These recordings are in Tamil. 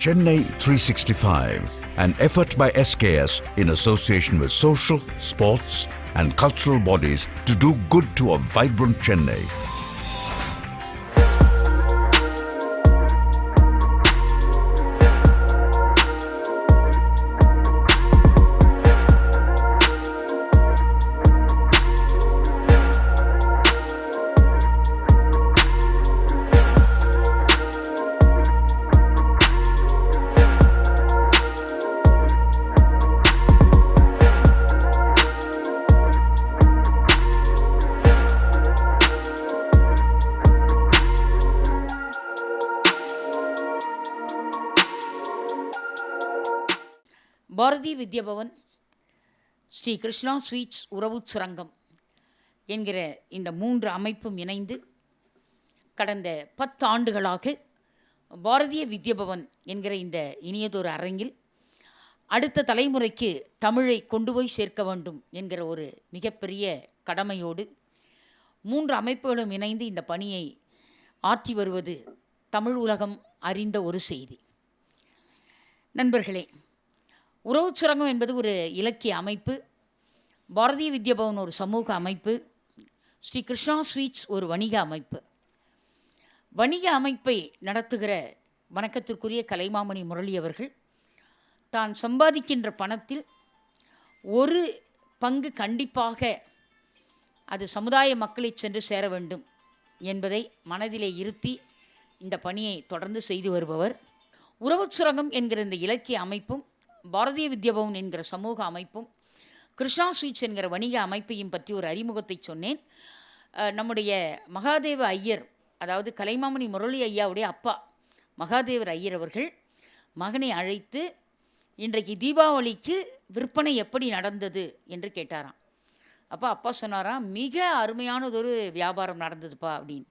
Chennai 365, an effort by SKS in association with social, sports and cultural bodies to do good to a vibrant Chennai. Bharathi Vidya Bhavan, Sri Krishna sweets உறவு சுரங்கம் என்கிற இந்த 3 அமைப்பும் இணைந்து கடந்த 10 ஆண்டுகளாக பாரதிய வித்யாபவன் என்கிற இந்த இனியதொரு அரங்கில் அடுத்த தலைமுறைக்கு தமிழை கொண்டு போய் சேர்க்க வேண்டும் என்கிற ஒரு மிகப்பெரிய கடமையோடு 3 அமைப்புகளும் இணைந்து இந்த பணியை ஆற்றி வருவது தமிழ் உலகம் அறிந்த ஒரு செய்தி. நண்பர்களே, உறவு சுரங்கம் என்பது ஒரு இலக்கிய அமைப்பு, பாரதிய வித்யாபவன் ஒரு சமூக அமைப்பு, ஸ்ரீ கிருஷ்ணா ஸ்வீட்ஸ் ஒரு வணிக அமைப்பு. வணிக அமைப்பை நடத்துகிற வணக்கத்திற்குரிய கலைமாமணி முரளி அவர்கள் தான் சம்பாதிக்கின்ற பணத்தில் ஒரு பங்கு கண்டிப்பாக அது சமுதாய மக்களை சென்று சேர வேண்டும் என்பதை மனதிலே இருத்தி இந்த பணியை தொடர்ந்து செய்து வருபவர். உறவு சுரங்கம் என்கிற இந்த இலக்கிய அமைப்பும் பாரதிய வித்யாபவன் என்கிற சமூக அமைப்பும் கிருஷ்ணா ஸ்வீட்ஸ் என்கிற வணிக அமைப்பையும் பற்றி ஒரு அறிமுகத்தை சொன்னேன். நம்முடைய மகாதேவ ஐயர், அதாவது கலைமாமணி முரளி ஐயாவுடைய அப்பா மகாதேவர் ஐயர் அவர்கள் மகனை அழைத்து இன்றைக்கு தீபாவளிக்கு விற்பனை எப்படி நடந்தது என்று கேட்டாராம். அப்பா சொன்னாராம், மிக அருமையானதொரு வியாபாரம் நடந்ததுப்பா அப்படின்னு.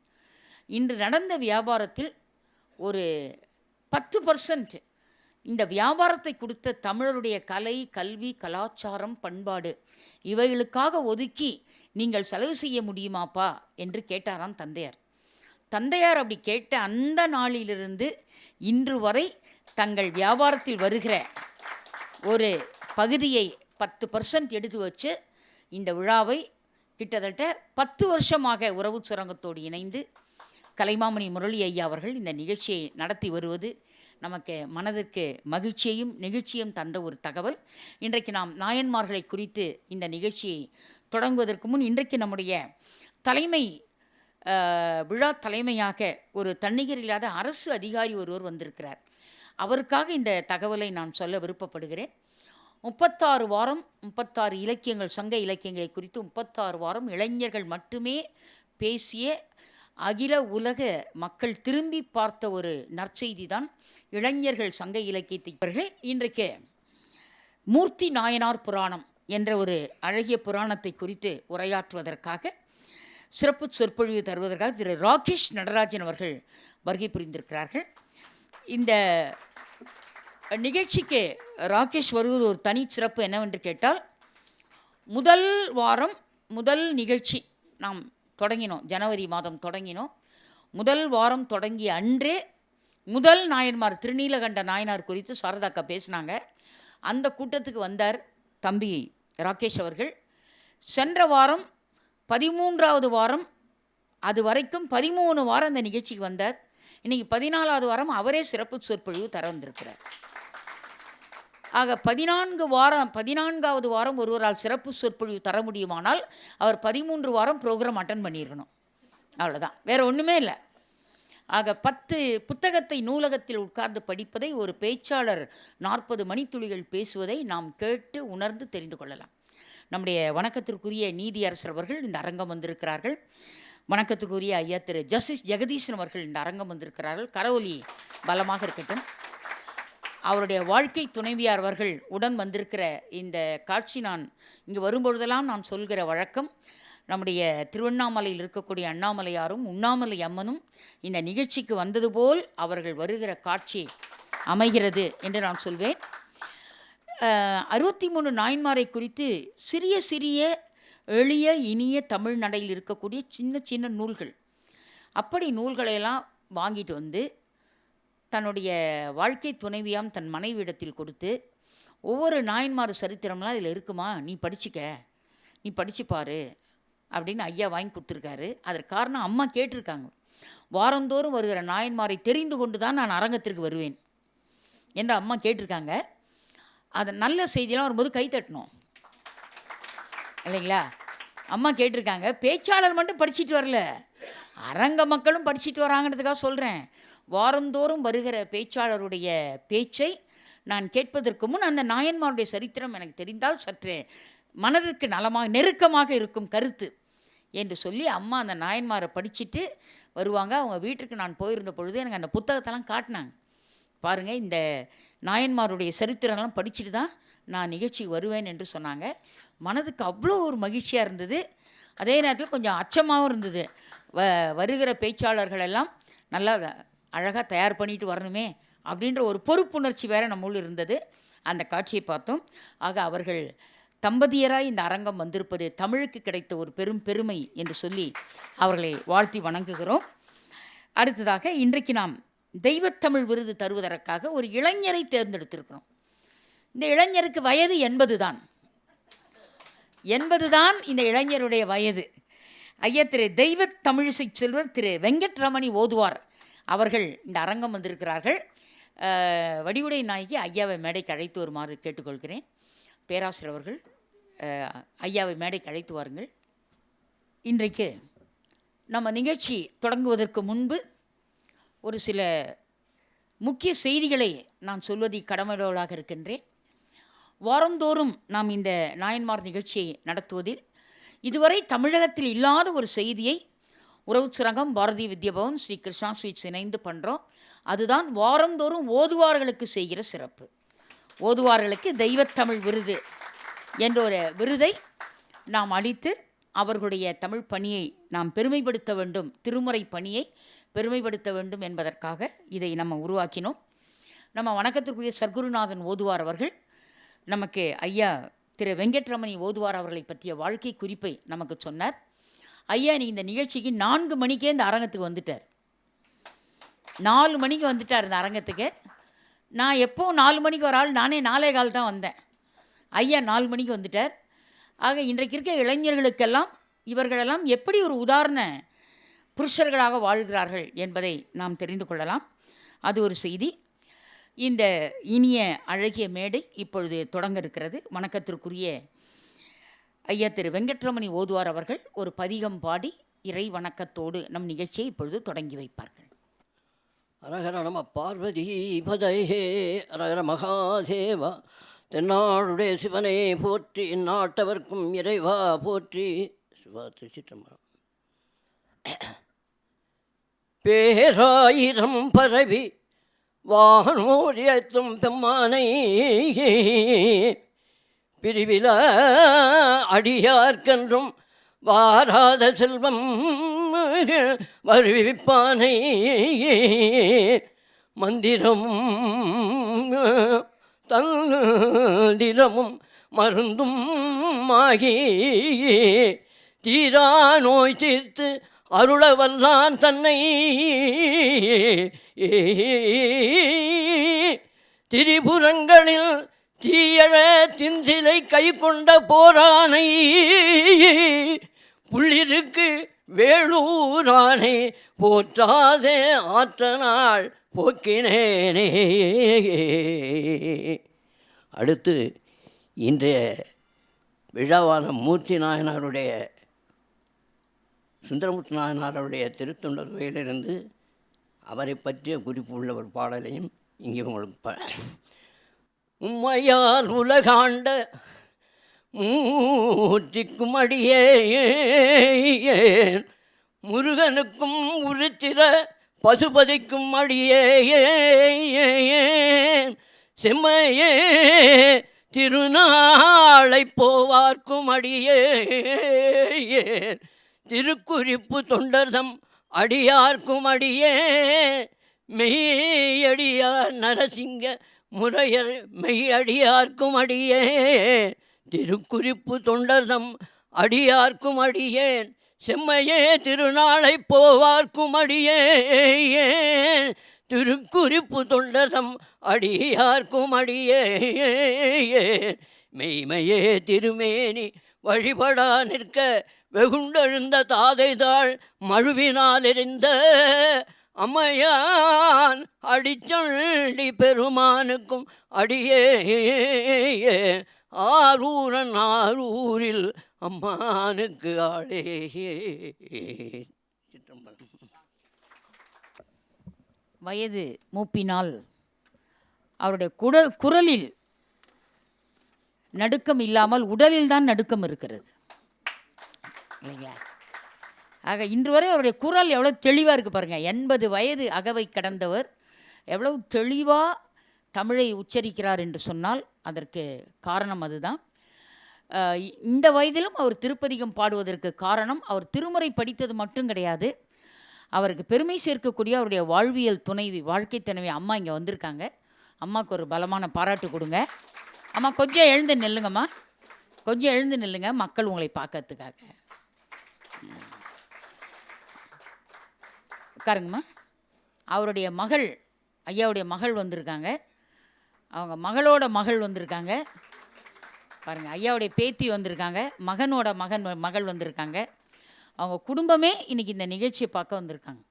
இன்று நடந்த வியாபாரத்தில் ஒரு 10% இந்த வியாபாரத்தை கொடுத்த தமிழருடைய கலை, கல்வி, கலாச்சாரம், பண்பாடு இவைகளுக்காக ஒதுக்கி நீங்கள் செலவு செய்ய முடியுமாப்பா என்று கேட்டாராம் தந்தையார். தந்தையார் அப்படி கேட்ட அந்த நாளிலிருந்து இன்று வரை தங்கள் வியாபாரத்தில் வருகிற ஒரு பகுதியை 10% எடுத்து வச்சு இந்த விழாவை கிட்டத்தட்ட 10 வருஷமாக உறவு சுரங்கத்தோடு இணைந்து கலைமாமணி முரளி ஐயா அவர்கள் இந்த நிகழ்ச்சியை நடத்தி வருவது நமக்கு மனதிற்கு மகிழ்ச்சியையும் நெகிழ்ச்சியும் தந்த ஒரு தகவல். இன்றைக்கு நாம் நாயன்மார்களை குறித்து இந்த நிகழ்ச்சியை தொடங்குவதற்கு முன் இன்றைக்கு நம்முடைய விழா தலைமையாக ஒரு தன்னிகர் இல்லாத அரசு அதிகாரி ஒருவர் வந்திருக்கிறார். அவருக்காக இந்த தகவலை நான் சொல்ல விருப்பப்படுகிறேன். 36 வாரம் 36 இலக்கியங்கள், சங்க இலக்கியங்களை குறித்து 36 வாரம் இளைஞர்கள் மட்டுமே பேசிய அகில உலக மக்கள் திரும்பி பார்த்த ஒரு நற்செய்தி தான் இளைஞர்கள் சங்க இலக்கியத்தை. இன்றைக்கு மூர்த்தி நாயனார் புராணம் என்ற ஒரு அழகிய புராணத்தை குறித்து உரையாற்றுவதற்காக சிறப்பு சொற்பொழிவு தருவதற்காக திரு ராகேஷ் நடராஜன் அவர்கள் வருகை புரிந்திருக்கிறார்கள். இந்த நிகழ்ச்சிக்கு ராகேஷ் வருவது ஒரு தனி சிறப்பு என்னவென்று கேட்டால், முதல் நிகழ்ச்சி நாம் தொடங்கினோம், ஜனவரி மாதம் தொடங்கினோம். முதல் வாரம் தொடங்கிய அன்றே முதல் நாயன்மார் திருநீலகண்ட நாயனார் குறித்து சாரதாக்கா பேசினாங்க. அந்த கூட்டத்துக்கு வந்தார் தம்பி ராகேஷ் அவர்கள். சென்ற வாரம் 13வது வாரம், அது வரைக்கும் 13 வாரம் அந்த நிகழ்ச்சிக்கு வந்தார். இன்றைக்கி 14வது வாரம் அவரே சிறப்பு சொற்பொழிவு தர வந்திருக்கிறார். ஆக 14வது வாரம் ஒருவரால் சிறப்பு சொற்பொழிவு தர முடியுமானால் அவர் 13 வாரம் ப்ரோக்ராம் அட்டன் பண்ணியிருக்கணும். அவ்வளோதான், வேறு ஒன்றுமே இல்லை. ஆக 10 புத்தகத்தை நூலகத்தில் உட்கார்ந்து படிப்பதை ஒரு பேச்சாளர் 40 மணித்துளிகள் பேசுவதை நாம் கேட்டு உணர்ந்து தெரிந்து கொள்ளலாம். நம்முடைய வணக்கத்திற்குரிய நீதியரசர் அவர்கள் இந்த அரங்கம் வந்திருக்கிறார்கள். வணக்கத்திற்குரிய ஐயா திரு ஜெகதீசன் அவர்கள் இந்த அரங்கம் வந்திருக்கிறார்கள். கரவொலி பலமாக இருக்கட்டும். அவருடைய வாழ்க்கை துணைவியார் அவர்கள் உடன் வந்திருக்கிற இந்த காட்சி நான் இங்கு வரும்பொழுதெல்லாம் நான் சொல்கிற வழக்கம். நம்முடைய திருவண்ணாமலையில் இருக்கக்கூடிய அண்ணாமலையாரும் உண்ணாமலை அம்மனும் இந்த நிகழ்ச்சிக்கு வந்தது போல் அவர்கள் வருகிற காட்சி அமைகிறது என்று நான் சொல்வேன். 63 நாயன்மாரை குறித்து சிறிய சிறிய எளிய இனிய தமிழ் நடையில் இருக்கக்கூடிய சின்ன சின்ன நூல்கள், அப்படி நூல்களையெல்லாம் வாங்கிட்டு வந்து தன்னுடைய வாழ்க்கை துணைவியாம் தன் மனைவியிடத்தில் கொடுத்து, ஒவ்வொரு நாயன்மார் சரித்திரம்லாம் இதில் இருக்குமா, நீ படிச்சுக்க, நீ படிச்சுப்பாரு அப்படின்னு ஐயா வாங்கி கொடுத்துருக்காரு. அதற்கு காரணம் அம்மா கேட்டிருக்காங்க, வாரந்தோறும் வருகிற நாயன்மாரை தெரிந்து கொண்டு தான் நான் அரங்கத்திற்கு வருவேன் என்று அம்மா கேட்டிருக்காங்க. அது நல்ல செய்தியெல்லாம் வரும்போது கை தட்டணும் இல்லைங்களா? அம்மா கேட்டிருக்காங்க. பேச்சாளர் மட்டும் படிச்சுட்டு வரல, அரங்க மக்களும் படிச்சுட்டு வராங்கிறதுக்காக சொல்கிறேன். வாரந்தோறும் வருகிற பேச்சாளருடைய பேச்சை நான் கேட்பதற்கு முன் அந்த நாயன்மாருடைய சரித்திரம் எனக்கு தெரிந்தால் சற்று மனதிற்கு நலமாக நெருக்கமாக இருக்கும் கருத்து என்று சொல்லி அம்மா அந்த நாயன்மாரை படிச்சுட்டு வருவாங்க. அவங்க வீட்டுக்கு நான் போயிருந்த பொழுது எனக்கு அந்த புத்தகத்தெல்லாம் காட்டினாங்க. பாருங்கள், இந்த நாயன்மாருடைய சரித்திரம்லாம் படிச்சுட்டு தான் நான் நிகழ்ச்சிக்கு வருவேன் என்று சொன்னாங்க. மனதுக்கு அவ்வளோ ஒரு மகிழ்ச்சியாக இருந்தது. அதே நேரத்தில் கொஞ்சம் அச்சமாகவும் இருந்தது. வருகிற பேச்சாளர்கள் எல்லாம் நல்லா அழகாக தயார் பண்ணிட்டு வரணுமே அப்படின்ற ஒரு பொறுப்புணர்ச்சி வேறு நம்முள் இருந்தது. அந்த காட்சியை பார்த்தோம். ஆக அவர்கள் தம்பதியராய் இந்த அரங்கம் வந்திருப்பது தமிழுக்கு கிடைத்த ஒரு பெரும் பெருமை என்று சொல்லி அவர்களை வாழ்த்தி வணங்குகிறோம். அடுத்ததாக இன்றைக்கு நாம் தெய்வத்தமிழ் விருது தருவதற்காக ஒரு இளைஞரை தேர்ந்தெடுத்திருக்கிறோம். இந்த இளைஞருக்கு வயது 80 தான் இந்த இளைஞருடைய வயது. ஐயா திரு தெய்வ தமிழிசை செல்வர் திரு வெங்கட்ரமணி ஓதுவார் அவர்கள் இந்த அரங்கம் வந்திருக்கிறார்கள். வடிவுடை நாயகி ஐயாவை மேடைக்கு அழைத்து வருமாறு கேட்டுக்கொள்கிறேன். பேராசிரியர் அவர்கள் ஐயாவை மேடைக்கு அழைத்து வாருங்கள். இன்றைக்கு நம்ம நிகழ்ச்சி தொடங்குவதற்கு முன்பு ஒரு சில முக்கிய செய்திகளை நான் சொல்வதை கடமையோடாக இருக்கின்றேன். வாரந்தோறும் நாம் இந்த நாயன்மார் நிகழ்ச்சியை நடத்துவதில் இதுவரை தமிழகத்தில் இல்லாத ஒரு செய்தியை உறவுச்சுரங்கம், பாரதிய வித்யாபவன், ஸ்ரீ கிருஷ்ணா ஸ்வீட்ஸ் இணைந்து பண்ணுறோம். அதுதான் வாரந்தோறும் ஓதுவார்களுக்கு செய்கிற சிறப்பு. ஓதுவார்களுக்கு தெய்வத்தமிழ் விருது என்ற ஒரு விருதை நாம் அளித்து அவர்களுடைய தமிழ் பணியை நாம் பெருமைப்படுத்த வேண்டும், திருமுறை பணியை பெருமைப்படுத்த வேண்டும் என்பதற்காக இதை நம்ம உருவாக்கினோம். நம்ம வணக்கத்திற்குரிய சர்க்குருநாதன் ஓதுவார் அவர்கள் நமக்கு ஐயா திரு வெங்கட்ரமணி ஓதுவார் அவர்களை பற்றிய வாழ்க்கை குறிப்பை நமக்கு சொன்னார். ஐயா நீ இந்த நிகழ்ச்சிக்கு 4 மணிக்கே இந்த அரங்கத்துக்கு வந்துட்டார். 4 மணிக்கு வந்துட்டார் இந்த அரங்கத்துக்கு. நான் எப்போவும் 4 மணிக்கு ஒரு ஆள், நானே 4:15 தான் வந்தேன். ஐயா 4 மணிக்கு வந்துட்டார். ஆக இன்றைக்கு இருக்க இளைஞர்களுக்கெல்லாம் இவர்களெல்லாம் எப்படி ஒரு உதாரண புருஷர்களாக வாழ்கிறார்கள் என்பதை நாம் தெரிந்து கொள்ளலாம். அது ஒரு செய்தி. இந்த இனிய அழகிய மேடை இப்பொழுது தொடங்க இருக்கிறது. வணக்கத்திற்குரிய ஐயா திரு வெங்கட்ரமணி ஓதுவார் அவர்கள் ஒரு பதிகம் பாடி இறை வணக்கத்தோடு நம் நிகழ்ச்சியை இப்பொழுது தொடங்கி வைப்பார்கள். அரகர நம பார்வதி பதையே அரகர மகாதேவா. தென்னாடுடைய சிவனை போற்றி, நாட்டவர்க்கும் இறைவா போற்றி. சிவா திருச்சிற்றம்பலம். பேராயிரம் பரவி வானோரியத்தும் பெம்மானை பிரிவில அடியார்க்கென்றும் வாராத செல்வம் வருவிப்பானை மந்திரமும் தந்திரமும் மருந்தும் ஆகி தீரா நோய் தீர்த்து அருளவல்லான் தன்னை திரிபுரங்களில் தீயழ தின்சிலை கை கொண்ட போரானை புள்ளிருக்கு வேளூரானை போற்றாதே ஆற்றனாள் போக்கினேனே. அடுத்து இன்றைய விழாவான மூர்த்தி நாயனாருடைய சுந்தரமூர்த்தி நாயனாருடைய திருத்தொண்டர்வையிலிருந்து அவரை பற்றிய குறிப்பு உள்ள ஒரு பாடலையும் இங்கே உங்களுக்கு உம்மையால் உலகாண்ட மூர்த்திக்கும் அடியே முருகனுக்கும் உருத்திர பசுபதிக்கும் அடியே செம்மையே திருநாளை போவார்க்கும் அடியே திருக்குறிப்பு தொண்டர்தம் அடியார்க்கும் அடியே மெய்யடியார் நரசிங்க முறையர் மெய்யடியார்க்கும் அடியே திருக்குறிப்பு தொண்டர்தம் அடியார்க்கும் அடியேன் செம்மையே திருநாளை போவார்க்கும் அடியே திருக்குறிப்பு தொண்டதம் அடியார்க்கும் அடியே மெய்மையே திருமேனி வழிபடா நிற்க வெகுண்டெழுந்த தாதைதாள் மழுவினால் எறிந்த அம்மையான் அடிச்சொண்டி பெருமானுக்கும் அடியே ஆரூரன் ஆரூரில் அம்மானுக்கு ஆளே. சிற்றம்பலம். வயது மூப்பினால் அவருடைய குரலில் நடுக்கம் இல்லாமல் உடலில் தான் நடுக்கம் இருக்கிறது இல்லைங்களா? ஆக இன்று வரை அவருடைய குரல் எவ்வளோ தெளிவாக இருக்குது பாருங்கள். 80 வயது அகவை கடந்தவர் எவ்வளவு தெளிவாக தமிழை உச்சரிக்கிறார் என்று சொன்னால் அதற்கு காரணம் அதுதான். இந்த வயதிலும் அவர் திருப்பதிகம் பாடுவதற்கு காரணம் அவர் திருமுறை படித்தது மட்டும் கிடையாது. அவருக்கு பெருமை சேர்க்கக்கூடிய அவருடைய வாழ்வியல் துணைவி, வாழ்க்கை துணைவி அம்மா இங்கே வந்திருக்காங்க. அம்மாவுக்கு ஒரு பலமான பாராட்டு கொடுங்க. அம்மா கொஞ்சம் எழுந்து நில்லுங்கம்மா, கொஞ்சம் எழுந்து நில்லுங்க, மக்கள் உங்களை பார்க்கறதுக்காக. உட்காருங்கம்மா. அவருடைய மகள், ஐயாவுடைய மகள் வந்திருக்காங்க. அவங்க மகளோட மகள் வந்திருக்காங்க பாருங்கள். ஐயாவுடைய பேத்தி வந்திருக்காங்க, மகனோட மகள் வந்திருக்காங்க. அவங்க குடும்பமே இன்றைக்கி இந்த நிகழ்ச்சியை பார்க்க வந்திருக்காங்க.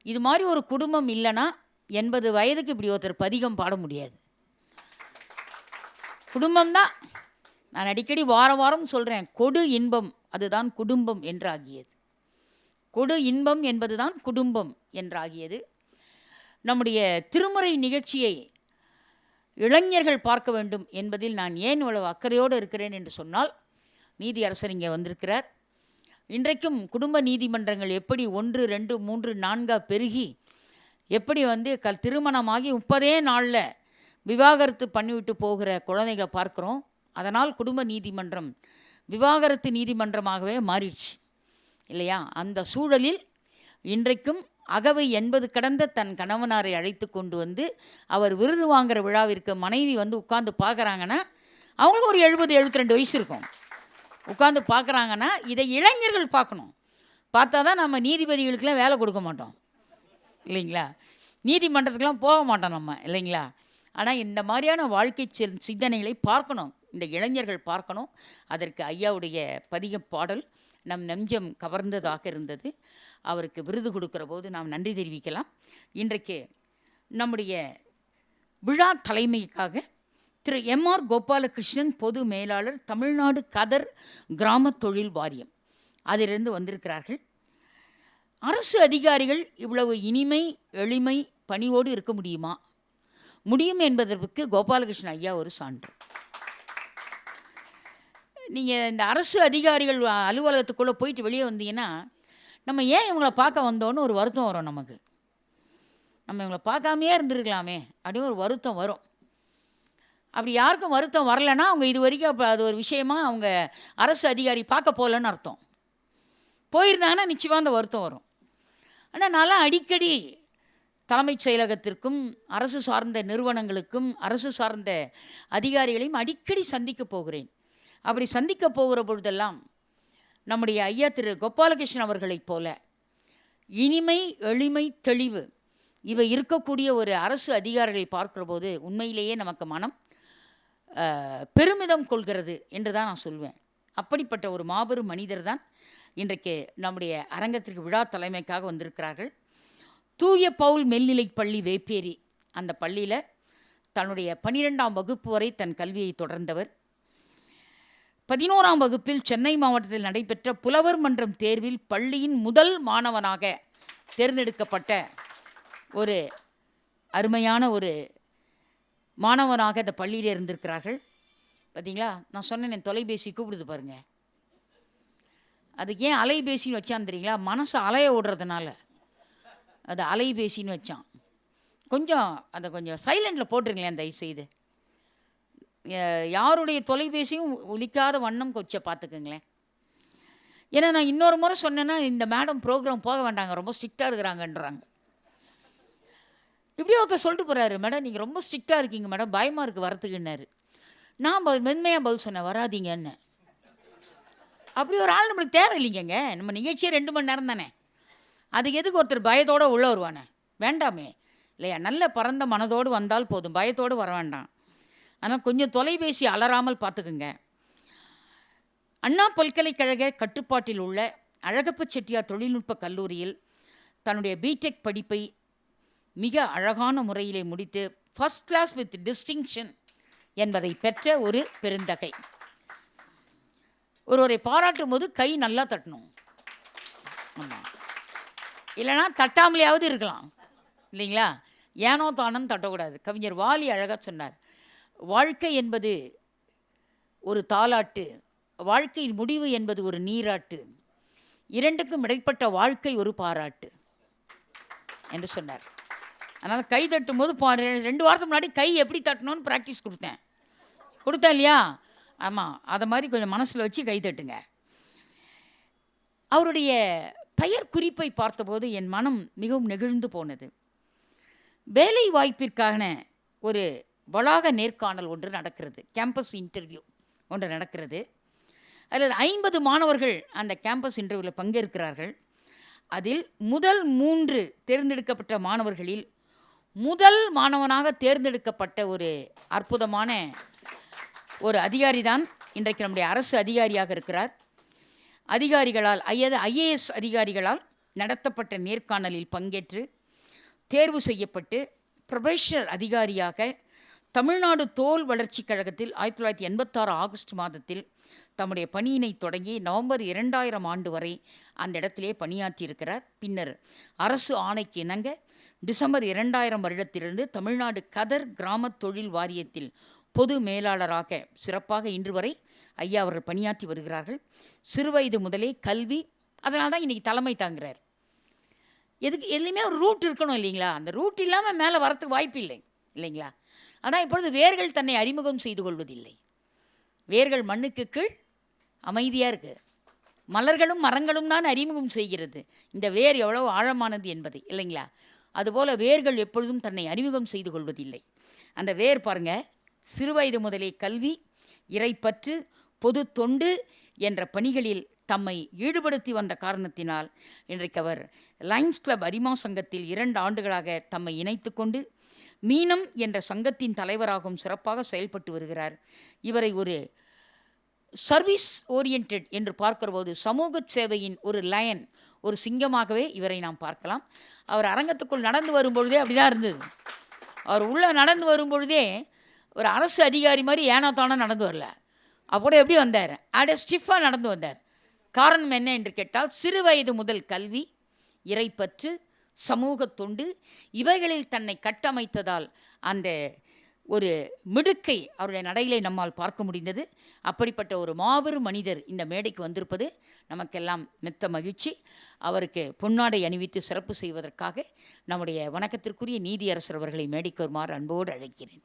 இது மாதிரி ஒரு குடும்பம் இல்லைன்னா 80 வயதுக்கு இப்படி ஒருத்தர் பதிகம் பாட முடியாது. குடும்பம்தான். நான் அடிக்கடி வாரம் சொல்கிறேன், கொடு இன்பம் அதுதான் குடும்பம் என்றாகியது. கொடு இன்பம் என்பதுதான் குடும்பம் என்றாகியது. நம்முடைய திருமுறை நிகழ்ச்சியை இளைஞர்கள் பார்க்க வேண்டும் என்பதில் நான் ஏன் இவ்வளவு அக்கறையோடு இருக்கிறேன் என்று சொன்னால், நீதியரசர் இங்கே வந்திருக்கிறார். இன்றைக்கும் குடும்ப நீதிமன்றங்கள் எப்படி 1, 2, 3, 4 பெருகி எப்படி திருமணமாகி 30 நாளில் விவாகரத்து பண்ணிவிட்டு போகிற குழந்தைகளை பார்க்குறோம். அதனால் குடும்ப நீதிமன்றம் விவாகரத்து நீதிமன்றமாகவே மாறிடுச்சு இல்லையா? அந்த சூழலில் இன்றைக்கும் அகவை 80 கடந்த தன் கணவனாரை அழைத்து கொண்டு அவர் விருது வாங்குகிற விழாவிற்கு மனைவி உட்கார்ந்து பார்க்குறாங்கன்னா அவங்களுக்கு ஒரு 70-72 வயசு இருக்கும். உட்காந்து பார்க்குறாங்கன்னா இதை இளைஞர்கள் பார்க்கணும். பார்த்தா தான் நம்ம நீதிபதிகளுக்கெல்லாம் வேலை கொடுக்க மாட்டோம் இல்லைங்களா? நீதிமன்றத்துக்கெலாம் போக மாட்டோம் நம்ம இல்லைங்களா? ஆனால் இந்த மாதிரியான வாழ்க்கை சிந்தனைகளை பார்க்கணும், இந்த இளைஞர்கள் பார்க்கணும். அதற்கு ஐயாவுடைய பதிக பாடல் நம் நெஞ்சம் கவர்ந்ததாக இருந்தது. அவருக்கு விருது கொடுக்குற போது நாம் நன்றி தெரிவிக்கலாம். இன்றைக்கு நம்முடைய விழா தலைமைக்காக திரு M.R. கோபாலகிருஷ்ணன், பொது மேலாளர், தமிழ்நாடு கதர் கிராம தொழில் வாரியம், அதிலிருந்து வந்திருக்கிறார்கள். அரசு அதிகாரிகள் இவ்வளவு இனிமை எளிமை பணிவோடு இருக்க முடியுமா? முடியும் என்பதற்கு கோபாலகிருஷ்ணன் ஐயா ஒரு சான்று. நீங்கள் இந்த அரசு அதிகாரிகள் அலுவலகத்துக்குள்ளே போயிட்டு வெளியே வந்தீங்கன்னா நம்ம ஏன் இவங்களை பார்க்க வந்தோன்னு ஒரு வருத்தம் வரும். நமக்கு நம்ம இவங்களை பார்க்காமையே இருந்திருக்கலாமே அப்படின்னு ஒரு வருத்தம் வரும். அப்படி யாருக்கும் வருத்தம் வரலைன்னா அவங்க இது வரைக்கும் அப்போ அது ஒரு விஷயமா அவங்க அரசு அதிகாரி பார்க்க போகலன்னு அர்த்தம். போயிருந்தாங்கன்னா நிச்சயமாக அந்த வருத்தம் வரும். ஆனால் நான்லாம் அடிக்கடி தலைமைச் செயலகத்திற்கும் அரசு சார்ந்த நிறுவனங்களுக்கும் அரசு சார்ந்த அதிகாரிகளையும் அடிக்கடி சந்திக்க போகிறேன். அப்படி சந்திக்க போகிற பொழுதெல்லாம் நம்முடைய ஐயா திரு கோபாலகிருஷ்ணன் அவர்களைப் போல இனிமை எளிமை தெளிவு இவை இருக்கக்கூடிய ஒரு அரசு அதிகாரிகளை பார்க்குற போது உண்மையிலேயே நமக்கு மனம் பெருமிதம் கொள்கிறது என்று தான் நான் சொல்வேன். அப்படிப்பட்ட ஒரு மாபெரும் மனிதர் தான் இன்றைக்கு நம்முடைய அரங்கத்திற்கு விழா தலைமைக்காக வந்திருக்கிறார்கள். தூய பவுல் மேல்நிலைப் பள்ளி வேப்பேரி, அந்த பள்ளியில் தன்னுடைய 12ஆம் வகுப்பு வரை தன் கல்வியை தொடர்ந்தவர். 11ஆம் வகுப்பில் சென்னை மாவட்டத்தில் நடைபெற்ற புலவர் மன்றம் தேர்வில் பள்ளியின் முதல் மாணவனாக தேர்ந்தெடுக்கப்பட்ட ஒரு அருமையான ஒரு மாணவனாக இந்த பள்ளியில் இருந்திருக்கிறார்கள். பார்த்தீங்களா, நான் சொன்னேன் என் தொலைபேசி கூப்பிடுது பாருங்கள். அதுக்கு ஏன் அலைபேசின்னு வச்சான்னு தெரியுங்களா? மனசை அலைய விடுறதுனால அது அலைபேசின்னு வச்சான். கொஞ்சம் அதை கொஞ்சம் சைலண்டில் போட்டுருங்களேன் தயவுசெய்து. யாருடைய தொலைபேசியும் ஒலிக்காத வண்ணம் கொஞ்சம் பார்த்துக்குங்களேன். ஏன்னா நான் இன்னொரு முறை சொன்னேன்னா இந்த மேடம் ப்ரோக்ராம் போக வேண்டாங்க, ரொம்ப ஸ்ட்ரிக்டாக இருக்கிறாங்கன்றாங்க. இப்படியே ஒருத்தர் சொல்லிட்டு போகிறாரு, மேடம் நீங்கள் ரொம்ப ஸ்ட்ரிக்டாக இருக்கீங்க மேடம், பயமாக இருக்குது வரத்துக்குன்னாரு. நான் மென்மையாக பதில் சொன்னேன், வராதிங்கன்னு. அப்படி ஒரு ஆள் நம்மளுக்கு தேவை இல்லைங்க. நம்ம நிகழ்ச்சியே 2 மணி நேரம் தானே, அதுக்கு எதுக்கு ஒருத்தர் பயத்தோடு உள்ளே வருவானே? வேண்டாமே. இல்லையா? நல்ல பரந்த மனதோடு வந்தால் போதும், பயத்தோடு வர வேண்டாம். ஆனால் கொஞ்சம் தொலைபேசி அலறாமல் பார்த்துக்குங்க. அண்ணா பல்கலைக்கழக கட்டுப்பாட்டில் உள்ள அழகப்ப செட்டியார் தொழில்நுட்ப கல்லூரியில் தன்னுடைய பிடெக் படிப்பை மிக அழகான முறையிலே முடித்து ஃபர்ஸ்ட் கிளாஸ் வித் டிஸ்டிங்ஷன் என்பதை பெற்ற ஒரு பெருந்தகை. ஒருவரை பாராட்டும் போது கை நல்லா தட்டணும். ஆமாம், இல்லைனா தட்டாமலேயாவது இருக்கலாம், இல்லைங்களா? ஏனோ தானோன்னு தட்டக்கூடாது. கவிஞர் வாலி அழகாக சொன்னார், வாழ்க்கை என்பது ஒரு தாலாட்டு, வாழ்க்கையின் முடிவு என்பது ஒரு நீராட்டு, இரண்டுக்கும் இடைப்பட்ட வாழ்க்கை ஒரு பாராட்டு என்று சொன்னார். அதனால் கை தட்டும் போது 2 வாரத்துக்கு முன்னாடி கை எப்படி தட்டணும்னு ப்ராக்டிஸ் கொடுத்தேன் இல்லையா? ஆமாம், அதை மாதிரி கொஞ்சம் மனசில் வச்சு கை தட்டுங்க. அவருடைய பெயர் குறிப்பை பார்த்தபோது என் மனம் மிகவும் நெகிழ்ந்து போனது. வேலை வாய்ப்பிற்கான ஒரு வளாக நேர்காணல் ஒன்று நடக்கிறது, கேம்பஸ் இன்டர்வியூ ஒன்று நடக்கிறது. அதில் 50 மாணவர்கள் அந்த கேம்பஸ் இன்டர்வியூவில் பங்கேற்கிறார்கள். அதில் முதல் 3 தேர்ந்தெடுக்கப்பட்ட மாணவர்களில் முதல் மாணவனாக தேர்ந்தெடுக்கப்பட்ட ஒரு அற்புதமான ஒரு அதிகாரி தான் இன்றைக்கு நம்முடைய அரசு அதிகாரியாக இருக்கிறார். அதிகாரிகளால் ஐஏஎஸ் அதிகாரிகளால் நடத்தப்பட்ட நேர்காணலில் பங்கேற்று தேர்வு செய்யப்பட்டு ப்ரொபேஷனர் அதிகாரியாக தமிழ்நாடு தோல் வளர்ச்சி கழகத்தில் 1986 ஆகஸ்ட் மாதத்தில் தம்முடைய பணியினை தொடங்கி நவம்பர் 2000 ஆண்டு வரை அந்த இடத்திலே பணியாற்றியிருக்கிறார். பின்னர் அரசு ஆணைக்கு இணங்க டிசம்பர் 2000 வருடத்திலிருந்து தமிழ்நாடு கதர் கிராம தொழில் வாரியத்தில் பொது மேலாளராக சிறப்பாக இன்று வரை ஐயா அவர்கள் பணியாற்றி வருகிறார்கள். சிறுவயது முதலே கல்வி, அதனால தான் இன்றைக்கி தலைமை தாங்குகிறார். எதுலையுமே ஒரு ரூட் இருக்கணும் இல்லைங்களா? அந்த ரூட் இல்லாமல் மேலே வரத்துக்கு வாய்ப்பு இல்லை, இல்லைங்களா? ஆனால் இப்பொழுது வேர்கள் தன்னை அறிமுகம் செய்து கொள்வதில்லை. வேர்கள் மண்ணுக்கு கீழ் அமைதியாக இருக்குது. மலர்களும் மரங்களும் தான் அறிமுகம் செய்கிறது இந்த வேர் எவ்வளோ ஆழமானது என்பதை, இல்லைங்களா? அதுபோல் வேர்கள் எப்பொழுதும் தன்னை அறிமுகம் செய்து கொள்வதில்லை. அந்த வேர் பாருங்கள், சிறுவயது முதலே கல்வி, இறைப்பற்று, பொது தொண்டு என்ற பணிகளில் தம்மை ஈடுபடுத்தி வந்த காரணத்தினால் இன்றைக்கு அவர் லயன்ஸ் கிளப் அரிமா சங்கத்தில் 2 ஆண்டுகளாக தம்மை இணைத்து கொண்டு மீனம் என்ற சங்கத்தின் தலைவராகவும் சிறப்பாக செயல்பட்டு வருகிறார். இவரை ஒரு சர்வீஸ் ஓரியன்ட் என்று பார்க்கிறபோது சமூக சேவையின் ஒரு லயன், ஒரு சிங்கமாகவே இவரை நாம் பார்க்கலாம். அவர் அரங்கத்துக்குள் நடந்து வரும்பொழுதே அப்படி தான் இருந்தது. அவர் உள்ளே நடந்து வரும்பொழுதே ஒரு அரசு அதிகாரி மாதிரி ஏனோ தானோ நடந்து வரல. அப்போ எப்படி வந்தார்? ஸ்டிஃபாக நடந்து வந்தார். காரணம் என்ன என்று கேட்டால், சிறு வயது முதல் கல்வி, இறைப்பற்று, சமூக தொண்டு இவைகளில் தன்னை கட்டமைத்ததால் அந்த ஒரு மிடுக்கை அவருடைய நடையிலே நம்மால் பார்க்க முடிந்தது. அப்படிப்பட்ட ஒரு மாபெரும் மனிதர் இந்த மேடைக்கு வந்திருப்பது நமக்கெல்லாம் மெத்த மகிழ்ச்சி. அவருக்கு பொன்னாடை அணிவித்து சிறப்பு செய்வதற்காக நம்முடைய வணக்கத்திற்குரிய நீதியரசர் அவர்களை மேடைக்கு வருமாறு அன்போடு அழைக்கிறேன்.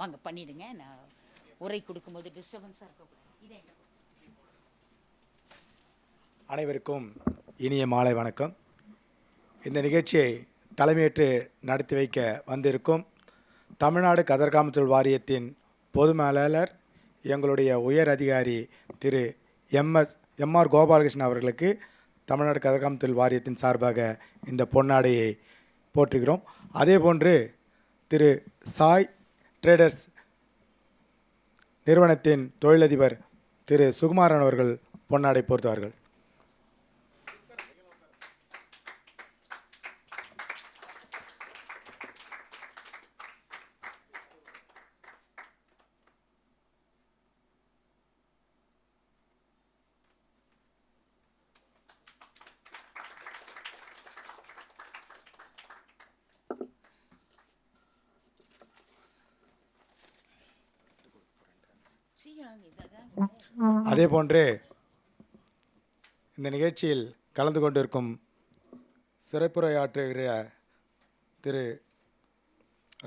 வாங்க பண்ணிடுங்க. நான் உரை கொடுக்கும்போது டிஸ்டர்பன்ஸாக இருக்கக்கூடாது. அனைவருக்கும் இனிய மாலை வணக்கம். இந்த நிகழ்ச்சியை தலைமையேற்று நடத்தி வைக்க வந்திருக்கும் தமிழ்நாடு கதர்காமத்தொழில் வாரியத்தின் பொது மேலாளர் எங்களுடைய உயர் அதிகாரி திரு எம்ஆர் கோபாலகிருஷ்ணன் அவர்களுக்கு தமிழ்நாடு கதர்காமத்தொழில் வாரியத்தின் சார்பாக இந்த பொன்னாடையை போற்றுகிறோம். அதேபோன்று திரு சாய் ட்ரேடர்ஸ் நிறுவனத்தின் தொழிலதிபர் திரு சுகுமாரன் அவர்கள் பொன்னாடை போர்த்துவார்கள். அதேபோன்று இந்த நிகழ்ச்சியில் கலந்து கொண்டிருக்கும் சிறப்புரையாற்றுகிற திரு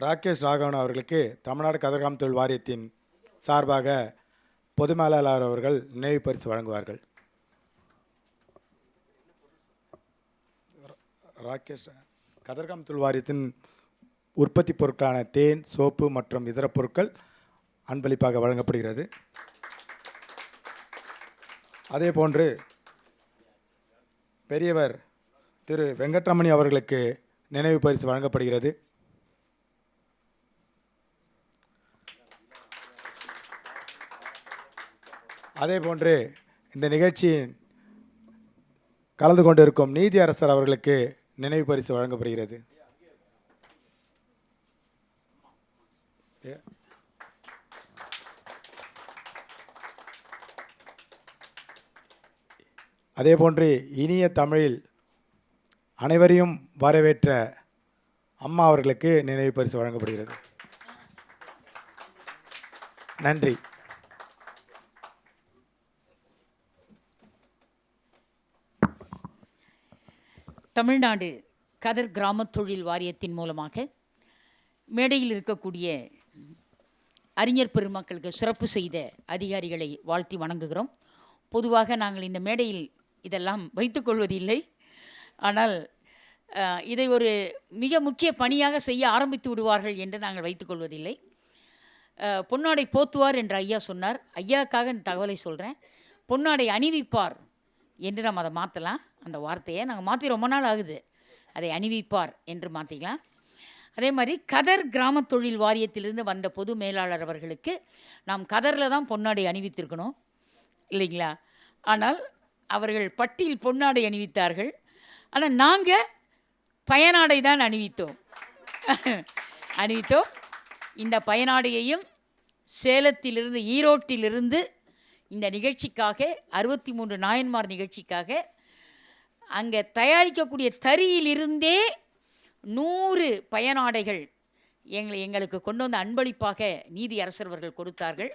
ராகேஷ் ராகவன் அவர்களுக்கு தமிழ்நாடு கதிர்காம தொழில் வாரியத்தின் சார்பாக பொது மேலாளர் அவர்கள் நினைவு பரிசு வழங்குவார்கள். ராகேஷ் கதிர்காம தொழில் வாரியத்தின் உற்பத்தி பொருட்களான தேன், சோப்பு மற்றும் இதர பொருட்கள் அன்பளிப்பாக வழங்கப்படுகிறது. அதே போன்று பெரியவர் திரு வெங்கட்ரமணி அவர்களுக்கு நினைவு பரிசு வழங்கப்படுகிறது. அதே போன்று இந்த நிகழ்ச்சியில் கலந்து கொண்டிருக்கும் நீதி அரசர் அவர்களுக்கு நினைவு பரிசு வழங்கப்படுகிறது. அதே போன்று இனிய தமிழில் அனைவரையும் வரவேற்ற அம்மா அவர்களுக்கு நினைவு பரிசு வழங்கப்படுகிறது. நன்றி. தமிழ்நாடு கதர் கிராம தொழில் வாரியத்தின் மூலமாக மேடையில் இருக்கக்கூடிய அறிஞர் பெருமக்களுக்கு சிறப்பு செய்த அதிகாரிகளை வாழ்த்தி வணங்குகிறோம். பொதுவாக நாங்கள் இந்த மேடையில் இதெல்லாம் வைத்துக்கொள்வதில்லை. ஆனால் இதை ஒரு மிக முக்கிய பணியாக செய்ய ஆரம்பித்து விடுவார்கள் என்று நாங்கள் வைத்துக்கொள்வதில்லை. பொன்னாடை போத்துவார் என்று ஐயா சொன்னார். ஐயாவுக்காக இந்த தகவலை சொல்கிறேன். பொன்னாடை அணிவிப்பார் என்று நம்ம அதை மாற்றலாம். அந்த வார்த்தையை நாங்கள் மாற்றி ரொம்ப நாள் ஆகுது. அதை அணிவிப்பார் என்று மாற்றிக்கலாம். அதே மாதிரி கதர் கிராம தொழில் வாரியத்திலிருந்து வந்த பொது மேலாளர் அவர்களுக்கு நாம் கதரில் தான் பொன்னாடை அணிவித்திருக்கணும் இல்லைங்களா? ஆனால் அவர்கள் பட்டியில் பொன்னாடை அணிவித்தார்கள். ஆனால் நாங்கள் பயனாடை தான் அணிவித்தோம். இந்த பயனாடையையும் சேலத்திலிருந்து, ஈரோட்டிலிருந்து இந்த நிகழ்ச்சிக்காக 63 நாயன்மார் நிகழ்ச்சிக்காக அங்கே தயாரிக்கக்கூடிய தறியிலிருந்தே 100 பயனாடைகள் எங்களுக்கு கொண்டு வந்து அன்பளிப்பாக நீதி அரசர்கள் கொடுத்தார்கள்.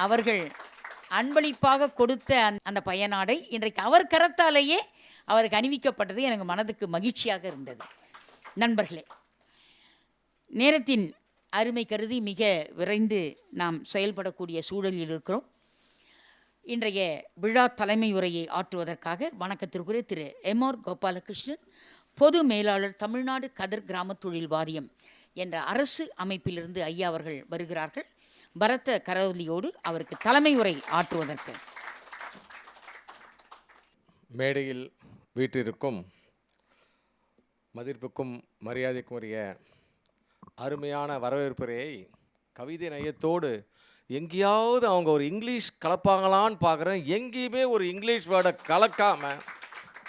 அவர்கள் அன்பளிப்பாக கொடுத்த அந்த பயனாடை இன்றைக்கு அவர் கரத்தாலேயே அவருக்கு அணிவிக்கப்பட்டது எனக்கு மனதுக்கு மகிழ்ச்சியாக இருந்தது. நண்பர்களே, நேரத்தின் அருமை கருதி மிக விரைந்து நாம் செயல்படக்கூடிய சூழலில் இருக்கிறோம். இன்றைய விழா தலைமை உரையை ஆற்றுவதற்காக வணக்கத்திற்குரிய திரு எம்.ஆர். கோபாலகிருஷ்ணன், பொது மேலாளர், தமிழ்நாடு கதர் கிராம தொழில் வாரியம் என்ற அரசு அமைப்பிலிருந்து ஐயா அவர்கள் வருகிறார்கள். பரத்த கரவொலியோடு அவருக்கு தலைமை உரை ஆற்றுவதற்கு மேடையில் வீற்றிருக்கும் மதிப்புக்கும் மரியாதைக்கும் உரிய அருமையான வரவேற்புரையை கவிதை நயத்தோடு எங்கேயாவது அவங்க ஒரு இங்கிலீஷ் கலப்பாங்களான்னு பார்க்குறேன். எங்கேயுமே ஒரு இங்கிலீஷ் வேர்டை கலக்காமல்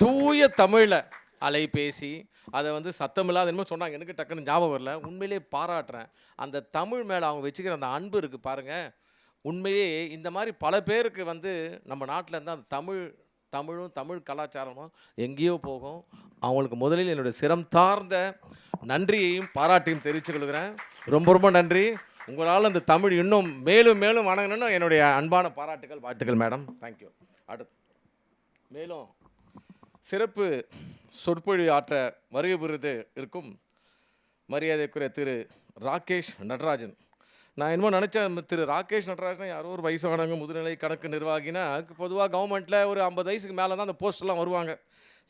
தூய தமிழில் அலைபேசி அதை வந்து சத்தமில்லாத என்னமோ சொன்னாங்க, எனக்கு டக்குன்னு ஞாபகம் வரல. உண்மையிலே பாராட்டுறேன். அந்த தமிழ் மேலே அவங்க வச்சுக்கிற அந்த அன்பு இருக்குது பாருங்கள். உண்மையே இந்த மாதிரி பல பேருக்கு வந்து நம்ம நாட்டில் இருந்தால் அந்த தமிழும் தமிழ் கலாச்சாரமும் எங்கேயோ போகும். அவங்களுக்கு முதலில் என்னுடைய சிரம் தார்ந்த நன்றியையும் பாராட்டையும் தெரிவித்துக் கொள்கிறேன். ரொம்ப ரொம்ப நன்றி. உங்களால் அந்த தமிழ் இன்னும் மேலும் மேலும் வணங்கணும்னு என்னுடைய அன்பான பாராட்டுகள், வாழ்த்துக்கள் மேடம். தேங்க்யூ. அடுத்து மேலும் சிறப்பு சொற்பொழிவு ஆற்ற வருகை புரிந்து இருக்கும் மரியாதைக்குரிய திரு ராகேஷ் நடராஜன். நான் என்னமோ நினச்சேன், திரு ராகேஷ் நடராஜன் யாரோ ஒரு வயசானவங்க, முதுநிலை கணக்கு நிர்வாகினா பொதுவாக கவர்மெண்ட்டில் ஒரு 50 வயசுக்கு மேலே தான் அந்த போஸ்டெல்லாம் வருவாங்க.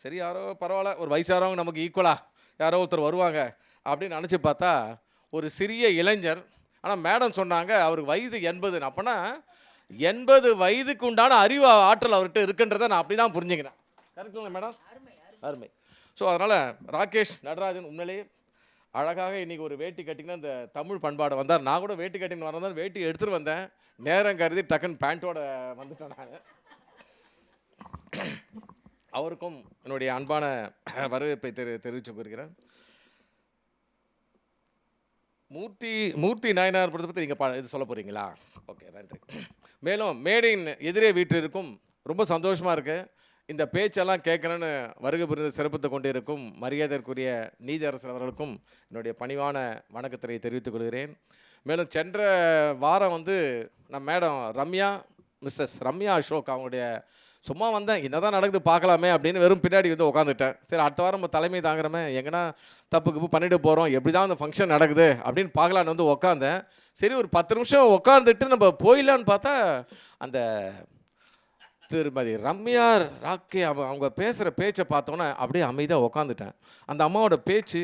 சரி, யாரோ பரவாயில்ல, ஒரு வயசானவங்க நமக்கு ஈக்குவலாக யாரோ ஒருத்தர் வருவாங்க அப்படின்னு நினச்சி பார்த்தா ஒரு சிறிய இளைஞர். ஆனால் மேடம் சொன்னாங்க அவருக்கு வயது 80. அப்போனா 80 வயதுக்கு உண்டான அறிவு ஆற்றல் அவர்கிட்ட இருக்குன்றதை நான் அப்படி தான் புரிஞ்சுக்கிறேன். கரெக்டுங்களா மேடம்? அருமை. ஸோ அதனால் ராகேஷ் நடராஜன் உண்மையிலேயே அழகாக இன்றைக்கி ஒரு வேட்டி கட்டிங்கன்னா இந்த தமிழ் பண்பாடை வந்தார். நான் கூட வேட்டி கட்டின்னு வரதான் வேட்டி எடுத்துகிட்டு வந்தேன். நேரம் கருதி டக்குன்னு பேண்ட்டோட வந்துட்டேன் நான். அவருக்கும் என்னுடைய அன்பான வரவேற்பை தெரிவித்து கொள்கிறேன். மூர்த்தி நாயனார் படத்தை பற்றி நீங்கள் இது சொல்ல போகிறீங்களா? ஓகே, நன்றி. மேலும் மேடையின் எதிரே வீட்டிற்கும் ரொம்ப சந்தோஷமாக இருக்குது. இந்த பேச்செல்லாம் கேட்கணுன்னு வருகை புரிந்து சிறப்பித்து கொண்டிருக்கும் மரியாதைக்குரிய நீதி அரசர் அவர்களுக்கும் என்னுடைய பணிவான வணக்கத்தை தெரிவித்துக் கொள்கிறேன். மேலும் சென்ற வாரம் வந்து நம்ம மேடம் மிஸ்ஸஸ் ரம்யா அசோக் அவங்களுடைய சும்மா வந்தேன், என்னதான் நடக்குது பார்க்கலாமே அப்படின்னு வெறும் பின்னாடி வந்து உட்காந்துட்டேன். சரி அடுத்த வாரம் நம்ம தலைமை தாங்குறமே, எங்கன்னா தப்பு கிப்பு பண்ணிட்டு போகிறோம், எப்படி தான் அந்த ஃபங்க்ஷன் நடக்குது அப்படின்னு பார்க்கலான்னு வந்து உட்காந்தேன். சரி ஒரு 10 நிமிஷம் உட்காந்துட்டு நம்ம போயிடலான்னு பார்த்தா அந்த திருமதி ரம்யா ராக்கே அவங்க பேசுகிற பேச்சை பார்த்தோன்னே அப்படியே அமைதியாக உட்காந்துட்டேன். அந்த அம்மாவோட பேச்சு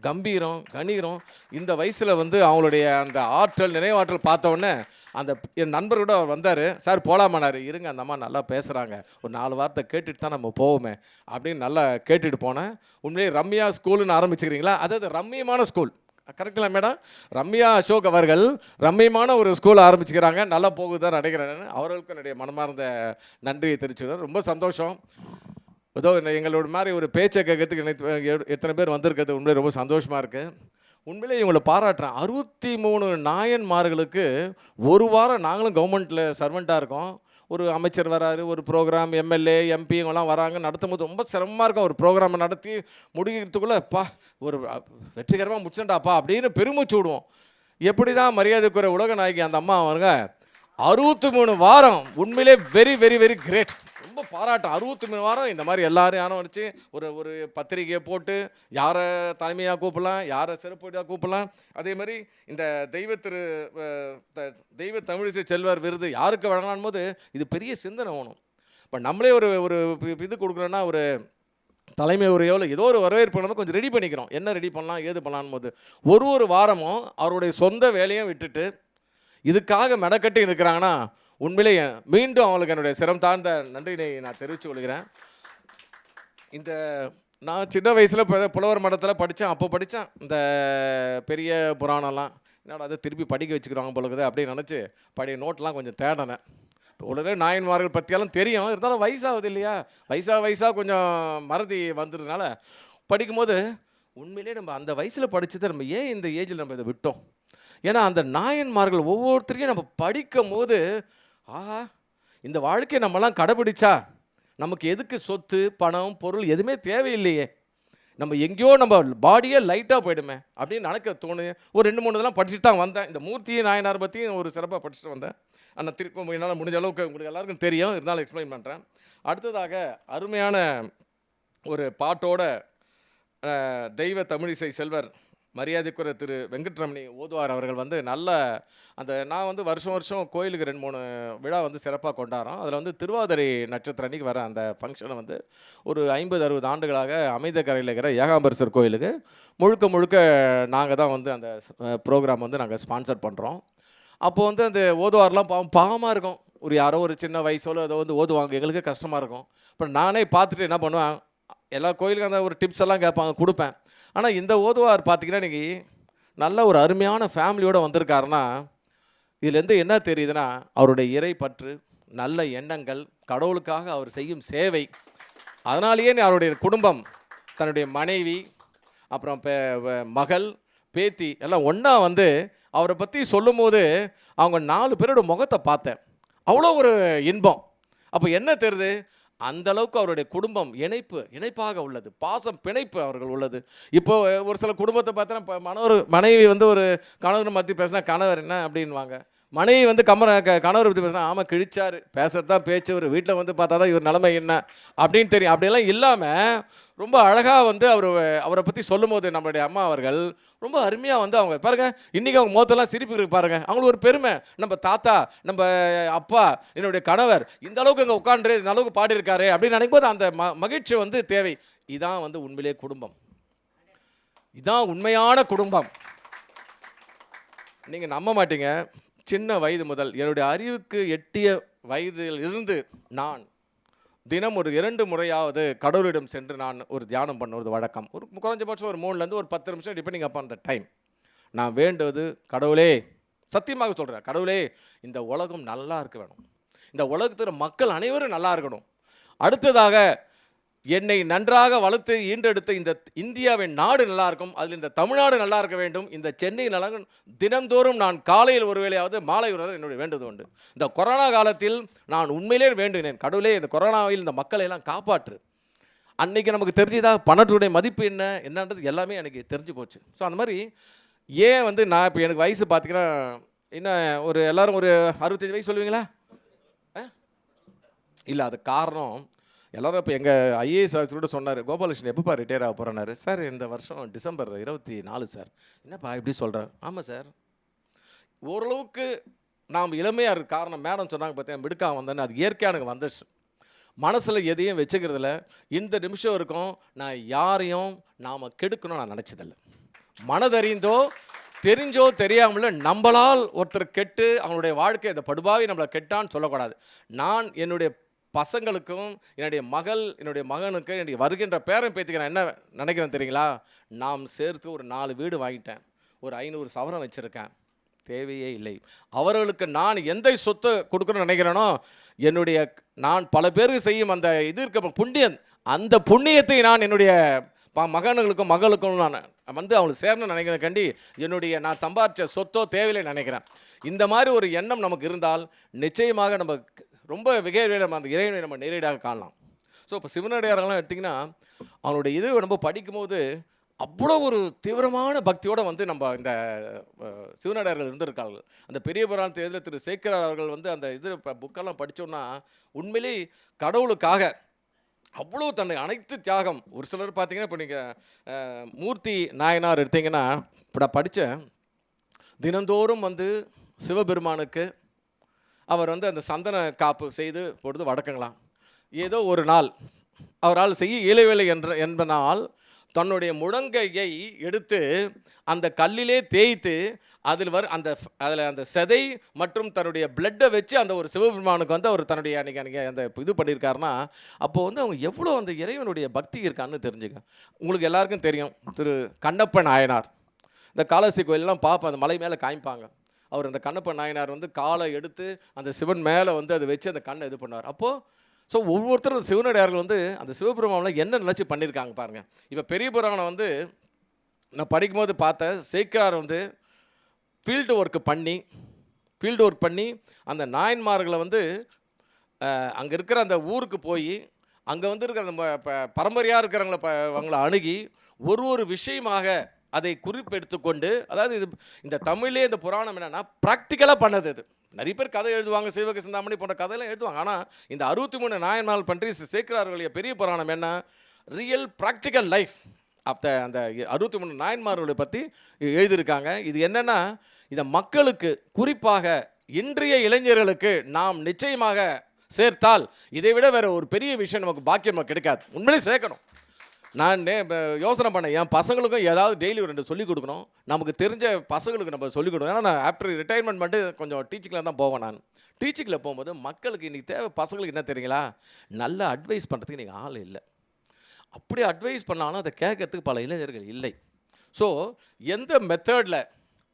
கம்பீரம் கணீரம், இந்த வயசில் வந்து அவங்களுடைய அந்த ஆற்றல் நினைவாற்றல் பார்த்தோன்னே அந்த என் நண்பர் கூட அவர் வந்தார். சார் போகலாமானாரு. இருங்க அந்த அம்மா நல்லா பேசுகிறாங்க, ஒரு 4 வார்த்தை கேட்டுட்டு தான் நம்ம போவோமே அப்படின்னு நல்லா கேட்டுட்டு போனேன். உண்மையிலே ரம்யா ஸ்கூலுன்னு ஆரம்பிச்சுக்கிறீங்களா? அதாவது ரம்மியமான ஸ்கூல், கரெக்டுங்களா மேடம்? ரம்யா அசோக் அவர்கள் ரம்மியமான ஒரு ஸ்கூல் ஆரம்பிச்சுக்கிறாங்க, நல்லா போகுதுதான் நினைக்கிறேன். அவர்களுக்கும் என்னுடைய மனமார்ந்த நன்றியை தெரிவிச்சுக்கிறேன். ரொம்ப சந்தோஷம். ஏதோ எங்களோட மாதிரி ஒரு பேச்சை கேட்கறதுக்கு எத்தனை பேர் வந்திருக்கிறது உண்மையிலே ரொம்ப சந்தோஷமாக இருக்குது. உண்மையிலே இவங்களை பாராட்டுறேன். 63 நாயன்மார்களுக்கு ஒரு வாரம் நாங்களும் கவர்மெண்ட்டில் சர்வெண்ட்டாக இருக்கோம். ஒரு அமைச்சர் வராரு, ஒரு ப்ரோக்ராம், எம்எல்ஏ எம்பி இவங்கெல்லாம் வராங்க, நடத்தும் போது ரொம்ப சிரமமாக இருக்கும். ஒரு ப்ரோக்ராமை நடத்தி முடிக்கிறதுக்குள்ளே அப்பா ஒரு வெற்றிகரமாக முடிச்சண்டாப்பா அப்படின்னு பெருமூச்சு விடுவோம். எப்படி தான் மரியாதைக்குரிய உலக நாயகி அந்த அம்மா அவங்க 63 வாரம் உண்மையிலே வெரி வெரி வெரி கிரேட். ரொம்ப பாராட்டம். 63 வாரம் இந்த மாதிரி எல்லாரும் யாரும் வச்சு ஒரு பத்திரிகையை போட்டு யாரை தலைமையாக கூப்பிடலாம், யாரை சிறப்புயாக கூப்பிடலாம். அதே மாதிரி இந்த தெய்வ தமிழிசை செல்வர் விருது யாருக்கு வழங்கலான் போது இது பெரிய சிந்தனை வேணும். இப்போ நம்மளே ஒரு இது கொடுக்குறோன்னா ஒரு தலைமை உரையோ இல்லை ஏதோ ஒரு வரவேற்பு கொஞ்சம் ரெடி பண்ணிக்கிறோம். என்ன ரெடி பண்ணலாம் ஏது பண்ணலான் போது ஒரு வாரமும் அவருடைய சொந்த வேலையும் விட்டுட்டு இதுக்காக மெனக்கட்டி இருக்கிறாங்கன்னா உண்மையிலேயே மீண்டும் அவங்களுக்கு என்னுடைய சிரம் தாழ்ந்த நன்றினை நான் தெரிவித்து கொள்கிறேன். இந்த நான் சின்ன வயசில் புலவர் மடத்தில் படித்தேன். அப்போ படித்தேன் இந்த பெரிய புராணம்லாம். என்னடா அதை திருப்பி படிக்க வச்சுக்கிறாங்க போலக்குது அப்படின்னு நினச்சி பழைய நோட்டெலாம் கொஞ்சம் தேடினேன். உடனே நாயன்மார்கள் பற்றியெல்லாம் தெரியும், இருந்தாலும் வயசாகுது இல்லையா, வயசாக கொஞ்சம் மறதி வந்துடுறதுனால படிக்கும்போது உண்மையிலே நம்ம அந்த வயசில் படித்ததை நம்ம ஏன் இந்த ஏஜில் நம்ம இதை விட்டோம்? ஏன்னா அந்த நாயன்மார்கள் ஒவ்வொருத்தரையும் நம்ம படிக்கும் போது ஆஹா இந்த வாழ்க்கையை நம்மலாம் கடைபிடிச்சா நமக்கு எதுக்கு சொத்து பணம் பொருள் எதுவுமே தேவையில்லையே, நம்ம எங்கேயோ நம்ம பாடியே லைட்டாக போயிடுமே அப்படின்னு நினைக்க தோணு. ஒரு 2-3 இதெல்லாம் படிச்சுட்டு தான் வந்தேன். இந்த மூர்த்தி நாயனார் பற்றியும் ஒரு சிறப்பாக படிச்சுட்டு வந்தேன். ஆனால் திருப்பி என்னால் முடிஞ்ச அளவுக்கு உங்களுக்கு எல்லாருக்கும் தெரியும், இருந்தாலும் எக்ஸ்பிளைன் பண்ணுறேன். அடுத்ததாக அருமையான ஒரு பாட்டோட தெய்வ தமிழிசை செல்வர் மரியாதைக்குரிய திரு வெங்கட்ரமணி ஓதுவார் அவர்கள் வந்து நல்ல அந்த நான் வந்து வருஷம் கோயிலுக்கு 2-3 விழா வந்து சிறப்பாக கொண்டாடுறோம். அதில் வந்து திருவாதிரை நட்சத்திர அன்றைக்கி வர அந்த ஃபங்க்ஷனை வந்து ஒரு 50-60 ஆண்டுகளாக அமைதக்கரையில் இருக்கிற ஏகாம்பரேஸ்வர் கோயிலுக்கு முழுக்க நாங்கள் தான் வந்து அந்த ப்ரோக்ராம் வந்து நாங்கள் ஸ்பான்சர் பண்ணுறோம். அப்போது வந்து அந்த ஓதுவாரெலாம் பாவமாக இருக்கும். யாரோ ஒரு சின்ன வயசோடு அதை வந்து ஓதுவாங்க, எங்களுக்கு கஷ்டமாக இருக்கும். அப்புறம் நானே பார்த்துட்டு என்ன பண்ணுவேன், எல்லா கோயிலுக்கும் அந்த ஒரு டிப்ஸ் எல்லாம் கேட்பாங்க, கொடுப்பேன். ஆனால் இந்த ஓதுவார் பார்த்திங்கன்னா இன்றைக்கி நல்ல ஒரு அருமையான ஃபேமிலியோடு வந்திருக்காருன்னா இதுலேருந்து என்ன தெரியுதுன்னா அவருடைய இறை பற்று, நல்ல எண்ணங்கள், கடவுளுக்காக அவர் செய்யும் சேவை. அதனாலேயே அவருடைய குடும்பம், தன்னுடைய மனைவி, அப்புறம் மகள், பேத்தி எல்லாம் ஒன்றா வந்து அவரை பற்றி சொல்லும் போது அவங்க 4 பேரோட முகத்தை பார்த்தேன், அவ்வளோ ஒரு இன்பம். அப்போ என்ன தெரியுது, அந்த அளவுக்கு அவருடைய குடும்பம் இணைப்பாக உள்ளது, பாசம் பிணைப்பு அவர்கள் உள்ளது. இப்போ ஒரு சில குடும்பத்தை பார்த்தோன்னா மனைவி வந்து ஒரு கணவர் பற்றி பேசினா கணவர் என்ன அப்படின்வாங்க, மனைவி வந்து கணவர் பற்றி பேசினா ஆமாம் கிழிச்சாரு, பேசுறது தான் பேச்சு, ஒரு வீட்டில் வந்து பார்த்தா தான் இவர் நிலைமை என்ன அப்படின்னு தெரியும். அப்படியெல்லாம் இல்லாமல் ரொம்ப அழகாக வந்து அவரை பற்றி சொல்லும் போது நம்மளுடைய அம்மா அவர்கள் ரொம்ப அருமையாக வந்து அவங்க பாருங்க, இன்றைக்கி அவங்க முகத்தெல்லாம் சிரிப்பு இருக்கு பாருங்க, அவங்களுக்கு ஒரு பெருமை. நம்ம தாத்தா, நம்ம அப்பா, என்னுடைய கணவர் இந்த அளவுக்கு அங்கே உட்காந்து இந்த அளவுக்கு பாடியிருக்காரு அப்படின்னு நினைக்கும் போது அந்த மகிழ்ச்சி வந்து தேவை. இதான் வந்து உண்மையிலே குடும்பம், இதான் உண்மையான குடும்பம். நீங்கள் நம்ப மாட்டீங்க, சின்ன வயது முதல் என்னுடைய அறிவுக்கு எட்டிய வயதில் இருந்து நான் தினம் ஒரு 2 முறையாவது கடவுளிடம் சென்று நான் ஒரு தியானம் பண்ணுவது வழக்கம். ஒரு குறைஞ்சபட்சம் ஒரு 3லேருந்து ஒரு 10 நிமிஷம் டிபெண்டிங் அப்பான் த டைம். நான் வேண்டுவது, கடவுளே, சத்தியமாக சொல்கிறேன், கடவுளே இந்த உலகம் நல்லா இருக்க வேணும், இந்த உலகத்தில் மக்கள் அனைவரும் நல்லா இருக்கணும், அடுத்ததாக என்னை நன்றாக வளர்த்து ஈண்டெடுத்த இந்த இந்தியாவின் நாடு நல்லா இருக்கும், அதில் இந்த தமிழ்நாடு நல்லா இருக்க வேண்டும், இந்த சென்னை நல்லா தினந்தோறும் நான் காலையில் ஒரு வேளையாவது மாலை ஒரு என்னுடைய வேண்டுவது உண்டு. இந்த கொரோனா காலத்தில் நான் உண்மையிலே வேண்டினேன், கடவுளே இந்த கொரோனாவில் இந்த மக்களை எல்லாம் காப்பாற்று. அன்றைக்கி நமக்கு தெரிஞ்சுதா பணத்துடைய மதிப்பு என்னன்றது எல்லாமே எனக்கு தெரிஞ்சு போச்சு. ஸோ அந்த மாதிரி ஏன் வந்து நான் இப்போ எனக்கு வயசு பார்த்தீங்கன்னா இன்னும் ஒரு எல்லோரும் ஒரு 65 வயசு சொல்லுவீங்களா? இல்லை அது காரணம் எல்லாரும் இப்போ எங்கள் ஐஏஎஸ் ஆஃபீஸரோட சொன்னார், கோபாலகிருஷ்ணன் எப்பப்பா ரிட்டையர் ஆக போகிறேன்னாரு. சார் இந்த வருஷம் டிசம்பர் 24 சார். என்னப்பா இப்படி சொல்கிறேன்? ஆமாம் சார், ஓரளவுக்கு நாம் இளமையாக இருக்க காரணம் மேடம் சொன்னாங்க பார்த்தேன் மிடுக்காக வந்தேன்னு, அது இயற்கையாக எனக்கு வந்துச்சு. மனசில் எதையும் வச்சுக்கிறதில்ல. இந்த நிமிஷம் இருக்கும் நான் யாரையும் நாம் கெடுக்கணும்னு நான் நினச்சதில்லை. மனதறிந்தோ தெரிஞ்சோ தெரியாமல நம்மளால் ஒருத்தர் கெட்டு அவனுடைய வாழ்க்கை இந்த படுபாவி நம்மளை கெட்டான்னு சொல்லக்கூடாது. நான் என்னுடைய பசங்களுக்கும் என்னுடைய மகனுக்கு என்னுடைய வருகின்ற பேரன் பேத்திக்கு நான் என்ன நினைக்கிறேன் தெரியுங்களா? நாம் சேர்த்து ஒரு 4 வீடு வாங்கிட்டேன், ஒரு 500 சவரம் வச்சுருக்கேன், தேவையே இல்லை. அவர்களுக்கு நான் எந்த சொத்து கொடுக்கணும்னு நினைக்கிறேனோ நான் பல பேருக்கு செய்யும் அந்த இது இருக்க புண்ணியம், அந்த புண்ணியத்தை நான் என்னுடைய மகன்களுக்கும் மகளுக்கும் நான் அவங்களுக்கு சேரணும்னு நினைக்கிறேன். நான் சம்பாதிச்ச சொத்தோ தேவையில்லை நினைக்கிறேன். இந்த மாதிரி ஒரு எண்ணம் நமக்கு இருந்தால் நிச்சயமாக நம்ம ரொம்ப நம்ம அந்த இறைவனை நம்ம நேரடியாக காணலாம். ஸோ இப்போ சிவனடியாரெல்லாம் எடுத்திங்கன்னா அவனுடைய இது நம்ம படிக்கும்போது அவ்வளோ ஒரு தீவிரமான பக்தியோடு நம்ம இந்த சிவனடியார்கள் இருந்திருக்கார்கள். அந்த பெரிய புராணத்தை எழுதிய திரு சேக்கிரார் அவர்கள் அந்த இது புக்கெல்லாம் படித்தோன்னா உண்மையிலே கடவுளுக்காக அவ்வளோ தன்னை அனைத்து தியாகம். ஒரு சிலர் பார்த்தீங்கன்னா இப்போ நீங்கள் மூர்த்தி நாயனார் எடுத்தீங்கன்னா இப்போ நான் படித்தேன், தினந்தோறும் சிவபெருமானுக்கு அவர் அந்த சந்தன காப்பு செய்து பொழுது வடக்கங்களாம். ஏதோ ஒரு நாள் அவரால் செய்ய இயலவில்லை என்பதனால் தன்னுடைய முழங்கையை எடுத்து அந்த கல்லிலே தேய்த்து அதில் அந்த செதை மற்றும் தன்னுடைய பிளட்டை வச்சு அந்த ஒரு சிவபெருமானுக்கு அவர் தன்னுடைய அன்றைக்கி அந்த இது பண்ணியிருக்காருன்னா அப்போது அவங்க எவ்வளோ அந்த இறைவனுடைய பக்தி இருக்கான்னு தெரிஞ்சுக்க. உங்களுக்கு எல்லாருக்கும் தெரியும் திரு கண்ணப்ப நாயனார், இந்த காளஹஸ்தி கோயிலெலாம் பார்ப்போம், அந்த மலை மேலே காமிப்பாங்க. அவர் அந்த கண்ணப்ப நாயனார் காலை எடுத்து அந்த சிவன் மேலே அதை வச்சு அந்த கண்ணை இது பண்ணுவார். அப்போது ஸோ ஒவ்வொருத்தரும் சிவனடியார்கள் அந்த சிவபெருமானில் என்ன நினச்சி பண்ணியிருக்காங்க பாருங்கள். இப்போ பெரிய புராணம் நான் படிக்கும்போது பார்த்தேன், சேக்கிரார் ஃபீல்டு ஒர்க் பண்ணி அந்த நாயன்மார்களை அங்கே இருக்கிற அந்த ஊருக்கு போய் அங்கே இருக்கிற அந்த பரம்பரையாக இருக்கிறவங்கள அணுகி ஒரு விஷயமாக அதை குறிப்பெடுத்துக்கொண்டு, அதாவது இந்த தமிழே இந்த புராணம் என்னென்னா ப்ராக்டிக்கலாக பண்ணது. இது நிறைய பேர் கதை எழுதுவாங்க, சிவக சிந்தாமணி போன்ற கதையெல்லாம் எழுதுவாங்க. ஆனால் இந்த 63 நாயன்மார்கள் பற்றி சேக்கிரார்களுடைய பெரிய புராணம் என்ன, ரியல் ப்ராக்டிக்கல் லைஃப் ஆஃப் அந்த 63 நாயன்மார்களை பற்றி எழுதியிருக்காங்க. இது என்னென்னா இதை மக்களுக்கு குறிப்பாக இன்றைய இளைஞர்களுக்கு நாம் நிச்சயமாக சேர்த்தால் இதை விட வேறு ஒரு பெரிய விஷயம் நமக்கு பாக்கியம் கிடைக்காது. உண்மையிலே சேர்க்கணும். நான் யோசனை பண்ணேன், என் பசங்களுக்கும் ஏதாவது டெய்லி 2 சொல்லிக் கொடுக்கணும், நமக்கு தெரிஞ்ச பசங்களுக்கு நம்ம சொல்லிக் கொடுக்கணும். ஏன்னா நான் ஆஃப்டர் ரிட்டையர்மெண்ட் பண்ணிட்டு கொஞ்சம் டீச்சிங்கில் தான் போவேன். நான் டீச்சிங்கில் போகும்போது மக்களுக்கு இன்றைக்கி தேவை, பசங்களுக்கு என்ன தெரியுங்களா, நல்ல அட்வைஸ் பண்ணுறதுக்கு இன்றைக்கி ஆள் இல்லை. அப்படி அட்வைஸ் பண்ணாலும் அதை கேட்கறதுக்கு பல இளைஞர்கள் இல்லை. ஸோ எந்த மெத்தடில்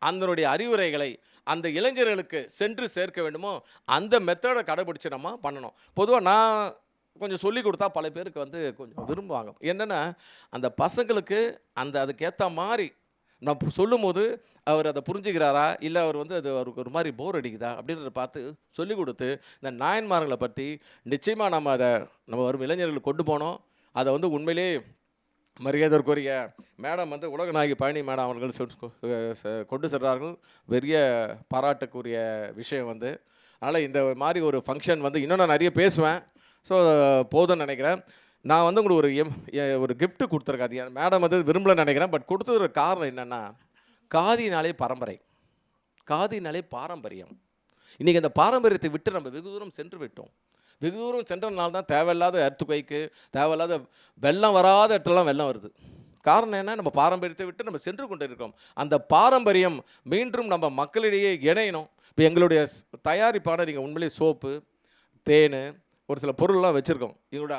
அதனுடைய அறிவுரைகளை அந்த இளைஞர்களுக்கு சென்று சேர்க்க வேண்டுமோ அந்த மெத்தடை கடைபிடிச்சு நம்ம பண்ணணும். பொதுவாக நான் கொஞ்சம் சொல்லி கொடுத்தா பல பேருக்கு கொஞ்சம் விரும்புவாங்க. என்னென்னா அந்த பசங்களுக்கு அதுக்கேற்ற மாதிரி நான் சொல்லும் போது அவர் அதை புரிஞ்சுக்கிறாரா இல்லை அவர் அது அவருக்கு ஒரு மாதிரி போர் அடிக்குதா அப்படின்றத பார்த்து சொல்லிக் கொடுத்து இந்த நாயன்மார்களை பற்றி நிச்சயமாக நம்ம வரும் இளைஞர்களுக்கு கொண்டு போனோம். அதை உண்மையிலே மரியாதைக்குரிய மேடம் உலகநாயகி பழனி மேடம் அவர்கள் கொண்டு சென்றார்கள். பெரிய பாராட்டுக்குரிய விஷயம் அதனால் இந்த மாதிரி ஒரு ஃபங்க்ஷன் இன்னும் நான் நிறைய பேசுவேன். ஸோ போதும்னு நினைக்கிறேன். நான் உங்களுக்கு ஒரு கிஃப்ட்டு கொடுத்துருக்கேன். அது மேடம் விரும்பலன்னு நினைக்கிறேன். பட் கொடுத்தது காரணம் என்னென்னா, காதினாலே பாரம்பரியம். இன்றைக்கி அந்த பாரம்பரியத்தை விட்டு நம்ம வெகு தூரம் சென்று விட்டோம். வெகு தூரம் சென்றனால தான் தேவையில்லாத எர்த்துக்குவைக்கு, தேவையில்லாத வெள்ளம் வராத இடத்துலலாம் வெள்ளம் வருது. காரணம் என்ன, நம்ம பாரம்பரியத்தை விட்டு நம்ம சென்று கொண்டு இருக்கோம். அந்த பாரம்பரியம் மீண்டும் நம்ம மக்களிடையே இணையணும். இப்போ எங்களுடைய தயாரிப்பான நீங்கள் உண்மையிலே சோப்பு, தேன், ஒரு சில பொருள்லாம் வச்சுருக்கோம். எங்களோட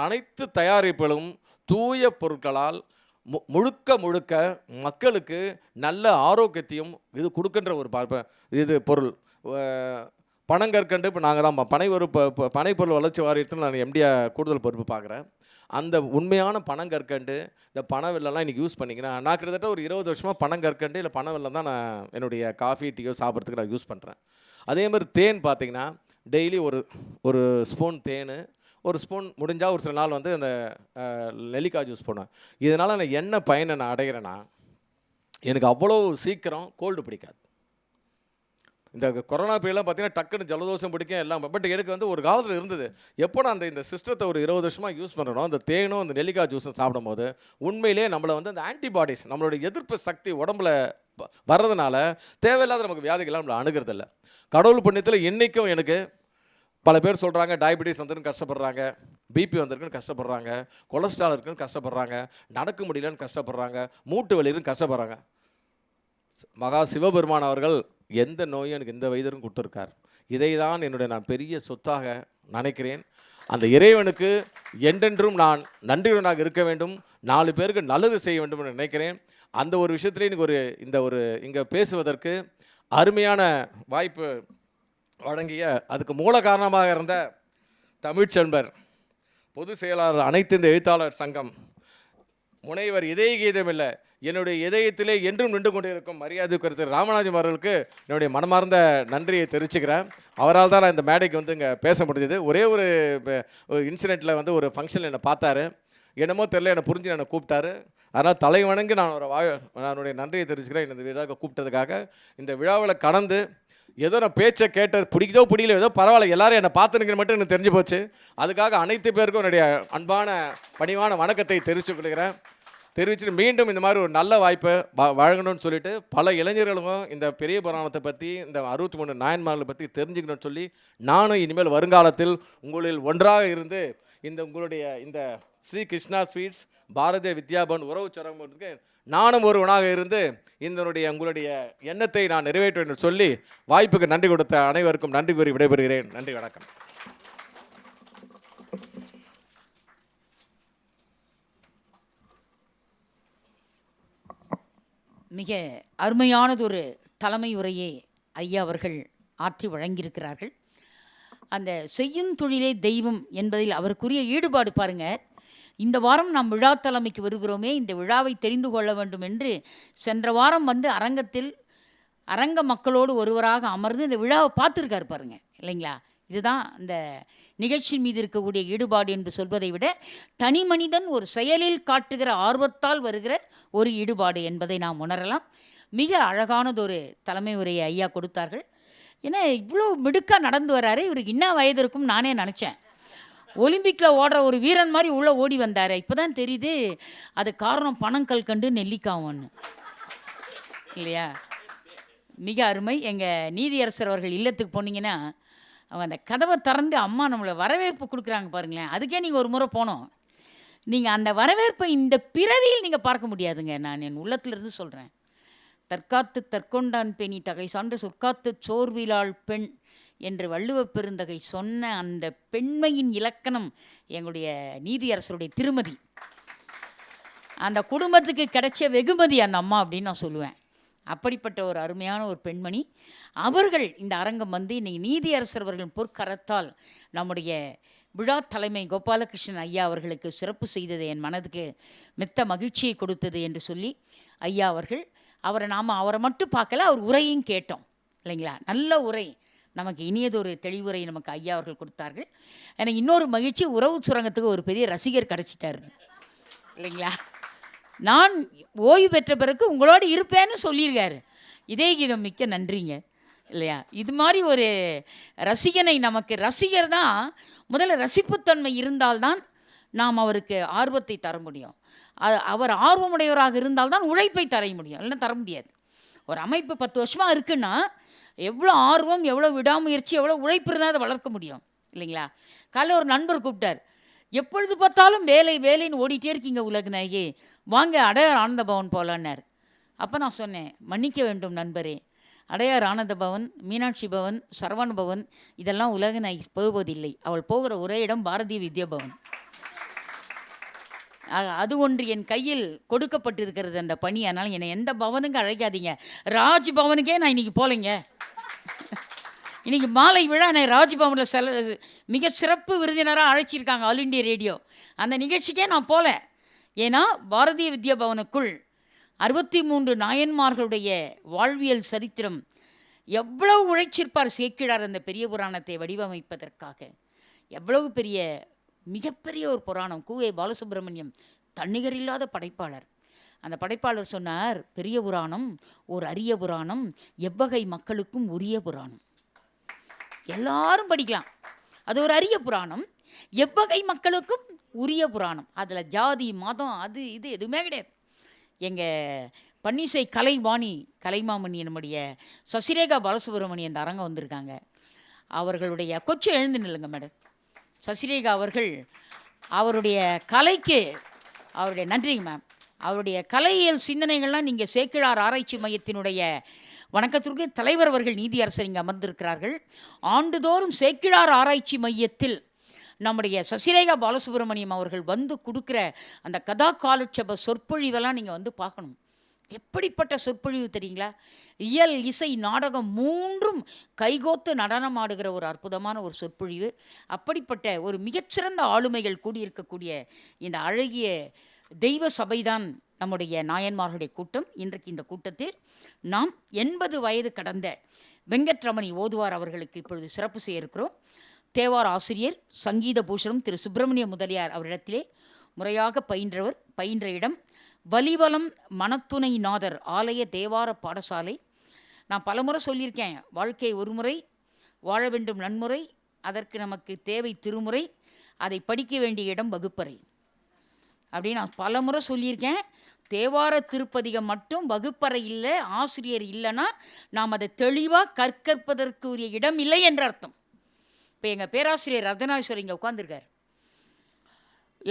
அனைத்து தயாரிப்புகளும் தூய பொருட்களால் முழுக்க மக்களுக்கு நல்ல ஆரோக்கியத்தையும் இது கொடுக்கின்ற ஒரு இது பொருள். பனங்கற்கண்டு இப்போ நாங்கள் தான் பனைப்பொருள் வளர்ச்சி வாரியத்தில் நான் எம்டியாக கூடுதல் பொறுப்பு பார்க்குறேன். அந்த உண்மையான பனங்கற்கண்டு இந்த பனவெல்லாம் இன்றைக்கி யூஸ் பண்ணிக்கிறேன். நான் கிட்டத்தட்ட ஒரு 20 வருஷமாக பனங்கற்கண்டு இல்லை பனவெல்லம் தான் நான் என்னுடைய காஃபி டீயோ சாப்பிட்றதுக்கு நான் யூஸ் பண்ணுறேன். அதே மாதிரி தேன் பார்த்திங்கன்னா டெய்லி ஒரு ஸ்பூன் தேன், ஒரு ஸ்பூன் முடிஞ்சால் ஒரு சில நாள் அந்த நெல்லிக்காய் ஜூஸ் போடுவேன். இதனால் நான் என்ன பயனை நான் அடைகிறேன்னா, எனக்கு அவ்வளோ சீக்கிரம் கோல்டு பிடிக்காது. இந்த கொரோனா பீரியட்லாம் பார்த்தீங்கன்னா டக்குன்னு ஜலதோஷம் பிடிக்கும் எல்லாம். பட் எனக்கு வந்து ஒரு காலத்தில் இருந்தது, எப்போ நான் இந்த சிஸ்டத்தை ஒரு 20 வருஷமாக யூஸ் பண்ணுறோம், அந்த தேனும் அந்த நெல்லிக்காய் ஜூஸும் சாப்பிடும்போது உண்மையிலே நம்மளை வந்து அந்த ஆன்டிபாடிஸ், நம்மளுடைய எதிர்ப்பு சக்தி உடம்புல வர்றதுனால தேவையில்லாத நமக்கு வியாதிகள்லாம் நம்மளை அணுகிறதில்ல. கடவுள் புண்ணியத்தில் இன்றைக்கும் எனக்கு பல பேர் சொல்கிறாங்க டயபெட்டிஸ் வந்துருன்னு கஷ்டப்படுறாங்க, பிபி வந்திருக்குன்னு கஷ்டப்படுறாங்க, கொலஸ்ட்ரால் இருக்குன்னு கஷ்டப்படுறாங்க, நடக்க முடியலன்னு கஷ்டப்படுறாங்க, மூட்டு வலின்னு கஷ்டப்படுறாங்க. மகா சிவபெருமான் அவர்கள் எந்த நோயும் எனக்கு இந்த வயதிலும் கொடுத்துருக்கார். இதை தான் என்னுடைய நான் பெரிய சொத்தாக நினைக்கிறேன். அந்த இறைவனுக்கு என்றென்றும் நான் நன்றியுடனாக இருக்க வேண்டும், 4 பேருக்கு நல்லது செய்ய வேண்டும் என்று நினைக்கிறேன். அந்த ஒரு விஷயத்துலேயே எனக்கு இங்கே பேசுவதற்கு அருமையான வாய்ப்பு வழங்கிய, அதுக்கு மூல காரணமாக இருந்த தமிழ்ச்செல்வர், பொதுச் செயலாளர், அனைத்து இந்த எழுத்தாளர் சங்கம், முனைவர் இதய கீதம் இல்லை என்னுடைய இதயத்திலே என்றும் நின்று கொண்டிருக்கும் மரியாதைக்குரிய ராமராஜன் அவர்களுக்கு என்னுடைய மனமார்ந்த நன்றியை தெரிவிச்சுக்கிறேன். அவரால் தான் நான் இந்த மேடைக்கு வந்து இங்கே பேச முடிஞ்சது. ஒரே ஒரு இன்சிடெண்ட்டில் வந்து ஒரு ஃபங்க்ஷனில் என்னை பார்த்தாரு, என்னமோ தெரில, என்னை புரிஞ்சு என்னை கூப்பிட்டாரு. அதனால் தலை வணங்கி நான் என்னுடைய நன்றியை தெரிவிச்சுக்கிறேன் இந்த விழாவுக்கு கூப்பிட்டதுக்காக. இந்த விழாவில் கடந்து ஏதோ நான் பேச்சை கேட்டது பிடிக்குதோ பிடிக்கல, ஏதோ பரவாயில்ல, எல்லாரும் என்னை பார்த்துனுங்கிற மட்டும் எனக்கு தெரிஞ்சு போச்சு. அதுக்காக அனைத்து பேருக்கும் என்னுடைய அன்பான பணிவான வணக்கத்தை தெரிவித்துக் கொள்கிறேன். தெரிவிச்சுட்டு மீண்டும் இந்த மாதிரி ஒரு நல்ல வாய்ப்பை வழங்கணும்னு சொல்லிட்டு பல இளைஞர்களும் இந்த பெரிய புராணத்தை பற்றி, இந்த 63 நாயன்மார்களை பற்றி தெரிஞ்சுக்கணும்னு சொல்லி நானும் இனிமேல் வருங்காலத்தில் உங்களில் ஒன்றாக இருந்து உங்களுடைய இந்த ஸ்ரீ கிருஷ்ணா ஸ்வீட்ஸ் பாரதிய வித்யாபவன் உறவு சரங்கத்துக்கு நானும் ஒருவனாக இருந்து உங்களுடைய எண்ணத்தை நான் நிறைவேற்றுவேன் என்று சொல்லி வாய்ப்புக்கு நன்றி கொடுத்த அனைவருக்கும் நன்றி கூறி விடைபெறுகிறேன். நன்றி, வணக்கம். மிக அருமையானதொரு தலைமை உரையை ஐயா அவர்கள் ஆற்றி வழங்கியிருக்கிறார்கள். அந்த செய்யும் தொழிலே தெய்வம் என்பதில் அவருக்குரிய ஈடுபாடு பாருங்கள். இந்த வாரம் நாம் விழா தலைமைக்கு வருகிறோமே, இந்த விழாவை தெரிந்து கொள்ள வேண்டும் என்று சென்ற வாரம் வந்து அரங்க மக்களோடு ஒருவராக அமர்ந்து இந்த விழாவை பார்த்துருக்காரு பாருங்க, இல்லைங்களா? இதுதான் இந்த நிகழ்ச்சி மீது இருக்கக்கூடிய ஈடுபாடு என்று சொல்வதை விட தனி மனிதன் ஒரு செயலில் காட்டுகிற ஆர்வத்தால் வருகிற ஒரு ஈடுபாடு என்பதை நாம் உணரலாம். மிக அழகானதொரு தலைமை உரையை ஐயா கொடுத்தார்கள். ஏன்னா இவ்வளோ மிடுக்காக நடந்து வராரு, இவருக்கு என்ன வயது இருக்கும் நானே நினச்சேன். ஒலிம்பிக்கில் ஓடுற ஒரு வீரன் மாதிரி உள்ளே ஓடி வந்தார். இப்போ தான் தெரியுது அது காரணம் பனங்கல் கண்டு நெல்லிக்காவன்னு, இல்லையா? மிக அருமை. எங்கள் நீதியரசர் அவர்கள் இல்லத்துக்கு போனீங்கன்னா அவங்க அந்த கதவை திறந்து அம்மா நம்மளை வரவேற்பு கொடுக்குறாங்க பாருங்களேன். அதுக்கே நீங்கள் ஒரு முறை போனோம். நீங்கள் அந்த வரவேற்பை இந்த பிறவியில் நீங்கள் பார்க்க முடியாதுங்க. நான் என் உள்ளத்திலிருந்து சொல்கிறேன். தற்காத்து தற்கொண்டான் பெணி தகை சான்று சொற்காத்து சோர்விலாள் பெண் என்று வள்ளுவ பெருந்தகை சொன்ன அந்த பெண்மையின் இலக்கணம் எங்களுடைய நீதியரசருடைய திருமதி. அந்த குடும்பத்துக்கு கிடைச்ச வெகுமதி அந்த அம்மா அப்படின்னு நான் சொல்லுவேன். அப்படிப்பட்ட ஒரு அருமையான ஒரு பெண்மணி அவர்கள் இந்த அரங்கம் வந்து இன்றைக்கி நீதியரசர் அவர்களின் பொற்கரத்தால் நம்முடைய விழா தலைமை கோபாலகிருஷ்ணன் ஐயா அவர்களுக்கு சிறப்பு செய்தது என் மனதுக்கு மெத்த மகிழ்ச்சியை கொடுத்தது என்று சொல்லி ஐயா அவர்கள் அவரை மட்டும் பார்க்கல, அவர் உரையும் கேட்டோம், இல்லைங்களா? நல்ல உரை, நமக்கு இனியதொரு தெளிவுரை நமக்கு ஐயா அவர்கள் கொடுத்தார்கள். எனக்கு இன்னொரு மகிழ்ச்சி, உறவு சுரங்கத்துக்கு ஒரு பெரிய ரசிகர் கிடச்சிட்டாரு, இல்லைங்களா? நான் ஓய்வு பெற்ற பிறகு உங்களோடு இருப்பேன்னு சொல்லியிருக்காரு. இதே கீதம் மிக்க நன்றிங்க, இல்லையா? இது மாதிரி ஒரு ரசிகனை நமக்கு ரசிகர் தான் முதல்ல ரசிப்புத்தன்மை இருந்தால்தான் நாம் அவருக்கு ஆர்வத்தை தர முடியும். அவர் ஆர்வமுடையவராக இருந்தால்தான் உழைப்பை தர முடியும், இல்லைன்னா தர முடியாது. ஒரு அமைப்பு 10 வருஷமாக இருக்குன்னா எவ்வளோ ஆர்வம், எவ்வளோ விடாமுயற்சி, எவ்வளோ உழைப்பு இருந்தால் அதை வளர்க்க முடியும், இல்லைங்களா? காலையில் ஒரு நண்பர் கூப்பிட்டார், எப்பொழுது பார்த்தாலும் வேலைன்னு ஓடிட்டே இருக்கீங்க உலகநாயகி, வாங்க அடையார் ஆனந்த பவன் போகலான்னார். அப்போ நான் சொன்னேன், மன்னிக்க வேண்டும் நண்பரே, அடையார் ஆனந்த பவன், மீனாட்சி பவன், சரவண பவன் இதெல்லாம் உலகநாயகி போவதில்லை. அவள் போகிற ஒரே இடம் பாரதிய வித்யாபவன். அது ஒன்று என் கையில் கொடுக்கப்பட்டிருக்கிறது அந்த பணி. அதனால் என்னை எந்த பவனுங்க அழைக்காதீங்க. ராஜ் பவனுக்கே நான் இன்றைக்கி போகலைங்க. இன்றைக்கி மாலை விழா நான் ராஜ்பவனில் மிக சிறப்பு விருந்தினராக அழைச்சிருக்காங்க ஆல் இண்டியா ரேடியோ. அந்த நிகழ்ச்சிக்கே நான் போகல. ஏன்னா பாரதிய வித்யாபவனுக்குள் 63 நாயன்மார்களுடைய வாழ்வியல் சரித்திரம் எவ்வளவு உழைச்சிருப்பார் சேக்கிழார் அந்த பெரிய புராணத்தை வடிவமைப்பதற்காக. எவ்வளவு மிகப்பெரிய ஒரு புராணம். கூவே பாலசுப்ரமணியம் தன்னிகர் இல்லாத படைப்பாளர். அந்த படைப்பாளர் சொன்னார், பெரிய புராணம் ஒரு அரிய புராணம், எவ்வகை மக்களுக்கும் உரிய புராணம். எல்லாரும் படிக்கலாம். அது ஒரு அரிய புராணம், எவ்வகை மக்களுக்கும் உரிய புராணம். அதில் ஜாதி மதம் அது இது எதுவுமே கிடையாது. எங்கள் பன்னிசை கலைமாமணி நம்முடைய சசிரேகா பாலசுப்ரமணியன் இந்த அரங்கம் வந்திருக்காங்க. அவர்களுடைய கொஞ்சம் எழுந்து நில்லுங்க மேடம். சசிரேகா அவர்கள் அவருடைய கலைக்கு அவருடைய நன்றிங்க மேம். அவருடைய கலையியல் சிந்தனைகள்லாம் நீங்கள் சேக்கிழார் ஆராய்ச்சி மையத்தினுடைய வணக்கத்திற்கு தலைவர் அவர்கள் நீதியரசர் இங்கே அமர்ந்திருக்கிறார்கள். ஆண்டுதோறும் சேக்கிழார் ஆராய்ச்சி மையத்தில் நம்முடைய சசிரேகா பாலசுப்ரமணியம் அவர்கள் வந்து கொடுக்குற அந்த கதா காலட்சேப சொற்பொழிவெல்லாம் நீங்கள் வந்து பார்க்கணும். எப்படிப்பட்ட சொற்பொழிவு தெரியுங்களா? இயல், இசை, நாடகம் மூன்றும் கைகோத்து நடனம் ஆடுகிற ஒரு அற்புதமான ஒரு சொற்பொழிவு. அப்படிப்பட்ட ஒரு மிகச்சிறந்த ஆளுமைகள் கூடியிருக்கக்கூடிய இந்த அழகிய தெய்வ சபைதான் நம்முடைய நாயன்மார்களுடைய கூட்டம். இன்றைக்கு இந்த கூட்டத்தில் நாம் 80 வயது கடந்த வெங்கட்ரமணி ஓதுவார் அவர்களுக்கு இப்பொழுது சிறப்பு செய்ய இருக்கிறோம். தேவார் ஆசிரியர், சங்கீத பூஷணம் திரு சுப்பிரமணிய முதலியார் அவரிடத்திலே முறையாக பயின்ற இடம் வலிவலம் மனத்துணை நாதர் ஆலய தேவார பாடசாலை. நான் பலமுறை சொல்லியிருக்கேன், வாழ்க்கை ஒரு முறை, வாழ வேண்டும் நன்முறை, அதற்கு நமக்கு தேவை திருமுறை, அதை படிக்க வேண்டிய இடம் வகுப்பறை அப்படின்னு நான் பலமுறை சொல்லியிருக்கேன். தேவார திருப்பதிகம் மட்டும் வகுப்பறை இல்லை, ஆசிரியர் இல்லைன்னா நாம் அதை தெளிவாக கற்கற்பதற்கு உரிய இடம் இல்லை என்ற அர்த்தம். இப்போ எங்கள் பேராசிரியர் ரத்னாஸ்வரர் இங்கே உட்காந்துருக்கார்.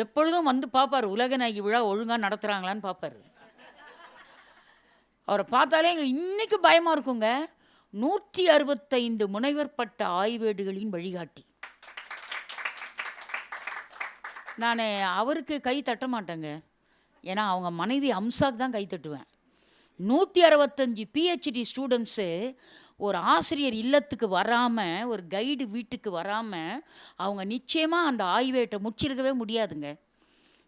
எப்பொழுதும் வந்து பார்ப்பார், உலகநாயகி விழா ஒழுங்காக நடத்துகிறாங்களான்னு பார்ப்பார். அவரை பார்த்தாலே எங்களுக்கு இன்றைக்கு பயமாக இருக்குங்க. 165 முனைவர் பட்ட ஆய்வேடுகளின் வழிகாட்டி. நான் அவருக்கு கை தட்ட மாட்டேங்க, ஏன்னா அவங்க மனைவி அம்சாக்கு தான் கை தட்டுவேன். 165 PhD ஸ்டூடெண்ட்ஸு ஒரு ஆசிரியர் இல்லத்துக்கு வராமல், ஒரு கைடு வீட்டுக்கு வராமல் அவங்க நிச்சயமாக அந்த ஆய்வேட்டை முடிச்சிருக்கவே முடியாதுங்க.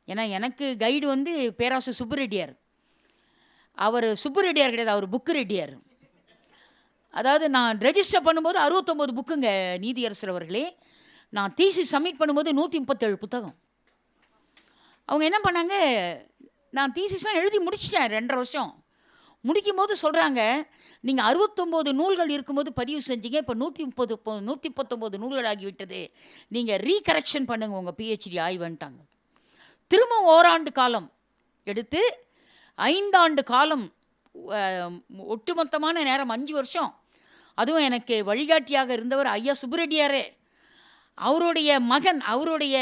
ஏன்னா எனக்கு கைடு வந்து பேராசிரியர் சுப்புரெட்டியார். அவர் சுப்புரெட்டியார் கிடையாது, அவர் புக்கு ரெட்டியார். அதாவது நான் ரெஜிஸ்டர் பண்ணும்போது 69 புக்குங்க நீதியரசர் அவர்களே. நான் தீசிஸ் சப்மிட் பண்ணும்போது 137 புத்தகம். அவங்க என்ன பண்ணாங்க, நான் தீசிஸ்லாம் எழுதி முடிச்சிட்டேன் 2.5 வருஷம். முடிக்கும் போது சொல்கிறாங்க, நீங்கள் 69 நூல்கள் இருக்கும்போது பதிவு செஞ்சீங்க, இப்போ 119 நூல்கள் ஆகிவிட்டது, நீங்கள் ரீகரெக்ஷன் பண்ணுங்கள் உங்கள் PhD ஆய்வுன்ட்டாங்க. திரும்ப ஓராண்டு காலம் எடுத்து 5 ஆண்டு காலம், ஒட்டுமொத்தமான நேரம் 5 வருஷம். அதுவும் எனக்கு வழிகாட்டியாக இருந்தவர் ஐயா சுப்புரெட்டியாரே. அவருடைய மகன், அவருடைய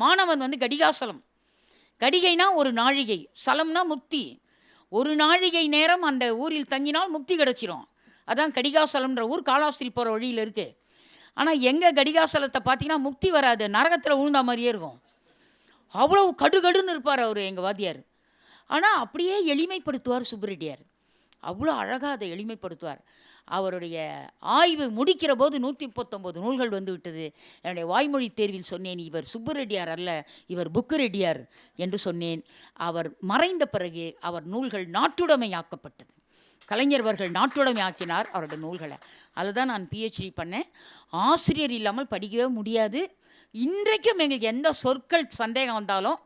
மாணவன் வந்து கடிகாசலம். கடிகைனா ஒரு நாழிகை, சலம்னா முக்தி. ஒரு நாழிகை நேரம் அந்த ஊரில் தங்கினால் முக்தி கிடச்சிரும். அதான் கடிகாசலம்ன்ற ஊர் காலாஸ்திரி போகிற வழியில் இருக்குது. ஆனால் எங்கள் கடிகாசலத்தை பார்த்தீங்கன்னா முக்தி வராது, நரகத்தில் விழுந்த மாதிரியே இருக்கும். அவ்வளோ கடுகடுன்னு இருப்பார் அவர் எங்கள் வாத்தியார். ஆனால் அப்படியே எளிமைப்படுத்துவார் சுப்புரெட்டியார். அவ்வளோ அழகாக அதை எளிமைப்படுத்துவார். அவருடைய ஆய்வு முடிக்கிற போது 139 நூல்கள் வந்து விட்டது. என்னுடைய வாய்மொழி தேர்வில் சொன்னேன், இவர் சுப்புரெட்டியார் அல்ல, இவர் புக்கு ரெட்டியார் என்று சொன்னேன். அவர் மறைந்த பிறகு அவர் நூல்கள் நாட்டுடைமையாக்கப்பட்டது. கலைஞர்கள் நாட்டுடைமை ஆக்கினார் அவருடைய நூல்களை. அதுதான் நான் PhD பண்ணேன். ஆசிரியர் இல்லாமல் படிக்கவே முடியாது. இன்றைக்கும் எங்களுக்கு எந்த சொற்கள் சந்தேகம் வந்தாலும்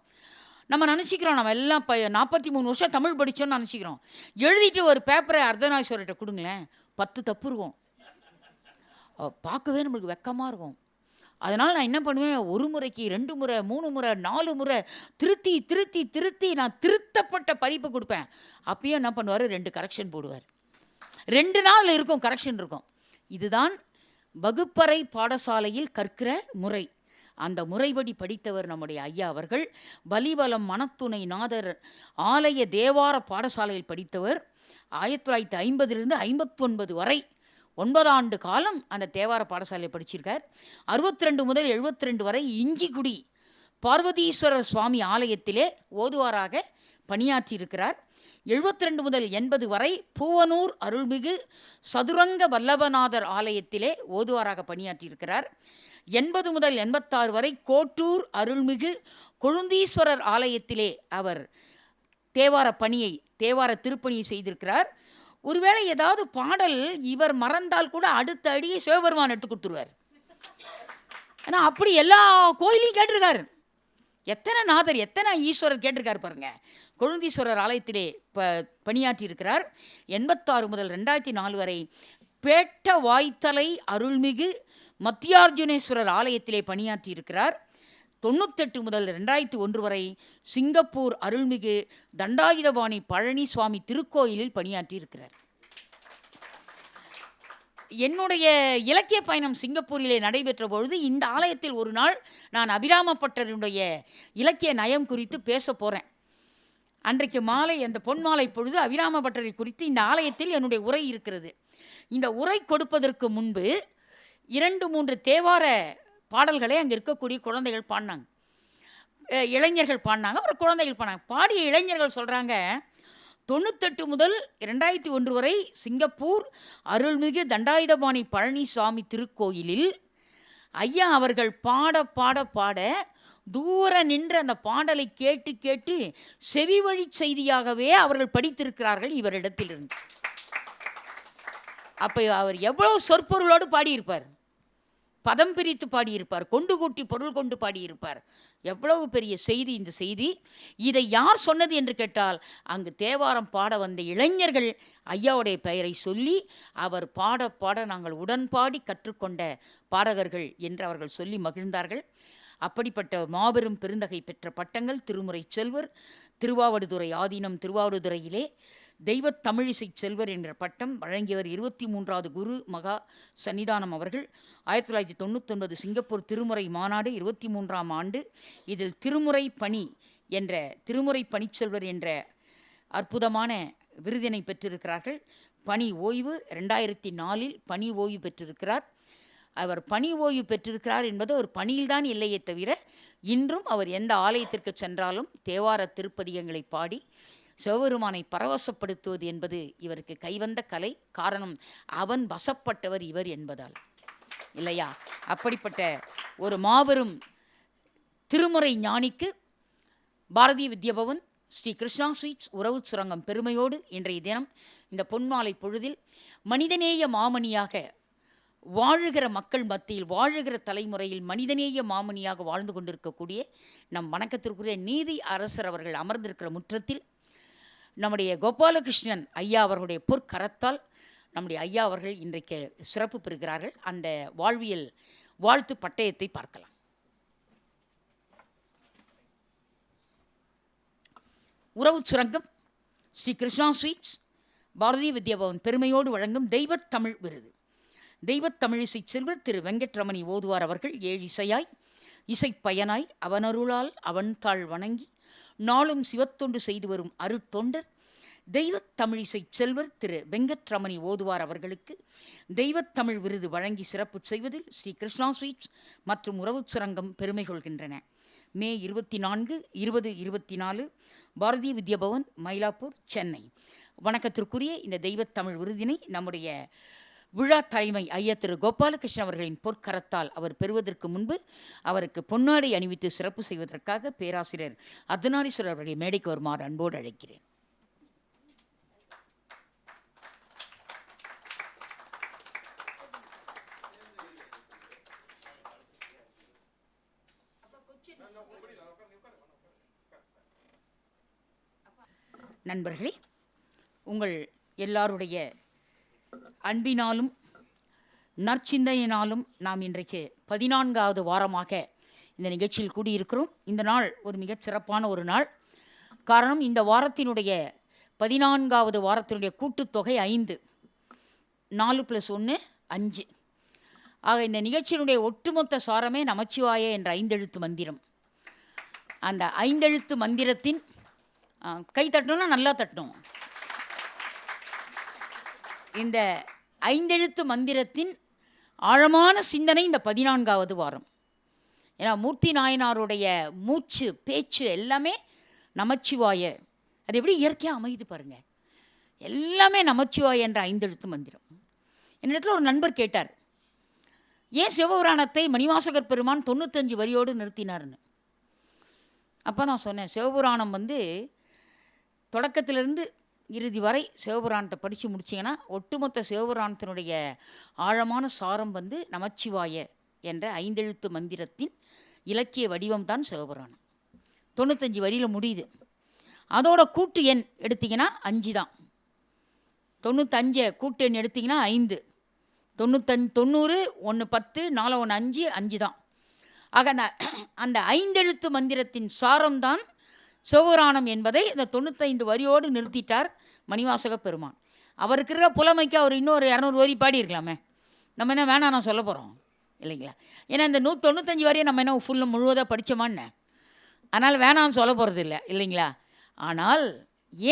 நம்ம நினச்சிக்கிறோம், நம்ம எல்லாம் 43 வருஷம் தமிழ் படித்தோன்னு நினச்சிக்கிறோம். எழுதிட்டு ஒரு பேப்பரை அர்த்தநாரீஸ்வரர்கிட்ட கொடுங்களேன், 10 தப்பு இருக்கும். பார்க்கவே நம்மளுக்கு வெக்கமாக இருக்கும். அதனால் நான் என்ன பண்ணுவேன், 1 முறைக்கு 2 முறை 3 முறை 4 முறை திருத்தி திருத்தி திருத்தி நான் திருத்தப்பட்ட பதிப்பு கொடுப்பேன். அப்பயும் என்ன பண்ணுவார், 2 கரெக்ஷன் போடுவார். 2 நாள் இருக்கும் கரெக்ஷன் இருக்கும். இதுதான் வகுப்பறை பாடசாலையில் கற்கிற முறை. அந்த முறைப்படி படித்தவர் நம்முடைய ஐயா அவர்கள். வலிவலம் மனத்துணை நாதர் ஆலய தேவார பாடசாலையில் படித்தவர். 1950 59 வரை 9 ஆண்டு காலம் அந்த தேவார பாடசாலையை படிச்சிருக்கார். 62 முதல் 72 வரை இஞ்சிக்குடி பார்வதீஸ்வரர் சுவாமி ஆலயத்திலே ஓதுவாராக பணியாற்றியிருக்கிறார். 72 முதல் 80 வரை பூவனூர் அருள்மிகு சதுரங்க வல்லபநாதர் ஆலயத்திலே ஓதுவாராக பணியாற்றியிருக்கிறார். 80 முதல் 86 வரை கோட்டூர் அருள்மிகு கொழுந்தீஸ்வரர் ஆலயத்திலே அவர் தேவார திருப்பணியை செய்திருக்கிறார். ஒருவேளை ஏதாவது பாடல் இவர் மறந்தால் கூட அடுத்த அடியை சிவபெருமான் எடுத்து கொடுத்துருவார். ஏன்னா அப்படி எல்லா கோயிலையும் கேட்டிருக்காரு. எத்தனை நாதர், எத்தனை ஈஸ்வரர் கேட்டிருக்காரு பாருங்க. கொழுந்தீஸ்வரர் ஆலயத்திலே பணியாற்றியிருக்கிறார். 86 முதல் 2004 வரை பேட்ட வாய்த்தலை அருள்மிகு மத்தியார்ஜுனேஸ்வரர் ஆலயத்திலே பணியாற்றியிருக்கிறார். 98 முதல் 2001 வரை சிங்கப்பூர் அருள்மிகு தண்டாயுதபாணி பழனிசுவாமி திருக்கோயிலில் பணியாற்றியிருக்கிறார். என்னுடைய இலக்கிய பயணம் சிங்கப்பூரிலே நடைபெற்ற பொழுது இந்த ஆலயத்தில் ஒரு நாள் நான் அபிராமப்பட்டருடைய இலக்கிய நயம் குறித்து பேச போகிறேன். அன்றைக்கு மாலை, அந்த பொன்மாலை பொழுது அபிராமப்பட்டரை குறித்து இந்த ஆலயத்தில் என்னுடைய உரை இருக்கிறது. இந்த உரை கொடுப்பதற்கு முன்பு 2-3 தேவார பாடல்களை அங்கே இருக்கக்கூடிய குழந்தைகள் பாடினாங்க, இளைஞர்கள் பாடினாங்க, அப்புறம் குழந்தைகள் பாடினாங்க. பாடிய இளைஞர்கள் சொல்கிறாங்க, 98 முதல் 2001 வரை சிங்கப்பூர் அருள்மிகு தண்டாயுதபாணி பழனிசாமி திருக்கோயிலில் ஐயா அவர்கள் பாட பாட பாட தூர நின்று அந்த பாடலை கேட்டு கேட்டு செவி வழி செய்தியாகவே அவர்கள் படித்திருக்கிறார்கள் இவரிடத்திலிருந்து. அப்போ அவர் எவ்வளவு சொற்பொருளோடு பாடியிருப்பார், பதம் பிரித்து பாடியிருப்பார், கொண்டு கூட்டி பொருள் கொண்டு பாடியிருப்பார். எவ்வளவு பெரிய செய்தி இந்த செய்தி. இதை யார் சொன்னது என்று கேட்டால், அங்கு தேவாரம் பாட வந்த இளைஞர்கள் ஐயாவுடைய பெயரை சொல்லி அவர் பாட பாட நாங்கள் உடன்பாடி கற்றுக்கொண்ட பாடகர்கள் என்று அவர்கள் சொல்லி மகிழ்ந்தார்கள். அப்படிப்பட்ட மாபெரும் பெருந்தகை பெற்ற பட்டங்கள் திருமுறை செல்வர், திருவாவடுதுறை ஆதீனம் திருவாவடுதுறையிலே தெய்வத் தமிழிசை செல்வர் என்ற பட்டம் வழங்கியவர் 23வது குரு மகா சன்னிதானம் அவர்கள். 1999 சிங்கப்பூர் திருமுறை மாநாடு 23ஆம் ஆண்டு. இதில் திருமுறை பணி என்ற திருமுறை பணிச்செல்வர் என்ற அற்புதமான விருதினை பெற்றிருக்கிறார்கள். பணி ஓய்வு 2004 பணி ஓய்வு பெற்றிருக்கிறார். அவர் பணி ஓய்வு பெற்றிருக்கிறார் என்பது ஒரு பணியில்தான் இல்லையே தவிர, இன்றும் அவர் எந்த ஆலயத்திற்கு சென்றாலும் தேவார திருப்பதிகங்களை பாடி சிவபெருமானை பரவசப்படுத்துவது என்பது இவருக்கு கைவந்த கலை. காரணம், அவன் வசப்பட்டவர் இவர் என்பதால் இல்லையா? அப்படிப்பட்ட ஒரு மாபெரும் திருமுறை ஞானிக்கு பாரதிய வித்யாபவன் ஸ்ரீ கிருஷ்ணா ஸ்வீட்ஸ் உறவு சுரங்கம் பெருமையோடு இன்றைய தினம் இந்த பொன்மாலை பொழுதில் மனிதநேய மாமணியாக வாழுகிற மக்கள் மத்தியில், வாழுகிற தலைமுறையில் மனிதநேய மாமணியாக வாழ்ந்து கொண்டிருக்கக்கூடிய நம் வணக்கத்திற்குரிய நீதி அரசர் அவர்கள் அமர்ந்திருக்கிற முற்றத்தில் நம்முடைய கோபாலகிருஷ்ணன் ஐயா அவர்களுடைய பொற்கரத்தால் நம்முடைய ஐயா அவர்கள் இன்றைக்கு சிறப்பு பெறுகிறார்கள். அந்த வாழ்வியல் வாழ்த்து பட்டயத்தை பார்க்கலாம். உறவு சுரங்கம் ஸ்ரீ கிருஷ்ணா ஸ்வீட்ஸ் பாரதிய வித்யாபவன் பெருமையோடு வழங்கும் தெய்வத் தமிழ் விருது. தெய்வத் தமிழிசை செல்வர் திரு வெங்கட்ரமணி ஓதுவார் அவர்கள் 7 இசையாய் இசைப்பயனாய் அவனருளால் அவன் தாழ் வணங்கி நாளும் சிவத்தொண்டு செய்து வரும் அருட்தொண்டர் தெய்வத் தமிழிசை செல்வர் திரு வெங்கட்ரமணி ஓதுவார் அவர்களுக்கு தெய்வத் தமிழ் விருது வழங்கி சிறப்பு செய்வதில் ஸ்ரீ கிருஷ்ணா ஸ்வீட்ஸ் மற்றும் உறவு சுரங்கம் பெருமை கொள்கின்றன. மே 24, 20, 24 பாரதிய வித்யாபவன், மயிலாப்பூர், சென்னை. வணக்கத்திற்குரிய இந்த தெய்வத் தமிழ் விருதினை நம்முடைய விழா தலைமை ஐயா திரு கோபாலகிருஷ்ணன் அவர்களின் பொற்கரத்தால் அவர் பெறுவதற்கு முன்பு அவருக்கு பொன்னாடை அணிவித்து சிறப்பு செய்வதற்காக பேராசிரியர் அர்த்தநாரீஸ்வரர் அவர்களை மேடைக்கு வருமாறு அன்போடு அழைக்கிறேன். நண்பர்களே, உங்கள் எல்லாருடைய அன்பினாலும் நற்சிந்தனையினாலும் நாம் இன்றைக்கு 14வது வாரமாக இந்த நிகழ்ச்சியில் கூடியிருக்கிறோம். இந்த நாள் ஒரு மிகச் சிறப்பான ஒரு நாள். காரணம், இந்த வாரத்தினுடைய 14வது வாரத்தினுடைய கூட்டுத்தொகை 5, 4 + 1 5. ஆக இந்த நிகழ்ச்சியினுடைய ஒட்டுமொத்த சாரமே நமச்சிவாய என்ற 5 எழுத்து மந்திரம். அந்த 5 எழுத்து மந்திரத்தின் கை தட்டணும்னா நல்லா தட்டணும். இந்த 5 எழுத்து மந்திரத்தின் ஆழமான சிந்தனை இந்த 14வது வாரம். ஏன்னா மூர்த்தி நாயனாருடைய மூச்சு பேச்சு எல்லாமே நமச்சிவாய. அது எப்படி இயற்கையாக அமைது பாருங்க. எல்லாமே நமச்சிவாய என்ற 5 எழுத்து மந்திரம். என்னிடத்தில் ஒரு நண்பர் கேட்டார், ஏன் சிவபுராணத்தை மணிவாசகர் பெருமான் 95 வரியோடு நிறுத்தினார்னு. அப்போ நான் சொன்னேன், சிவபுராணம் தொடக்கத்திலிருந்து இறுதி வரை சிவபுராணத்தை படித்து முடிச்சிங்கன்னா ஒட்டுமொத்த சிவபுராணத்தினுடைய ஆழமான சாரம் நமச்சிவாய என்ற 5 எழுத்து மந்திரத்தின் இலக்கிய வடிவம்தான் சிவபுராணம். 95 வரியில் முடியுது. அதோட கூட்டு எண் எடுத்திங்கன்னா 5 தான். 95 கூட்டு எண் எடுத்திங்கன்னா 5. 90, 1 10, 4 1 5, 5 தான். ஆக அந்த 5 எழுத்து மந்திரத்தின் சாரம்தான் சிவபுராணம் என்பதை இந்த 95 வரியோடு நிறுத்திட்டார் மணிவாசக பெருமான். அவருக்கு இருக்கிற புலமைக்கு அவர் இன்னொரு 200 வரி பாடியிருக்கலாமே. நம்ம என்ன வேணாம் நான் சொல்ல போகிறோம் இல்லைங்களா? ஏன்னா இந்த 195 வரையை நம்ம என்ன ஃபுல்லும் முழுவதாக படித்தோமான்னு, அதனால் வேணான்னு சொல்ல போகிறது இல்லை இல்லைங்களா? ஆனால்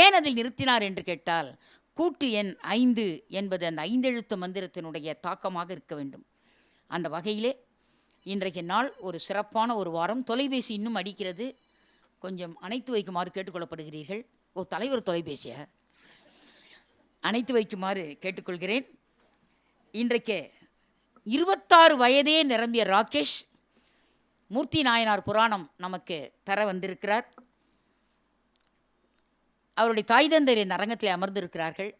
ஏன் அதில் நிறுத்தினார் என்று கேட்டால், கூட்டு எண் 5 என்பது அந்த 5 எழுத்து மந்திரத்தினுடைய தாக்கமாக இருக்க வேண்டும். அந்த வகையிலே இன்றைக்கு நாள் ஒரு சிறப்பான ஒரு வாரம். தொலைபேசி இன்னும் அடிக்கிறது, கொஞ்சம் அணைத்து வைக்குமாறு கேட்டுக்கொள்ளப்படுகிறீர்கள். தலைவர் தொலைபேசியை அணைத்து வைக்குமாறு கேட்டுக்கொள்கிறேன். இன்றைக்கு 26 வயதே நிரம்பிய ராகேஷ் மூர்த்தி நாயனார் புராணம் நமக்கு தர வந்திருக்கிறார். அவருடைய தாய் தந்தையர் இந்த அரங்கத்தில் அமர்ந்திருக்கிறார்கள்.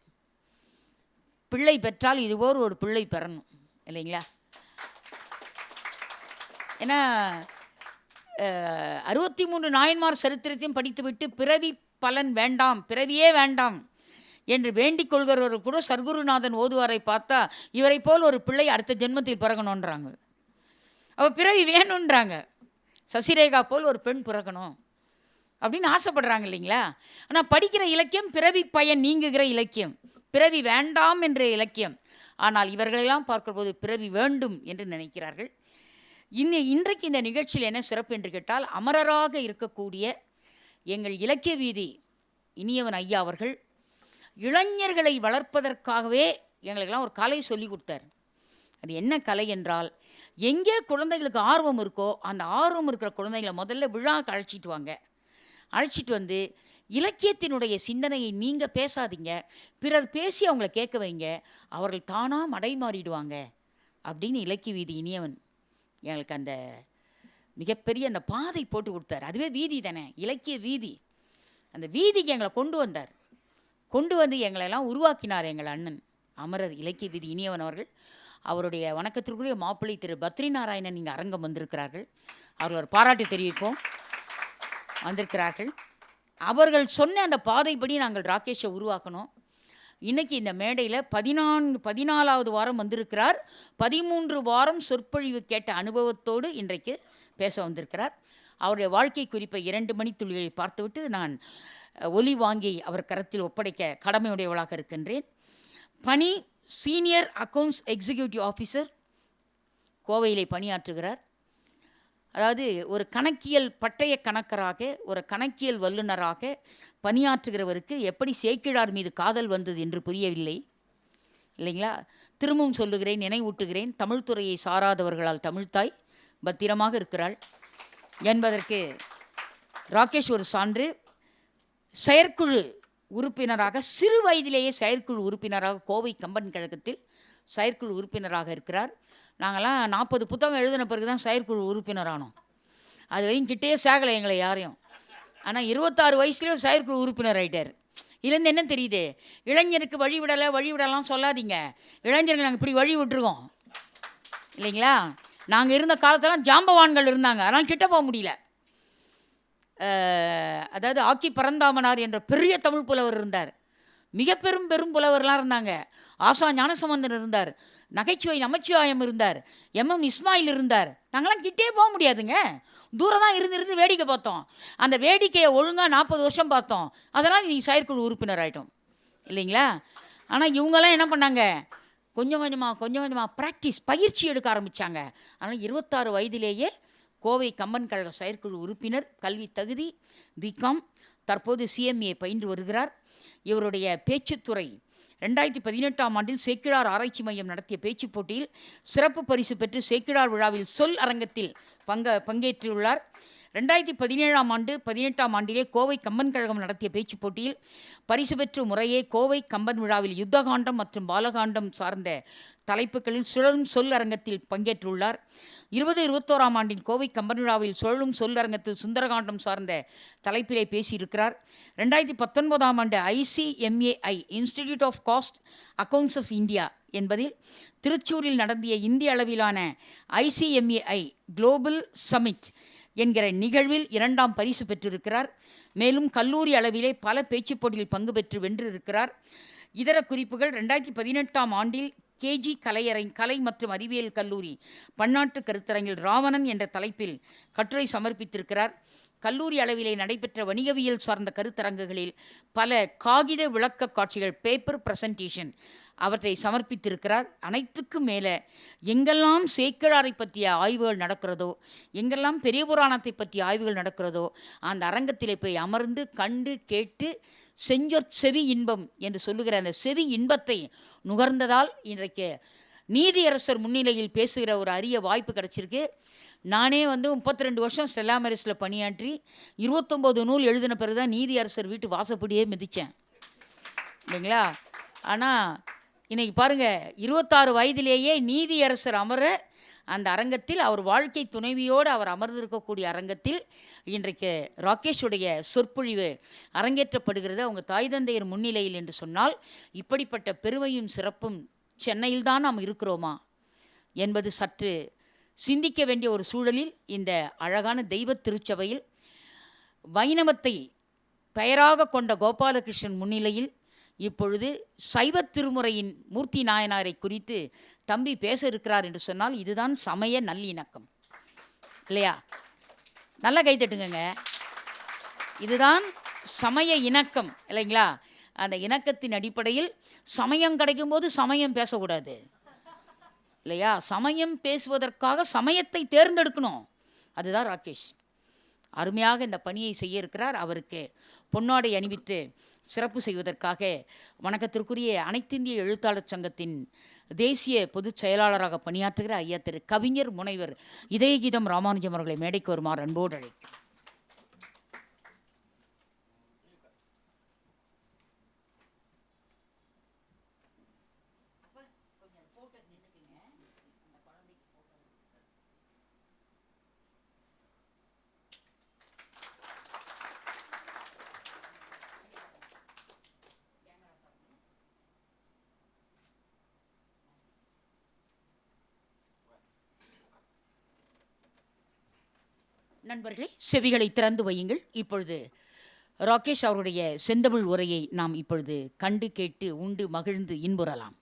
பிள்ளை பெற்றால் இதுபோல் ஒரு பிள்ளை பெறணும் இல்லைங்களா? ஏன்னா 63 நாயன்மார் சரித்திரத்தையும் படித்துவிட்டு பிறவி பலன் வேண்டாம், பிறவியே வேண்டாம் என்று வேண்டிக் கொள்கிறவர்கள் கூட சர்க்குருநாதன் ஓதுவாரை பார்த்தா இவரை போல் ஒரு பிள்ளை அடுத்த ஜென்மத்தில் பிறக்கணுன்றாங்க. அவள் பிறவி வேணுன்றாங்க. சசிரேகா போல் ஒரு பெண் பிறக்கணும் அப்படின்னு ஆசைப்படுறாங்க இல்லைங்களா? ஆனால் படிக்கிற இலக்கியம் பிறவி பயன் நீங்குகிற இலக்கியம், பிறவி வேண்டாம் என்ற இலக்கியம். ஆனால் இவர்களெல்லாம் பார்க்கும்போது பிறவி வேண்டும் என்று நினைக்கிறார்கள். இன்றைக்கு இந்த நிகழ்ச்சியில் என்ன சிறப்பு என்று கேட்டால், அமரராக இருக்கக்கூடிய எங்கள் இலக்கிய வீதி இனியவன் ஐயா அவர்கள் இளைஞர்களை வளர்ப்பதற்காகவே எங்களுக்கெல்லாம் ஒரு கலை சொல்லி கொடுத்தார். அது என்ன கலை என்றால், எங்கே குழந்தைகளுக்கு ஆர்வம் இருக்கோ அந்த ஆர்வம் இருக்கிற குழந்தைகளை முதல்ல விழாவுக்கு அழைச்சிட்டு வாங்க. அழைச்சிட்டு வந்து இலக்கியத்தினுடைய சிந்தனையை நீங்கள் பேசாதீங்க, பிறர் பேசி அவங்கள கேட்க வைங்க, அவர்கள் தானாக மடை மாறிடுவாங்க அப்படின்னு இலக்கிய வீதி இனியவன் எங்களுக்கு அந்த மிகப்பெரிய அந்த பாதை போட்டு கொடுத்தார். அதுவே வீதி தானே, இலக்கிய வீதி. அந்த வீதிக்கு எங்களை கொண்டு வந்து எங்களெல்லாம் உருவாக்கினார் எங்கள் அண்ணன் அமரர் இலக்கிய வீதி இனியவன் அவர்கள். அவருடைய வணக்கத்திற்குரிய மாப்பிள்ளை திரு பத்ரி நாராயணன் இங்கே அரங்கம் வந்திருக்கிறார்கள். அவர்கள் ஒரு பாராட்டு தெரிவிப்போம், வந்திருக்கிறார்கள். அவர்கள் சொன்ன அந்த பாதைப்படி நாங்கள் ராகேஷை உருவாக்கணும். இன்றைக்கி இந்த மேடையில் 14வது வாரம் வந்திருக்கிறார். 13 வாரம் சொற்பொழிவு கேட்ட அனுபவத்தோடு இன்றைக்கு பேச வந்திருக்கிறார். அவருடைய வாழ்க்கை குறிப்பை 2 மணித்துளிகளை பார்த்துவிட்டு நான் ஒலி வாங்கி அவர் கரத்தில் ஒப்படைக்க கடமையுடையவளாக இருக்கின்றேன். பணி சீனியர் அக்கவுண்ட்ஸ் எக்ஸிக்யூட்டிவ் ஆஃபீஸர், கோவையிலே பணியாற்றுகிறார். அதாவது ஒரு கணக்கியல் பட்டய கணக்கராக, ஒரு கணக்கியல் வல்லுநராக பணியாற்றுகிறவருக்கு எப்படி சேக்கிழார் மீது காதல் வந்தது என்று புரியவில்லை இல்லைங்களா? திரும்பவும் சொல்லுகிறேன், நினைவூட்டுகிறேன், தமிழ்துறையை சாராதவர்களால் தமிழ்த்தாய் பத்திரமாக இருக்கிறாள் என்பதற்கு ராகேஷ் ஒரு சான்று. செயற்குழு உறுப்பினராக, சிறு வயதிலேயே செயற்குழு உறுப்பினராக கோவை கம்பன் கழகத்தில் செயற்குழு உறுப்பினராக இருக்கிறார். நாங்கள்லாம் 40 புத்தகம் எழுதின பிறகு தான் செயற்குழு உறுப்பினரானோம். அது வரையும் கிட்டே சேகலை எங்களை யாரையும். ஆனால் 26 வயசுலேயே செயற்குழு உறுப்பினர் ஆகிட்டார். இதுலேருந்து என்ன தெரியுது? இளைஞருக்கு வழிவிடலாம் சொல்லாதீங்க. இளைஞர்கள் நாங்கள் இப்படி வழி விட்டுருக்கோம் இல்லைங்களா? நாங்கள் இருந்த காலத்தெல்லாம் ஜாம்பவான்கள் இருந்தாங்க, அதனால் கிட்ட போக முடியல. அதாவது ஆக்கி பரந்தாமனார் என்ற பெரிய தமிழ் புலவர் இருந்தார். மிக பெரும் புலவர்லாம் இருந்தாங்க. ஆசா ஞானசம்பந்தன் இருந்தார், நகைச்சுவை நமச்சிவாயம் இருந்தார், எம்எம் இஸ்மாயில் இருந்தார். நாங்களாம் கிட்டே போக முடியாதுங்க, தூரம் தான் இருந்து வேடிக்கை பார்த்தோம். அந்த வேடிக்கையை ஒழுங்காக 40 வருஷம் பார்த்தோம். அதனால் நீங்கள் செயற்குழு உறுப்பினர் ஆகிட்டோம் இல்லைங்களா? ஆனால் இவங்கெல்லாம் என்ன பண்ணாங்க, கொஞ்சம் கொஞ்சமாக ப்ராக்டிஸ் பயிற்சி எடுக்க ஆரம்பித்தாங்க. ஆனால் 26 வயதிலேயே கோவை கம்பன் கழக செயற்குழு உறுப்பினர், கல்வி தகுதி பிகாம், தற்போது சிஎம்ஏ பயின்று வருகிறார். இவருடைய பேச்சுத்துறை 2018ஆம் ஆண்டில் சேக்கிழார் ஆராய்ச்சி மையம் நடத்திய பேச்சுப் போட்டியில் சிறப்பு பரிசு பெற்று சேக்கிழார் விழாவில் சொல் அரங்கத்தில் பங்கேற்றுள்ளார். 2017ஆம் ஆண்டு 18ஆம் ஆண்டிலே கோவை கம்பன் கழகம் நடத்திய பேச்சுப் போட்டியில் பரிசு பெற்று முறையே கோவை கம்பன் விழாவில் யுத்தகாண்டம் மற்றும் பாலகாண்டம் சார்ந்த தலைப்புகளில் சுழலும் சொல் அரங்கத்தில் பங்கேற்றுள்ளார். 2021ஆம் ஆண்டின் கோவை கம்பன் விழாவில் சுழலும் சொல் அரங்கத்தில் சுந்தரகாண்டம் சார்ந்த தலைப்பிலே பேசியிருக்கிறார். 2019ஆம் ஆண்டு ICMAI institute of cost accounts of India என்பதில் திருச்சூரில் நடத்திய இந்திய அளவிலான ICMAI குளோபல் சமிட் என்கிற நிகழ்வில் 2ஆம் பரிசு பெற்றிருக்கிறார். மேலும் கல்லூரி அளவிலே பல பேச்சுப் போட்டியில் பங்கு பெற்று வென்றிருக்கிறார். இதர குறிப்புகள் 2018ஆம் ஆண்டில் கேஜி கலை மற்றும் அறிவியல் கல்லூரி பன்னாட்டு கருத்தரங்கில் ராவணன் என்ற தலைப்பில் கட்டுரை சமர்ப்பித்திருக்கிறார். கல்லூரி அளவிலே நடைபெற்ற வணிகவியல் சார்ந்த கருத்தரங்குகளில் பல காகித விளக்க காட்சிகள், பேப்பர் பிரசன்டேஷன், அவற்றை சமர்ப்பித்திருக்கிறார். அனைத்துக்கும் மேலே எங்கெல்லாம் சேக்கிழாரை பற்றிய ஆய்வுகள் நடக்கிறதோ, எங்கெல்லாம் பெரிய புராணத்தை பற்றிய ஆய்வுகள் நடக்கிறதோ, அந்த அரங்கத்திலே போய் அமர்ந்து கண்டு கேட்டு செவி இன்பம் என்று சொல்லுகிற அந்த செவி இன்பத்தை நுகர்ந்ததால் இன்றைக்கு நீதியரசர் முன்னிலையில் பேசுகிற ஒரு அரிய வாய்ப்பு கிடச்சிருக்கு. நானே 32 வருஷம் ஸ்டெல்லா மேரிஸில் பணியாற்றி 29 நூல் எழுதின பிறகு தான் நீதியரசர் வீட்டு வாசப்படியே மிதித்தேன், இல்லைங்களா? ஆனால் இன்றைக்கி பாருங்கள், 26 வயதிலேயே நீதியரசர் அமர அந்த அரங்கத்தில், அவர் வாழ்க்கை துணைவியோடு அவர் அமர்ந்திருக்கக்கூடிய அரங்கத்தில் இன்றைக்கு ராகேஷுடைய சொற்பொழிவு அரங்கேற்றப்படுகிறது அவங்க தாய் தந்தையர் முன்னிலையில் என்று சொன்னால், இப்படிப்பட்ட பெருமையும் சிறப்பும் சென்னையில்தான் நாம் இருக்கிறோமா என்பது சற்று சிந்திக்க வேண்டிய ஒரு சூழலில் இந்த அழகான தெய்வ திருச்சபையில் வைணவத்தை பெயராக கொண்ட கோபாலகிருஷ்ணன் முன்னிலையில் இப்பொழுது சைவ திருமுறையின் மூர்த்தி நாயனாரை குறித்து தம்பி பேச இருக்கிறார் என்று சொன்னால் இதுதான் சமய நல்லிணக்கம், இல்லையா? நல்லா கைத்தட்டுங்க. இதுதான் சமய இணக்கம், இல்லைங்களா? அந்த இணக்கத்தின் அடிப்படையில் சமயம் கிடைக்கும்போது சமயம் பேசக்கூடாது, இல்லையா? சமயம் பேசுவதற்காக சமயத்தை தேர்ந்தெடுக்கணும். அதுதான் ராகேஷ் அருமையாக இந்த பணியை செய்ய இருக்கிறார். அவருக்கு பொன்னாடை அணிவித்து சிறப்பு செய்வதற்காக வணக்கத்திற்குரிய அனைத்திந்திய எழுத்தாளர் சங்கத்தின் தேசிய பொதுச் செயலாளராக பணியாற்றுகிற ஐயா திரு கவிஞர் முனைவர் இதயகீதம் ராமானுஜம் அவர்களை மேடைக்கு வருமாறு அன்போடு அழைக்கிறேன். நண்பர்களே, செவிகளை திறந்து வையுங்கள். இப்பொழுது ராகேஷ் அவருடைய செந்தமிழ் உரையை நாம் இப்பொழுது கண்டு கேட்டு உண்டு மகிழ்ந்து இன்புறலாம்.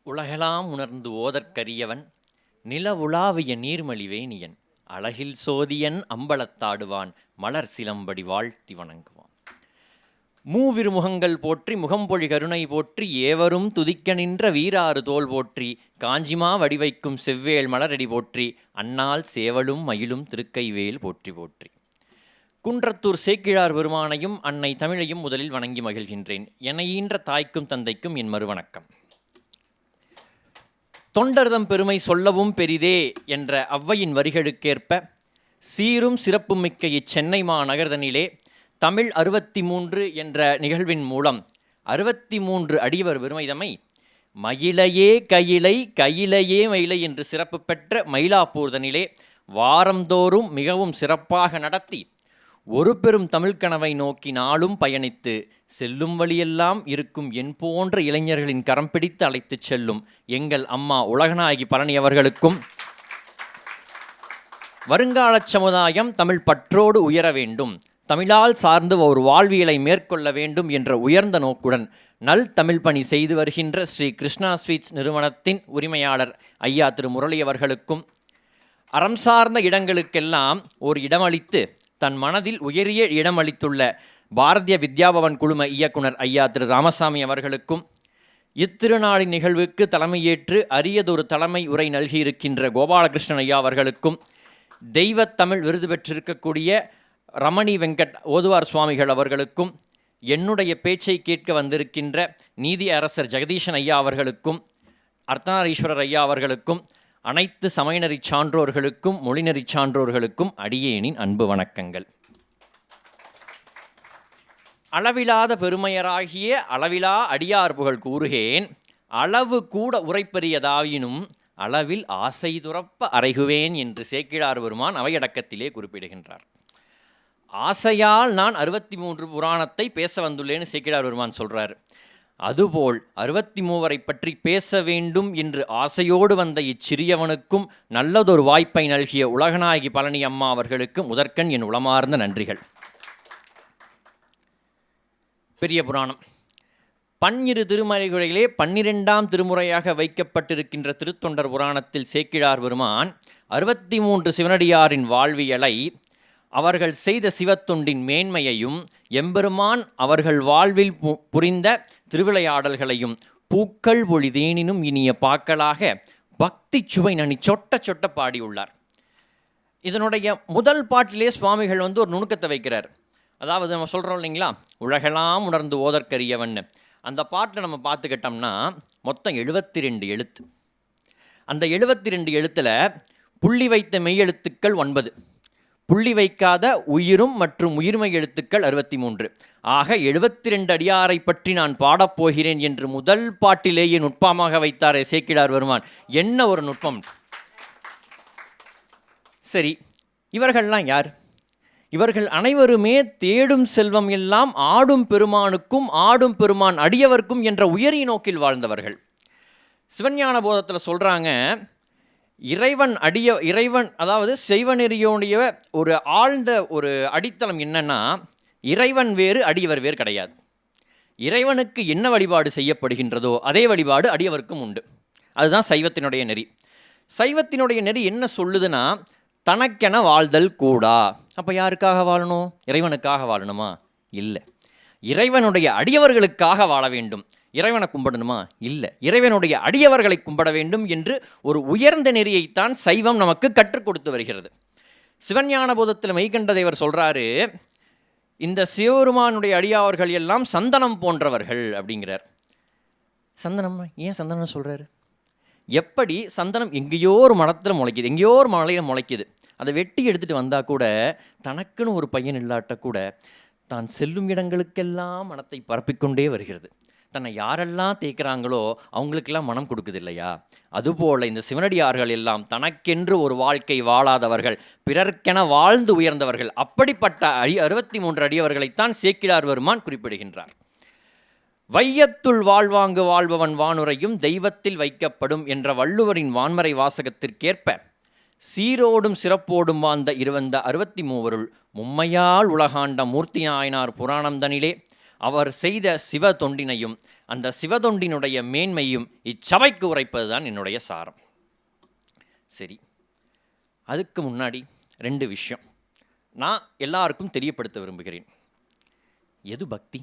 உலகெல்லாம் உணர்ந்து ஓதற்கரியவன், நில உலாவிய நீர்மலிவேணியன், அழகில் சோதியன் அம்பலத்தாடுவான், மலர் சிலம்படி வாழ்த்தி வணங்குவான். மூவிருமுகங்கள் போற்றி முகம்பொழி கருணை போற்றி, ஏவரும் துதிக்க நின்ற வீராறு தோல் போற்றி, காஞ்சிமா வடிவைக்கும் செவ்வேல் மலரடி போற்றி, அன்னால் சேவலும் மயிலும் திருக்கைவேல் போற்றி போற்றி. குன்றத்தூர் சேக்கிழார் பெருமானையும் அன்னை தமிழையும் முதலில் வணங்கி மகிழ்கின்றேன். என்னை ஈன்ற தாய்க்கும் தந்தைக்கும் என் மறுவணக்கம். தொண்டர்தம் பெருமை சொல்லவும் பெரிதே என்ற ஔவையின் வரிகளுக்கேற்ப சீரும் சிறப்பும் மிக்க இச்சென்னை மாநகர்தனிலே தமிழ் 63 என்ற நிகழ்வின் மூலம் 63 அடியவர் பெருமைதமை மயிலையே கையிலை கையிலையே மயிலை என்று சிறப்பு பெற்ற மயிலாப்பூர்தனிலே வாரந்தோறும் மிகவும் சிறப்பாக நடத்தி ஒரு பெரும் தமிழ் கனவை நோக்கி நாளும் பயணித்து செல்லும் வழியெல்லாம் இருக்கும் என் போன்ற இளைஞர்களின் கரம் பிடித்து அழைத்துச் செல்லும் எங்கள் அம்மா உலகநாயகி பழனி அவர்களுக்கும், வருங்கால சமுதாயம் தமிழ் பற்றோடு உயர வேண்டும், தமிழால் சார்ந்து ஒரு வாழ்வியலை மேற்கொள்ள வேண்டும் என்ற உயர்ந்த நோக்குடன் நல் தமிழ் பணி செய்து வருகின்ற ஸ்ரீ கிருஷ்ணா ஸ்வீட்ஸ் நிறுவனத்தின் உரிமையாளர் ஐயா திரு முரளி அவர்களுக்கும், அறம் சார்ந்த இடங்களுக்கெல்லாம் ஒரு இடமளித்து தன் மனதில் உயரிய இடமளித்துள்ள பாரதிய வித்யாபவன் குழும இயக்குனர் ஐயா திரு ராமசாமி அவர்களுக்கும், இத்திருநாளின் நிகழ்வுக்கு தலைமையேற்று அரியதொரு தலைமை உரை நல்கியிருக்கின்ற கோபாலகிருஷ்ணன் ஐயா அவர்களுக்கும், தெய்வத்தமிழ் விருது பெற்றிருக்கக்கூடிய ரமணி வெங்கட் ஓதுவார் சுவாமிகள் அவர்களுக்கும், என்னுடைய பேச்சை கேட்க வந்திருக்கின்ற நீதி அரசர் ஜெகதீஷன் ஐயா அவர்களுக்கும், அர்த்தநாரீஸ்வரர் ஐயா அவர்களுக்கும், அனைத்து சமயநெறி சான்றோர்களுக்கும் மொழிநெறி சான்றோர்களுக்கும் அடியேனின் அன்பு வணக்கங்கள். அளவிலாத பெருமையராகிய அளவிலா அடியார் புகழ் கூறுகேன், அளவு கூட உரைப்பரியதாயினும் அளவில் ஆசை துறப்ப அறைகுவேன் என்று சேக்கிழார் பெருமான் அவையடக்கத்திலே குறிப்பிடுகின்றார். ஆசையால் நான் 63 புராணத்தை பேச வந்துள்ளேன்னு சேக்கிழார் பெருமான் சொல்கிறார். அதுபோல் 63 பற்றி பேச வேண்டும் என்று ஆசையோடு வந்த இச்சிறியவனுக்கும் நல்லதொரு வாய்ப்பை நல்கிய உலகநாயகி பழனி அம்மா அவர்களுக்கு முதற்கண் என் உளமார்ந்த நன்றிகள். பெரிய புராணம் 12 திருமறைகளிலே 12ஆம் திருமுறையாக வைக்கப்பட்டிருக்கின்ற திருத்தொண்டர் புராணத்தில் சேக்கிழார் பெருமான் 63 சிவனடியாரின் வாழ்வியலை, அவர்கள் செய்த சிவத்தொண்டின் மேன்மையையும், எம்பெருமான் அவர்கள் வாழ்வில் புரிந்த திருவிளையாடல்களையும் பூக்கள் பொழிதேனினும் இனிய பாக்களாக பக்தி சுவை நனி சொட்ட சொட்ட பாடியுள்ளார். இதனுடைய முதல் பாட்டிலே சுவாமிகள் ஒரு நுணுக்கத்தை வைக்கிறார். அதாவது நம்ம சொல்கிறோம் இல்லைங்களா, உலகெல்லாம் உணர்ந்து ஓதற்கரியவன்னு. அந்த பாட்டில் நம்ம பார்த்துக்கிட்டோம்னா மொத்தம் 72 எழுத்து. அந்த 72 எழுத்தில் புள்ளி வைத்த மெய்யெழுத்துக்கள் 9, புள்ளி வைக்காத உயிரும் மற்றும் உயிர்மை எழுத்துக்கள் 63. ஆக 72 அடியாரை பற்றி நான் பாடப்போகிறேன் என்று முதல் பாட்டிலேயே நுட்பமாக வைத்தாரே சேக்கிழார் பெருமான். என்ன ஒரு நுட்பம்! சரி, இவர்கள்லாம் யார்? இவர்கள் அனைவருமே தேடும் செல்வம் எல்லாம் ஆடும் பெருமானுக்கும் ஆடும் பெருமான் அடியவர்க்கும் என்ற உயரிய நோக்கில் வாழ்ந்தவர்கள். சிவஞான போதத்தில் சொல்கிறாங்க, இறைவன் அதாவது செய்வநெறியோடைய ஒரு ஆழ்ந்த ஒரு அடித்தளம் என்னன்னா, இறைவன் வேறு அடியவர் வேறு கிடையாது. இறைவனுக்கு என்ன வழிபாடு செய்யப்படுகின்றதோ அதே வழிபாடு அடியவர்க்கும் உண்டு. அதுதான் சைவத்தினுடைய நெறி. சைவத்தினுடைய நெறி என்ன சொல்லுதுன்னா, தனக்கென வாழ்தல் கூடா. அப்போ யாருக்காக வாழணும்? இறைவனுக்காக வாழணுமா? இல்லை. இறைவனுடைய அடியவர்களுக்காக வாழ வேண்டும். இறைவனை கும்பிடணுமா? இல்லை. இறைவனுடைய அடியவர்களை கும்பிட வேண்டும் என்று ஒரு உயர்ந்த நெறியைத்தான் சைவம் நமக்கு கற்றுக் கொடுத்து வருகிறது. சிவஞான போதத்தில் மெய்கண்ட தேவர் சொல்கிறாரு, இந்த சிவபெருமானுடைய அடியாவர்கள் எல்லாம் சந்தனம் போன்றவர்கள் அப்படிங்கிறார். சந்தனம் ஏன் சந்தனம் சொல்கிறாரு? எப்படி சந்தனம் எங்கேயோ ஒரு மரத்தில் முளைக்குது, எங்கேயோ ஒரு மலையில் முளைக்குது. அதை வெட்டி எடுத்துகிட்டு வந்தால் கூட தனக்குன்னு ஒரு பையன் இல்லாட்ட கூட தான் செல்லும் இடங்களுக்கெல்லாம் மனத்தை பரப்பிக்கொண்டே வருகிறது. தன்னை யாரெல்லாம் தேய்க்கிறாங்களோ அவங்களுக்கெல்லாம் மனம் கொடுக்குது இல்லையா? அதுபோல் இந்த சிவனடியார்கள் எல்லாம் தனக்கென்று ஒரு வாழ்க்கை வாழாதவர்கள், பிறர்க்கென வாழ்ந்து உயர்ந்தவர்கள். அப்படிப்பட்ட 63 அடியவர்களைத்தான் சேக்கிழார் பெருமான் குறிப்பிடுகின்றார். வையத்துள் வாழ்வாங்கு வாழ்பவன் வானுரையும் தெய்வத்தில் வைக்கப்படும் என்ற வள்ளுவரின் வான்மறை வாசகத்திற்கேற்ப சீரோடும் சிறப்போடும் வாழ்ந்த 63 மும்மையால் உலகாண்ட மூர்த்தி நாயனார் புராணம்தனிலே அவர் செய்த சிவ தொண்டினையும் அந்த சிவதொண்டினுடைய மேன்மையும் இச்சபைக்கு உரைப்பதுதான் என்னுடைய சாரம். சரி, அதுக்கு முன்னாடி 2 விஷயம் நான் எல்லாருக்கும் தெரியப்படுத்த விரும்புகிறேன். எது பக்தி?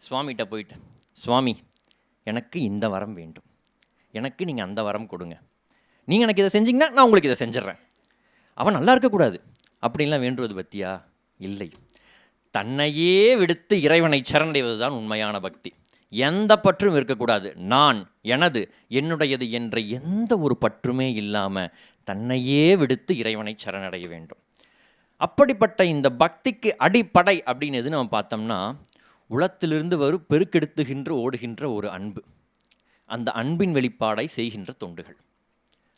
சுவாமிகிட்ட போயிட்டு, சுவாமி எனக்கு இந்த வரம் வேண்டும், எனக்கு நீங்கள் அந்த வரம் கொடுங்க, நீங்கள் எனக்கு இதை செஞ்சிங்கன்னா நான் உங்களுக்கு இதை செஞ்சிட்றேன். அவன் நல்லா இருக்கக்கூடாது அப்படின்லாம் வேண்டுவது பக்தியா? இல்லை. தன்னையே விடுத்து இறைவனை சரணடைவது தான் உண்மையான பக்தி. எந்த பற்றும் இருக்கக்கூடாது. நான், எனது, என்னுடையது என்ற எந்த ஒரு பற்றுமே இல்லாமல் தன்னையே விடுத்து இறைவனை சரணடைய வேண்டும். அப்படிப்பட்ட இந்த பக்திக்கு அடிப்படை அப்படின்னு எது நம்ம பார்த்தோம்னா, உளத்திலிருந்து வரும் பெருக்கெடுத்துகின்ற ஓடுகின்ற ஒரு அன்பு. அந்த அன்பின் வெளிப்பாடை செய்கின்ற தொண்டுகள்.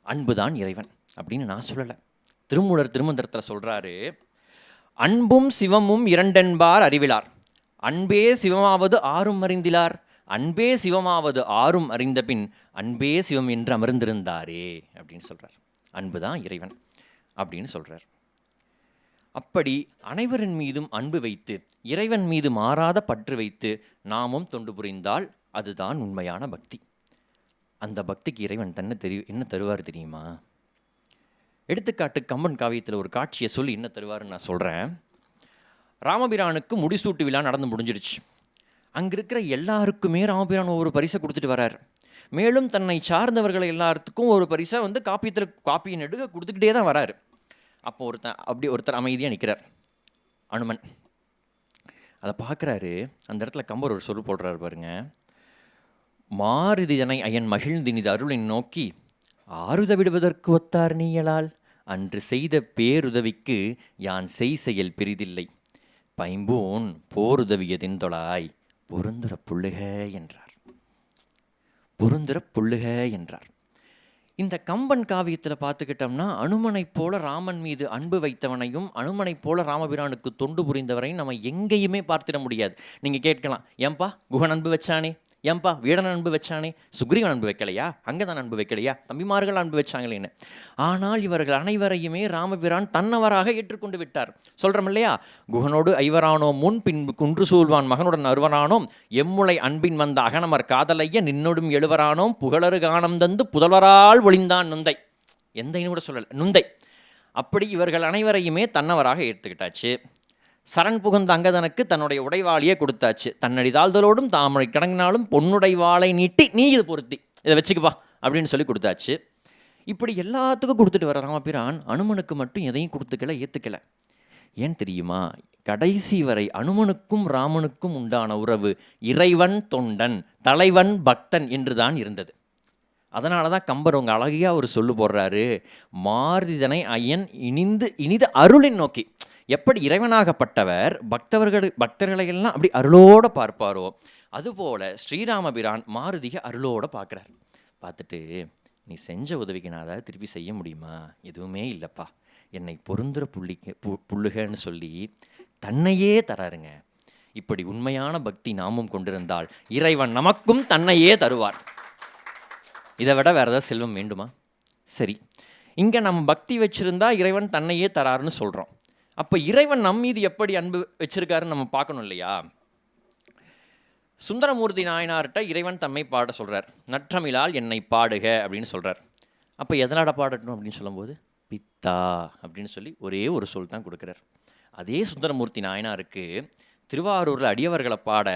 அன்புதான் இறைவன் அப்படின்னு நான் சொல்லலை. திருமூலர் திருமந்திரத்தில் சொல்கிறாரு, அன்பும் சிவமும் இரண்டென்பார் அறிவிலார், அன்பே சிவமாவது ஆறும் அறிந்திலார், அன்பே சிவமாவது ஆறும் அறிந்த பின் அன்பே சிவம் என்று அமர்ந்திருந்தாரே அப்படின்னு சொல்கிறார். அன்பு தான் இறைவன் அப்படின்னு சொல்கிறார். அப்படி அனைவரின் மீதும் அன்பு வைத்து இறைவன் மீது மாறாத பற்று வைத்து நாமும் தொண்டு புரிந்தால் அதுதான் உண்மையான பக்தி. அந்த பக்திக்கு இறைவன் என்ன தருவார் தெரியுமா? எடுத்துக்காட்டு கம்பன் காவியத்தில் ஒரு காட்சியை சொல்லி என்ன தருவாருன்னு நான் சொல்கிறேன். ராமபிரானுக்கு முடிசூட்டு விழா நடந்து முடிஞ்சிடுச்சு. அங்கே இருக்கிற எல்லாருக்குமே ராமபிரான் ஒரு பரிசை கொடுத்துட்டு வரார். மேலும் தன்னை சார்ந்தவர்களை எல்லாத்துக்கும் ஒரு பரிசை காப்பியை நெடுக கொடுத்துக்கிட்டே தான் வராரு. அப்போ ஒருத்தர் அமைதியாக நிற்கிறார், அனுமன். அதை பார்க்குறாரு. அந்த இடத்துல கம்பர் ஒரு சொல் போடுறாரு பாருங்க, மாருதிதனை அயன் மகிழ்ந்தினிது அருளின் நோக்கி ஆறுத விடுவதற்கு ஒத்தார் நீயலால் அன்று செய்த பேருதவிக்கு யான் செயல் பிரிதில்லை பைம்பூன் போருதவியதின் தொழாய் பொருந்துற புள்ளுக என்றார். பொருந்திர புல்லுக என்றார். இந்த கம்பன் காவியத்தில் பார்த்துக்கிட்டோம்னா அனுமனைப் போல ராமன் மீது அன்பு வைத்தவனையும் அனுமனைப் போல ராமபிரானுக்கு தொண்டு புரிந்தவரையும் நம்ம எங்கேயுமே பார்த்திட முடியாது. நீங்கள் கேட்கலாம், ஏன்பா குகன் அன்பு வச்சானே, ஏன்பா வீடன் அன்பு வச்சானே, சுக்ரீவன் அன்பு வைக்கலையா, அங்கே தான் அன்பு வைக்கலையா, தம்பிமார்கள் அன்பு வச்சாங்களேன்னு. ஆனால் இவர்கள் அனைவரையுமே ராமபிரான் தன்னவராக ஏற்றுக்கொண்டு விட்டார். சொல்கிறோம் இல்லையா, குகனோடு ஐவரானோ முன் பின் குன்று சூழ்வான் மகனுடன் அருவரானோம் எம்முளை அன்பின் வந்த அகனமர் காதலைய நின்னோடும் எழுவரானோம் புகழரு கானம் தந்து புதல்வரால் ஒளிந்தான் நுந்தை. எந்தைன்னு கூட சொல்லலை, நுந்தை. அப்படி இவர்கள் அனைவரையுமே தன்னவராக ஏற்றுக்கிட்டாச்சு. சரண் புகுந்த அங்கதனுக்கு தன்னுடைய உடைவாளியை கொடுத்தாச்சு. தன்னடிதாள்தலோடும் தாமரை கடங்கினாலும் பொன்னுடைவாளை நீட்டி நீ இது பொருத்தி இதை வச்சுக்குப்பா அப்படின்னு சொல்லி கொடுத்தாச்சு. இப்படி எல்லாத்துக்கும் கொடுத்துட்டு வர ராமபிரான் அனுமனுக்கு மட்டும் எதையும் கொடுத்துக்கல, ஏற்றுக்கல. ஏன் தெரியுமா? கடைசி வரை அனுமனுக்கும் ராமனுக்கும் உண்டான உறவு இறைவன் தொண்டன் தலைவன் பக்தன் என்றுதான் இருந்தது. அதனால தான் கம்பர் உங்க அழகியா ஒரு சொல்லு போடுறாரு, மார்திதனை ஐயன் இனிது அருளின் நோக்கி. எப்படி இறைவனாகப்பட்டவர் பக்தர்களை எல்லாம் அப்படி அருளோடு பார்ப்பாரோ அதுபோல ஸ்ரீராமபிரான் மாருதியை அருளோடு பார்க்குறார். பார்த்துட்டு, நீ செஞ்ச உதவிக்கு நான் அதாவது திருப்பி செய்ய முடியுமா? எதுவுமே இல்லைப்பா, என்னை பொருந்துற புல்லுகன்னு சொல்லி தன்னையே தராருங்க. இப்படி உண்மையான பக்தி நாமும் கொண்டிருந்தால் இறைவன் நமக்கும் தன்னையே தருவார். இதை விட வேறு ஏதாவது செல்வம் வேண்டுமா? சரி, இங்கே நம்ம பக்தி வச்சுருந்தா இறைவன் தன்னையே தராருன்னு சொல்கிறோம். அப்போ இறைவன் நம் மீது எப்படி அன்பு வச்சிருக்காருன்னு நம்ம பார்க்கணும் இல்லையா? சுந்தரமூர்த்தி நாயனார்கிட்ட இறைவன் தம்மை பாட சொல்கிறார். நற்றமிழால் என்னை பாடுக அப்படின்னு சொல்கிறார். அப்போ எதனாட பாடட்டும் அப்படின்னு சொல்லும்போது பித்தா அப்படின்னு சொல்லி ஒரே ஒரு சொல் தான் கொடுக்குறார். அதே சுந்தரமூர்த்தி நாயனாருக்கு திருவாரூரில் அடியவர்களை பாட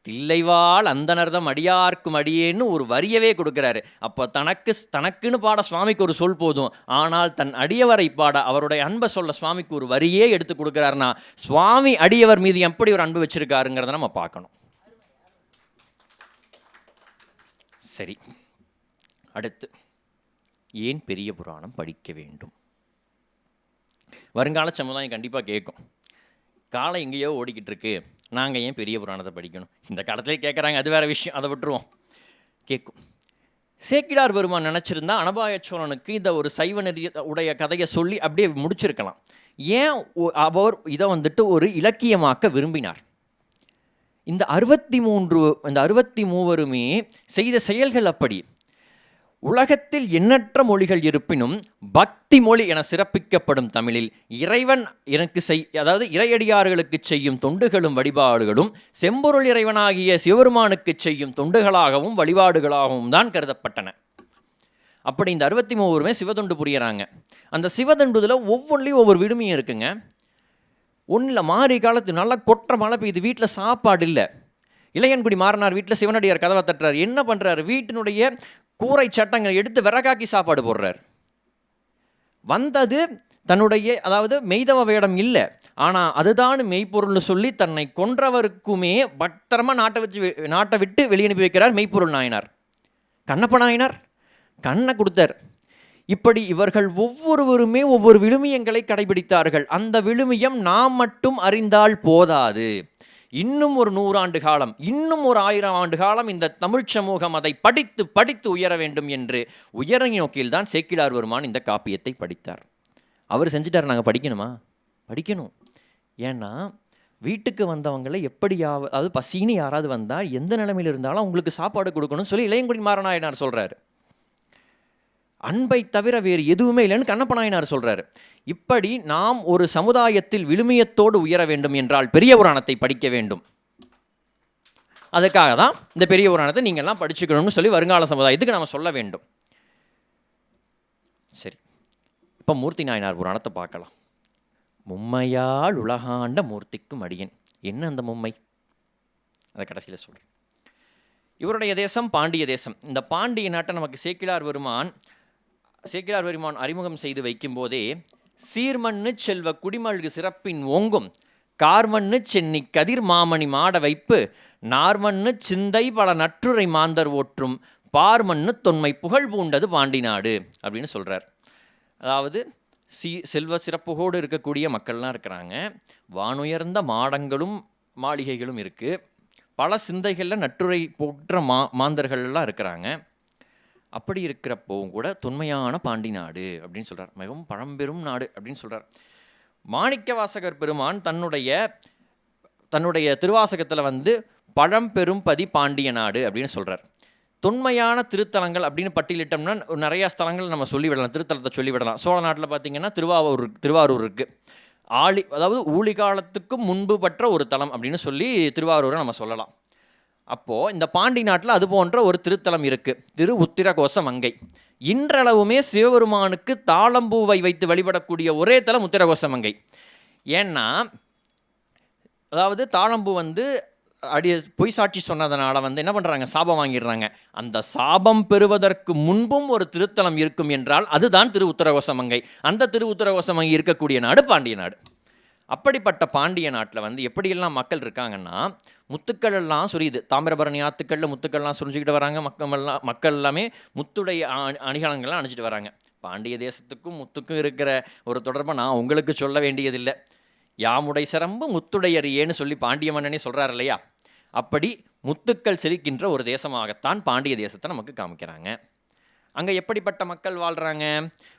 தில்லைவாள் அந்தனர்தம் அடியார்க்கும் அடியேன்னு ஒரு வரியவே கொடுக்குறாரு. அப்போ தனக்குன்னு பாட சுவாமிக்கு ஒரு சொல் போதும், ஆனால் தன் அடியவரை பாட அவருடைய அன்பை சொல்ல சுவாமிக்கு ஒரு வரியே எடுத்து கொடுக்குறாருன்னா சுவாமி அடியவர் மீது எப்படி ஒரு அன்பு வச்சிருக்காருங்கிறத நம்ம பார்க்கணும். சரி, அடுத்து ஏன் பெரிய புராணம் படிக்க வேண்டும்? வருங்கால சமுதாயம் கண்டிப்பாக கேட்கும், காலம் எங்கேயோ ஓடிக்கிட்டு இருக்கு, நாங்கள் ஏன் பெரிய புராணத்தை படிக்கணும்? இந்த காலத்திலே கேட்குறாங்க, அது வேறு விஷயம், அதை விட்டுருவோம். கேட்கும். சேக்கிழார் பெருமான் நினச்சிருந்தா அனபாய சோழனுக்கு இந்த ஒரு சைவ நெறி உடைய கதையை சொல்லி அப்படியே முடிச்சிருக்கலாம். ஏன் அவர் இதை ஒரு இலக்கியமாக்க விரும்பினார்? இந்த 63 செய்த செயல்கள் அப்படி. உலகத்தில் எண்ணற்ற மொழிகள் இருப்பினும் பக்தி மொழி என சிறப்பிக்கப்படும் தமிழில் இறைவன் எனக்கு அதாவது இறையடியார்களுக்கு செய்யும் தொண்டுகளும் வழிபாடுகளும் செம்பொருள் இறைவனாகிய சிவபெருமானுக்கு செய்யும் தொண்டுகளாகவும் வழிபாடுகளாகவும் தான் கருதப்பட்டன. அப்படி இந்த 63 சிவதொண்டு புரியறாங்க. அந்த சிவதொண்டுல ஒவ்வொன்றிலையும் ஒவ்வொரு விடுமையும் இருக்குங்க. ஒன்றில் மாறி காலத்து நல்லா கொற்ற மழை பெய்யுது, வீட்டில் சாப்பாடு இல்லை. இளையன்குடி மாறனார் வீட்டில் சிவனடியார் கதவை தட்டுறாரு. என்ன பண்ணுறாரு? வீட்டினுடைய கூரை சட்டங்களை எடுத்து விறகாக்கி சாப்பாடு போடுறார். வந்தது தன்னுடைய அதாவது மெய்தவ வேடம் இல்லை, ஆனால் அதுதான் மெய்ப்பொருள்னு சொல்லி தன்னை கொன்றவருக்குமே பத்திரமா நாட்டை விட்டு வெளியே அனுப்பி வைக்கிறார் மெய்ப்பொருள் நாயனார். கண்ணப்ப நாயனார் கண்ணை கொடுத்தார். இப்படி இவர்கள் ஒவ்வொருவருமே ஒவ்வொரு விழுமியங்களை கடைபிடித்தார்கள். அந்த விழுமியம் நாம் மட்டும் அறிந்தால் போதாது. இன்னும் ஒரு 100 ஆண்டு காலம், இன்னும் ஒரு 1000 ஆண்டு காலம் இந்த தமிழ் சமூகம் அதை படித்து படித்து உயர வேண்டும் என்று உயர நோக்கில்தான் சேக்கிழார் பெருமான் இந்த காப்பியத்தை படித்தார். அவர் செஞ்சுட்டார், நாங்கள் படிக்கணுமா? படிக்கணும். ஏன்னா வீட்டுக்கு வந்தவங்களை எப்படியாவது, அதாவது பசின்னு யாராவது வந்தால் எந்த நிலைமையில் இருந்தாலும் அவங்களுக்கு சாப்பாடு கொடுக்கணும்னு சொல்லி இளையங்குடி மாறனாயனார் சொல்கிறார். அன்பை தவிர வேறு எதுவுமே இல்லைன்னு கண்ணப்ப நாயனார் சொல்கிறார். இப்படி நாம் ஒரு சமுதாயத்தில் விழுமியத்தோடு உயர வேண்டும் என்றால் பெரிய புராணத்தை படிக்க வேண்டும். அதுக்காக தான் இந்த பெரிய புராணத்தை நீங்கள்லாம் படிச்சுக்கணும்னு சொல்லி வருங்கால சமுதாயத்துக்கு நம்ம சொல்ல வேண்டும். சரி, இப்போ மூர்த்தி நாயனார் புராணத்தை பார்க்கலாம். மும்மையால் உலகாண்ட மூர்த்திக்கும் அடியேன். என்ன அந்த மும்மை? அதை கடைசியில் சொல்கிறேன். இவருடைய தேசம் பாண்டிய தேசம். இந்த பாண்டிய நாட்டை நமக்கு சேக்கிழார் பெருமான் அறிமுகம் செய்து வைக்கும் போதே சீர்மண்ணு செல்வ குடிமல்கு சிறப்பின் ஓங்கும் கார்மண்ணு சென்னி கதிர் மாமணி மாட வைப்பு நார்மண்ணு சிந்தை பல நற்றுரை மாந்தர் ஓற்றும் பார்மண்ணு தொன்மை புகழ் பூண்டது பாண்டி நாடு அப்படின்னு சொல்கிறார். அதாவது செல்வ சிறப்புகோடு இருக்கக்கூடிய மக்கள்லாம் இருக்கிறாங்க. வானுயர்ந்த மாடங்களும் மாளிகைகளும் இருக்குது. பல சிந்தைகளில் நட்டுரை போற்ற மாந்தர்கள்லாம் இருக்கிறாங்க. அப்படி இருக்கிறப்பவும் கூட தொன்மையான பாண்டி நாடு அப்படின்னு சொல்கிறார், மிகவும் பழம்பெரும் நாடு அப்படின்னு சொல்கிறார். மாணிக்கவாசகர் பெருமான் தன்னுடைய திருவாசகத்தில் வந்து பழம்பெரும் பதி பாண்டிய நாடு அப்படின்னு சொல்கிறார். தொன்மையான திருத்தலங்கள் அப்படின்னு பட்டியலிட்டோம்னா நிறையா ஸ்தலங்கள் நம்ம சொல்லிவிடலாம், திருத்தலத்தை சொல்லிவிடலாம். சோழ நாட்டில் பார்த்திங்கன்னா திருவாரூர் இருக்குது. அதாவது ஊழி காலத்துக்கும் முன்பு பற்ற ஒரு தலம் அப்படின்னு சொல்லி திருவாரூரை நம்ம சொல்லலாம். அப்போது இந்த பாண்டி நாட்டில் அது போன்ற ஒரு திருத்தலம் இருக்குது, திரு உத்திரகோச மங்கை. இன்றளவுமே சிவபெருமானுக்கு தாளம்பூவை வைத்து வழிபடக்கூடிய ஒரே தலம் உத்திரகோச மங்கை. ஏன்னா அதாவது தாளம்பூ வந்து பொய் சாட்சி சொன்னதுனால வந்து என்ன பண்ணுறாங்க, சாபம் வாங்கிடுறாங்க. அந்த சாபம் பெறுவதற்கு முன்பும் ஒரு திருத்தலம் இருக்கும் என்றால் அதுதான் திரு உத்தரகோசமங்கை. அந்த திரு உத்தரகோசமங்கை இருக்கக்கூடிய நாடு பாண்டிய நாடு. அப்படிப்பட்ட பாண்டிய நாட்டில் வந்து எப்படியெல்லாம் மக்கள் இருக்காங்கன்னா, முத்துக்கள் எல்லாம் சொரியுது. தாமிரபரணி ஆத்துக்களில் முத்துக்கள்லாம் சொரிஞ்சுக்கிட்டு வராங்க. மக்கள் எல்லாமே முத்துடைய அணிகலங்கள்லாம் அணிஞ்சிட்டு வராங்க. பாண்டிய தேசத்துக்கும் முத்துக்கும் இருக்கிற ஒரு தொடர்பை நான் உங்களுக்கு சொல்ல வேண்டியதில்லை. யாமுடை சிரம்பு முத்துடையறியேன்னு சொல்லி பாண்டிய மன்னனே சொல்கிறார் இல்லையா? அப்படி முத்துக்கள் செழிக்கின்ற ஒரு தேசமாகத்தான் பாண்டிய தேசத்தை நமக்கு காமிக்கிறாங்க. அங்கே எப்படிப்பட்ட மக்கள் வாழ்கிறாங்க?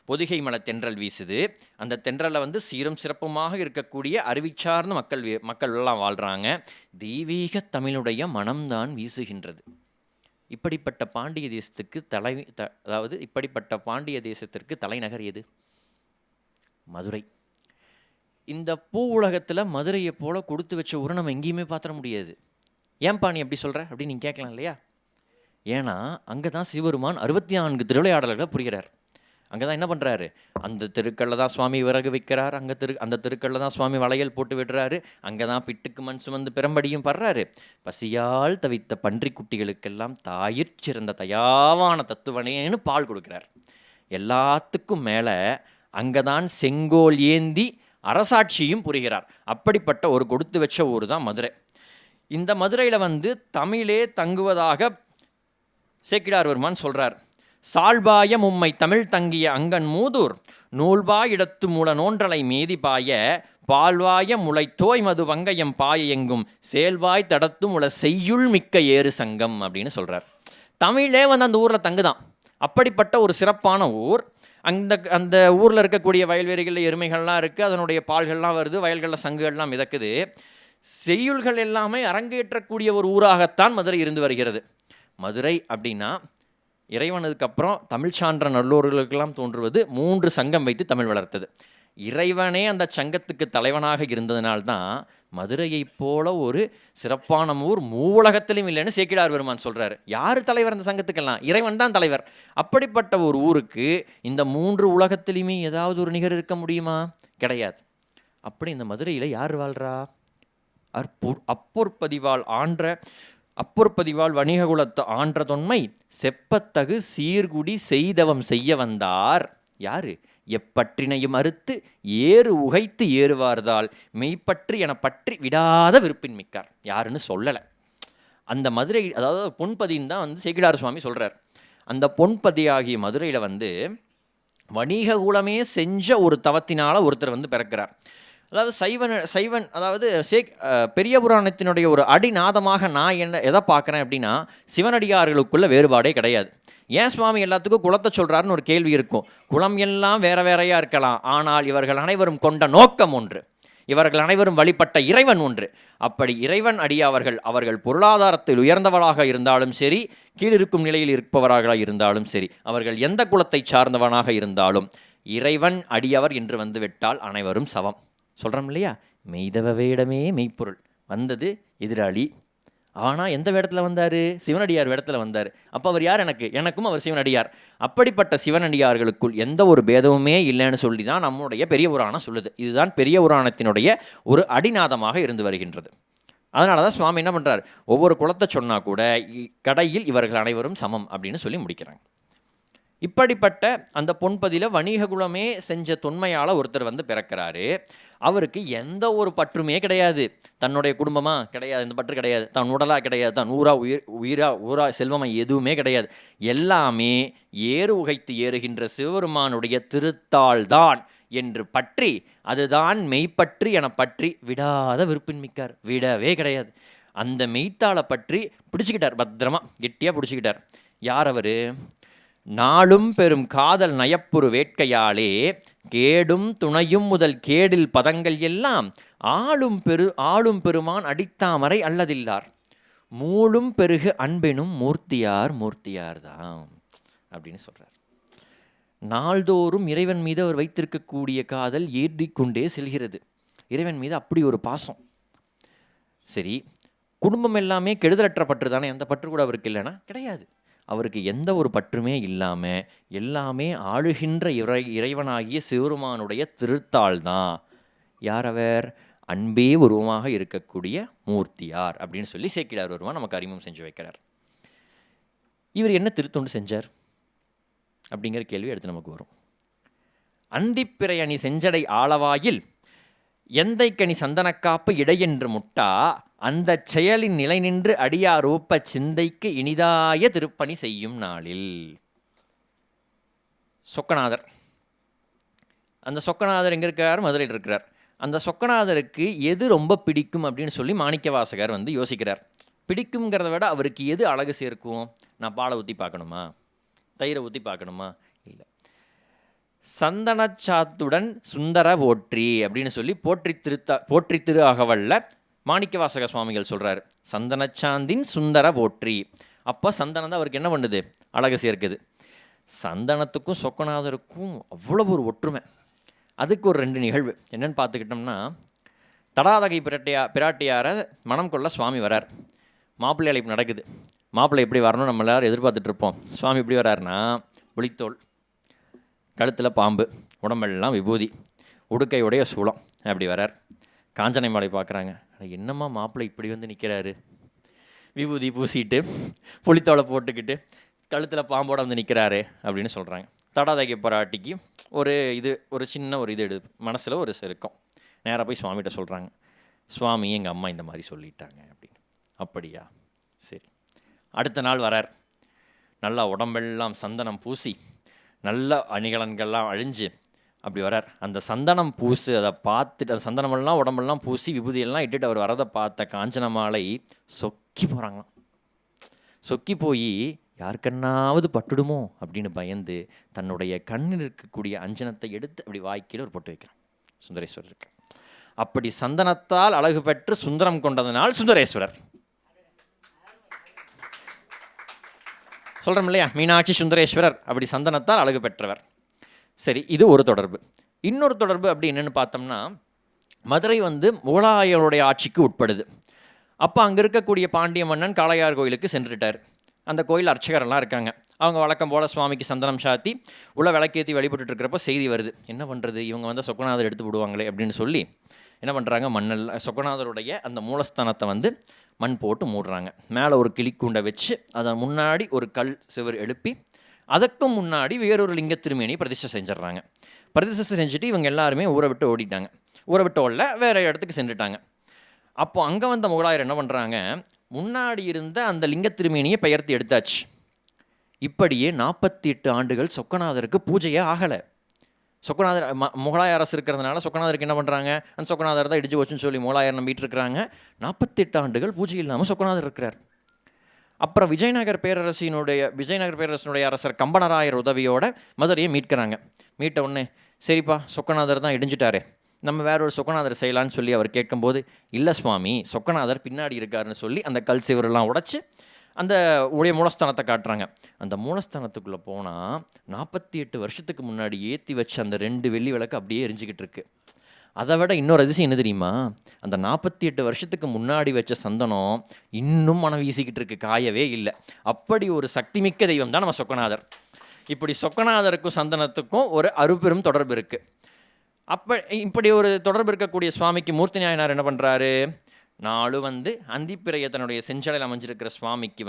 பொதிகை மலை தென்றல் வீசுது. அந்த தென்றலை வந்து சீரும் சிறப்புமாக இருக்கக்கூடிய அறிவிச்சார்ந்த மக்கள் எல்லாம் வாழ்கிறாங்க. தெய்வீக தமிழுடைய மனம்தான் வீசுகின்றது. இப்படிப்பட்ட பாண்டிய தேசத்துக்கு இப்படிப்பட்ட பாண்டிய தேசத்திற்கு தலைநகர் எது? மதுரை. இந்த பூ உலகத்தில் மதுரையை போல கொடுத்து வச்ச ஊரை நம்ம எங்கேயுமே பார்த்துட முடியாது. ஏன்பா நீ எப்படி சொல்கிற அப்படின்னு நீங்கள் கேட்கலாம் இல்லையா? ஏன்னா அங்கே தான் சிவபெருமான் 64 திருவிளையாடல்களை புரிகிறார். அங்கே தான் என்ன பண்ணுறாரு, அந்த தெருக்களில் தான் சுவாமி விறகு வைக்கிறார், அந்த தெருக்களில் தான் சுவாமி வளையல் போட்டு விடுறாரு, அங்கே தான் பிட்டுக்கு மண் சுமந்து பெரும்படியும் படுறாரு. பசியால் தவித்த பன்றி குட்டிகளுக்கெல்லாம் தாயிற்சிறந்த தயாவான தத்துவனேன்னு பால் கொடுக்குறார். எல்லாத்துக்கும் மேலே அங்கே தான் செங்கோல் ஏந்தி அரசாட்சியும் புரிகிறார். அப்படிப்பட்ட ஒரு கொடுத்து வச்ச ஊர் தான் மதுரை. இந்த மதுரையில் வந்து தமிழே தங்குவதாக சேக்கிழார் பெருமான் சொல்கிறார். சால்பாய மும்மை தமிழ் தங்கிய அங்கன் மூதூர் நூல்பாய் இடத்து மூல நோன்றலை மேதி பாய பால்வாய முளை தோய் மது வங்கையம் பாய எங்கும் செயல்வாய் தடத்தும் உள்ள செய்யுள் மிக்க ஏறு சங்கம் அப்படின்னு சொல்கிறார். தமிழே வந்து அந்த ஊரில் தங்குதான். அப்படிப்பட்ட ஒரு சிறப்பான ஊர். அந்த ஊரில் இருக்கக்கூடிய வயல்வெளிகளில் எருமைகள்லாம் இருக்குது, அதனுடைய பால்கள்லாம் வருது, வயல்களில் சங்குகள்லாம் மிதக்குது. செய்யுள்கள் எல்லாமே அரங்கேற்றக்கூடிய ஒரு ஊராகத்தான் மதுரை இருந்து வருகிறது. மதுரை அப்படின்னா இறைவனுக்கு அப்புறம் தமிழ் சான்ற நல்லோர்களுக்கெல்லாம் தோன்றுவது 3 சங்கம் வைத்து தமிழ் வளர்த்தது. இறைவனே அந்த சங்கத்துக்கு தலைவனாக இருந்ததினால்தான் மதுரையை போல ஒரு சிறப்பான ஊர் மூவுலகத்திலும் இல்லைன்னு சேக்கிழார் பெருமான் சொல்கிறார். யார் தலைவர் அந்த சங்கத்துக்கெல்லாம்? இறைவன் தான் தலைவர். அப்படிப்பட்ட ஒரு ஊருக்கு இந்த 3 உலகத்திலையுமே ஏதாவது ஒரு நிகர் இருக்க முடியுமா? கிடையாது. அப்படி இந்த மதுரையில் யார் வாழ்கிறா? அப்பொற்பதிவாள் வணிககுலத்தை ஆன்ற தொன்மை செப்பத்தகு சீர்குடி செய்தவம் செய்ய வந்தார். யாரு? எப்பற்றினையும் அறுத்து ஏறு உகைத்து ஏறுவார்தால் மெய்ப்பற்றி என பற்றி விடாத விருப்பின் மிக்கார். யாருன்னு சொல்லலை. அந்த மதுரை, அதாவது பொன்பதின்னு தான் வந்து சேக்கிழார் சுவாமி சொல்கிறார். அந்த பொன்பதி ஆகிய மதுரையில் வந்து வணிக குலமே செஞ்ச ஒரு தவத்தினால் ஒருத்தர் வந்து பிறக்கிறார். அதாவது சைவன் அதாவது பெரிய புராணத்தினுடைய ஒரு அடிநாதமாக நான் எதை பார்க்குறேன் அப்படின்னா, சிவனடியார்களுக்குள்ள வேறுபாடே கிடையாது. ஏன் சுவாமி எல்லாத்துக்கும் குலத்தை சொல்கிறாருன்னு ஒரு கேள்வி இருக்கும். குலம் எல்லாம் வேற வேறையாக இருக்கலாம், ஆனால் இவர்கள் அனைவரும் கொண்ட நோக்கம் ஒன்று, இவர்கள் அனைவரும் வழிபட்ட இறைவன் ஒன்று. அப்படி இறைவன் அவர்கள் பொருளாதாரத்தில் உயர்ந்தவளாக இருந்தாலும் சரி, கீழிருக்கும் நிலையில் இருப்பவர்களாக இருந்தாலும் சரி, அவர்கள் எந்த குலத்தை சார்ந்தவனாக இருந்தாலும் இறைவன் அடியவர் என்று வந்து விட்டால் அனைவரும் சமம். சொல்கிறோம் இல்லையா? மெய்தவ வேடமே மெய்ப்பொருள், வந்தது எதிராளி. ஆனால் எந்த வேடத்தில் வந்தார்? சிவனடியார் வேடத்தில் வந்தார். அப்போ அவர் யார்? எனக்கும் அவர் சிவனடியார். அப்படிப்பட்ட சிவனடியார்களுக்குள் எந்த ஒரு பேதமுமே இல்லைன்னு சொல்லி தான் நம்முடைய பெரிய புராணம் சொல்லுது. இதுதான் பெரிய புராணத்தினுடைய ஒரு அடிநாதமாக இருந்து வருகின்றது. அதனால தான் சுவாமி என்ன பண்ணுறார், ஒவ்வொரு குலத்தை சொன்னால் கூட கடையில் இவர்கள் அனைவரும் சமம் அப்படின்னு சொல்லி முடிக்கிறாங்க. இப்படிப்பட்ட அந்த பொன்பதியில் வணிக குலமே செஞ்ச தொன்மையால் ஒருத்தர் வந்து பிறக்கிறாரு. அவருக்கு எந்த ஒரு பற்றுமே கிடையாது. தன்னுடைய குடும்பமாக கிடையாது, இந்த பற்று கிடையாது. தான் உடலாக கிடையாது, தான் ஊரா செல்வமாக எதுவுமே கிடையாது. எல்லாமே ஏறு உகைத்து ஏறுகின்ற சிவபெருமானுடைய திருத்தாள்தான் என்று பற்றி, அதுதான் மெய்ப்பற்றி என பற்றி விடாத விருப்பின் மிக்கார். விடவே கிடையாது. அந்த மெய்த்தாளை பற்றி பிடிச்சிக்கிட்டார், பத்திரமா கெட்டியாக பிடிச்சிக்கிட்டார். யார் அவர்? நாளும் பெரும் காதல் நயப்புறு வேட்கையாலே கேடும் துணையும் முதல் கேடில் பதங்கள் எல்லாம் ஆளும் பெருமான் அடித்தாமரை அல்லதில்லார் மூளும் பெருகு அன்பெனும் மூர்த்தியார் தான் அப்படின்னு சொல்கிறார். நாள்தோறும் இறைவன் மீது அவர் வைத்திருக்கக்கூடிய காதல் ஏறிக்கொண்டே செல்கிறது. இறைவன் மீது அப்படி ஒரு பாசம். சரி, குடும்பம் எல்லாமே கெடுதலற்ற பற்று தானே, எந்த பற்று கூட அவருக்கு இல்லைன்னா கிடையாது. அவருக்கு எந்த ஒரு பற்றுமே இல்லாமல் எல்லாமே ஆளுகின்ற இறைவனாகிய சிவருமானுடைய திருத்தாள் தான். யார் அவர்? அன்பே உருவமாக இருக்கக்கூடிய மூர்த்தியார் அப்படின்னு சொல்லி சேக்கிழார் ஒருவன் நமக்கு அறிமுகம் செஞ்சு வைக்கிறார். இவர் என்ன திருத்தொண்டு செஞ்சார் அப்படிங்கிற கேள்வி எடுத்து நமக்கு வரும். அந்திப்பிறை அணி செஞ்சடை ஆளவாயில் எந்தைக்கணி சந்தனக்காப்பு இடையென்று முட்டா அந்த செயலின் நிலை நின்று அடியார் ஊப்ப சிந்தைக்கு இனிதாய திருப்பணி செய்யும் நாளில். சொக்கநாதர், அந்த சொக்கநாதர் எங்கே இருக்கார்? மதுரையில் இருக்கிறார். அந்த சொக்கநாதருக்கு எது ரொம்ப பிடிக்கும் அப்படின்னு சொல்லி மாணிக்கவாசகர் யோசிக்கிறார். பிடிக்குங்கிறத விட அவருக்கு எது அழகு சேர்க்கும்? நான் பாலை ஊற்றி பார்க்கணுமா, தயிரை ஊற்றி பார்க்கணுமா? இல்லை. சந்தனச்சாத்துடன் சுந்தர போற்றி அப்படின்னு சொல்லி போற்றி திரு அகவல்ல மாணிக்கவாசக சுவாமிகள் சொல்கிறார். சந்தனச்சாந்தின் சுந்தர போற்றி. அப்போ சந்தனம் தான் அவருக்கு என்ன பண்ணுது? அழகு சேர்க்குது. சந்தனத்துக்கும் சொக்கநாதருக்கும் அவ்வளோ ஒரு ஒற்றுமை. அதுக்கு ஒரு 2 நிகழ்வு என்னென்னு பார்த்துக்கிட்டோம்னா, தடாதகை பிராட்டியாரை மனம் கொள்ள சுவாமி வரார். மாப்பிள்ளை அழைப்பு நடக்குது. மாப்பிள்ளை எப்படி வரணும் நம்ம எல்லாரும் எதிர்பார்த்துட்ருப்போம். சுவாமி எப்படி வராருன்னா, புலித்தோல், கழுத்தில் பாம்பு, உடம்பெல்லாம் விபூதி, உடுக்கையுடைய சூளம், அப்படி வரார். காஞ்சனை மாலை பார்க்குறாங்க. என்னம்மா மாப்பிள்ளை இப்படி நிற்கிறாரு, விபூதி பூசிட்டு புலித்தோலை போட்டுக்கிட்டு கழுத்தில் பாம்போட நிற்கிறாரு அப்படின்னு சொல்கிறாங்க. தடாதகை பிராட்டிக்கு ஒரு சின்ன இது மனசில் ஒரு செருக்கம். நேராக போய் சுவாமிகிட்ட சொல்கிறாங்க, சுவாமி எங்கள் அம்மா இந்த மாதிரி சொல்லிட்டாங்க அப்படின்னு. அப்படியா, சரி. அடுத்த நாள் வரார். நல்லா உடம்பெல்லாம் சந்தனம் பூசி, நல்ல அணிகலன்கள்லாம் அழிஞ்சு அப்படி வரார். அந்த சந்தனம் பூசு அதை பார்த்துட்டு, அந்த சந்தனமெல்லாம் உடம்பெல்லாம் பூசி விபூதியெல்லாம் இட்டுட்டு அவர் வரதை பார்த்த காஞ்சன மாலை சொக்கி போகிறாங்களாம். சொக்கி போய் யாருக்கன்னாவது பட்டுடுமோ அப்படின்னு பயந்து தன்னுடைய கண்ணில் இருக்கக்கூடிய அஞ்சனத்தை எடுத்து அப்படி வாய்க்கில் ஒரு பொட்டு வைக்கிறான் சுந்தரேஸ்வரருக்கு. அப்படி சந்தனத்தால் அழகு பெற்று சுந்தரம் கொண்டதனால் சுந்தரேஸ்வரர். சொல்கிறோம் இல்லையா, மீனாட்சி சுந்தரேஸ்வரர் அப்படி சந்தனத்தால் அழகு பெற்றவர். சரி, இது ஒரு தொடர்பு. இன்னொரு தொடர்பு அப்படி என்னென்னு பார்த்தோம்னா, மதுரை முகலாயருடைய ஆட்சிக்கு உட்படுது. அப்போ அங்கே இருக்கக்கூடிய பாண்டிய மன்னன் காளையார் கோயிலுக்கு சென்றுட்டார். அந்த கோயில் அர்ச்சகரெல்லாம் இருக்காங்க. அவங்க வழக்கம் போல் சுவாமிக்கு சந்தனம் சாத்தி உள்ள விளக்கேற்றி வழிபட்டு இருக்கிறப்போ செய்தி வருது. என்ன பண்ணுறது, இவங்க சொக்கநாதர் எடுத்து விடுவாங்களே அப்படின்னு சொல்லி என்ன பண்ணுறாங்க, சொக்கநாதருடைய அந்த மூலஸ்தானத்தை மண் போட்டு மூடுறாங்க. மேலே ஒரு கிளிக்கூண்டை வச்சு அதன் முன்னாடி ஒரு கல் சிவர் எழுப்பி அதுக்கும் முன்னாடி வேறொரு லிங்க திருமேனியை பிரதிஷ்டை செஞ்சிடறாங்க. பிரதிஷ்டை செஞ்சுட்டு இவங்க எல்லாருமே ஊரை விட்டு ஓடிட்டாங்க. ஊரை விட்டு ஓடல, வேறு இடத்துக்கு சென்றுட்டாங்க. அப்போ அங்கே முகலாயர் என்ன பண்ணுறாங்க, முன்னாடி இருந்த அந்த லிங்க திருமேனியை பெயர்த்து எடுத்தாச்சு. இப்படியே 48 ஆண்டுகள் சொக்கநாதருக்கு பூஜையே ஆகலை. சொக்கநாதர் முகலாய அரசு இருக்கிறதுனால சொக்கநாதருக்கு என்ன பண்ணுறாங்க, அந்த சொக்கநாதர் தான் இடிச்சு வச்சுன்னு சொல்லி முகலாயர் நம்பிட்டு இருக்கிறாங்க. 48 ஆண்டுகள் பூஜை இல்லாமல் சொக்கநாதர் இருக்கிறார். அப்புறம் விஜயநகர் பேரரசினுடைய அரசர் கம்பனராயர் உதவியோட மதுரையை மீட்கிறாங்க. மீட்ட உடனே, சரிப்பா சொக்கநாதர் தான் இடிஞ்சிட்டாரே, நம்ம வேற ஒரு சொக்கநாதர் செய்யலான்னு சொல்லி அவர் கேட்கும்போது, இல்லை சுவாமி சொக்கநாதர் பின்னாடி இருக்காருன்னு சொல்லி அந்த கல் சிவரெல்லாம் உடைச்சி அந்த உடைய மூலஸ்தானத்தை காட்டுறாங்க. அந்த மூலஸ்தானத்துக்குள்ளே போனால் 48 வருஷத்துக்கு முன்னாடி ஏற்றி வச்ச அந்த 2 வெள்ளி விளக்கு அப்படியே எரிஞ்சிக்கிட்டு இருக்கு. அதை விட இன்னொரு அதிசயம் என்ன தெரியுமா, அந்த 48 வருஷத்துக்கு முன்னாடி வச்ச சந்தனம் இன்னும் மனம் வீசிக்கிட்டு இருக்கு, காயவே இல்லை. அப்படி ஒரு சக்திமிக்க தெய்வம் தான் நம்ம சொக்கநாதர். இப்படி சொக்கநாதருக்கும் சந்தனத்துக்கும் ஒரு அருபெரும் தொடர்பு இருக்குது. இப்படி ஒரு தொடர்பு இருக்கக்கூடிய சுவாமிக்கு மூர்த்தி நாயனார் என்ன பண்ணுறாரு, நாலு அந்திப்பிறைய தன்னுடைய செஞ்சலையில் அமைஞ்சிருக்கிற சுவாமிக்கு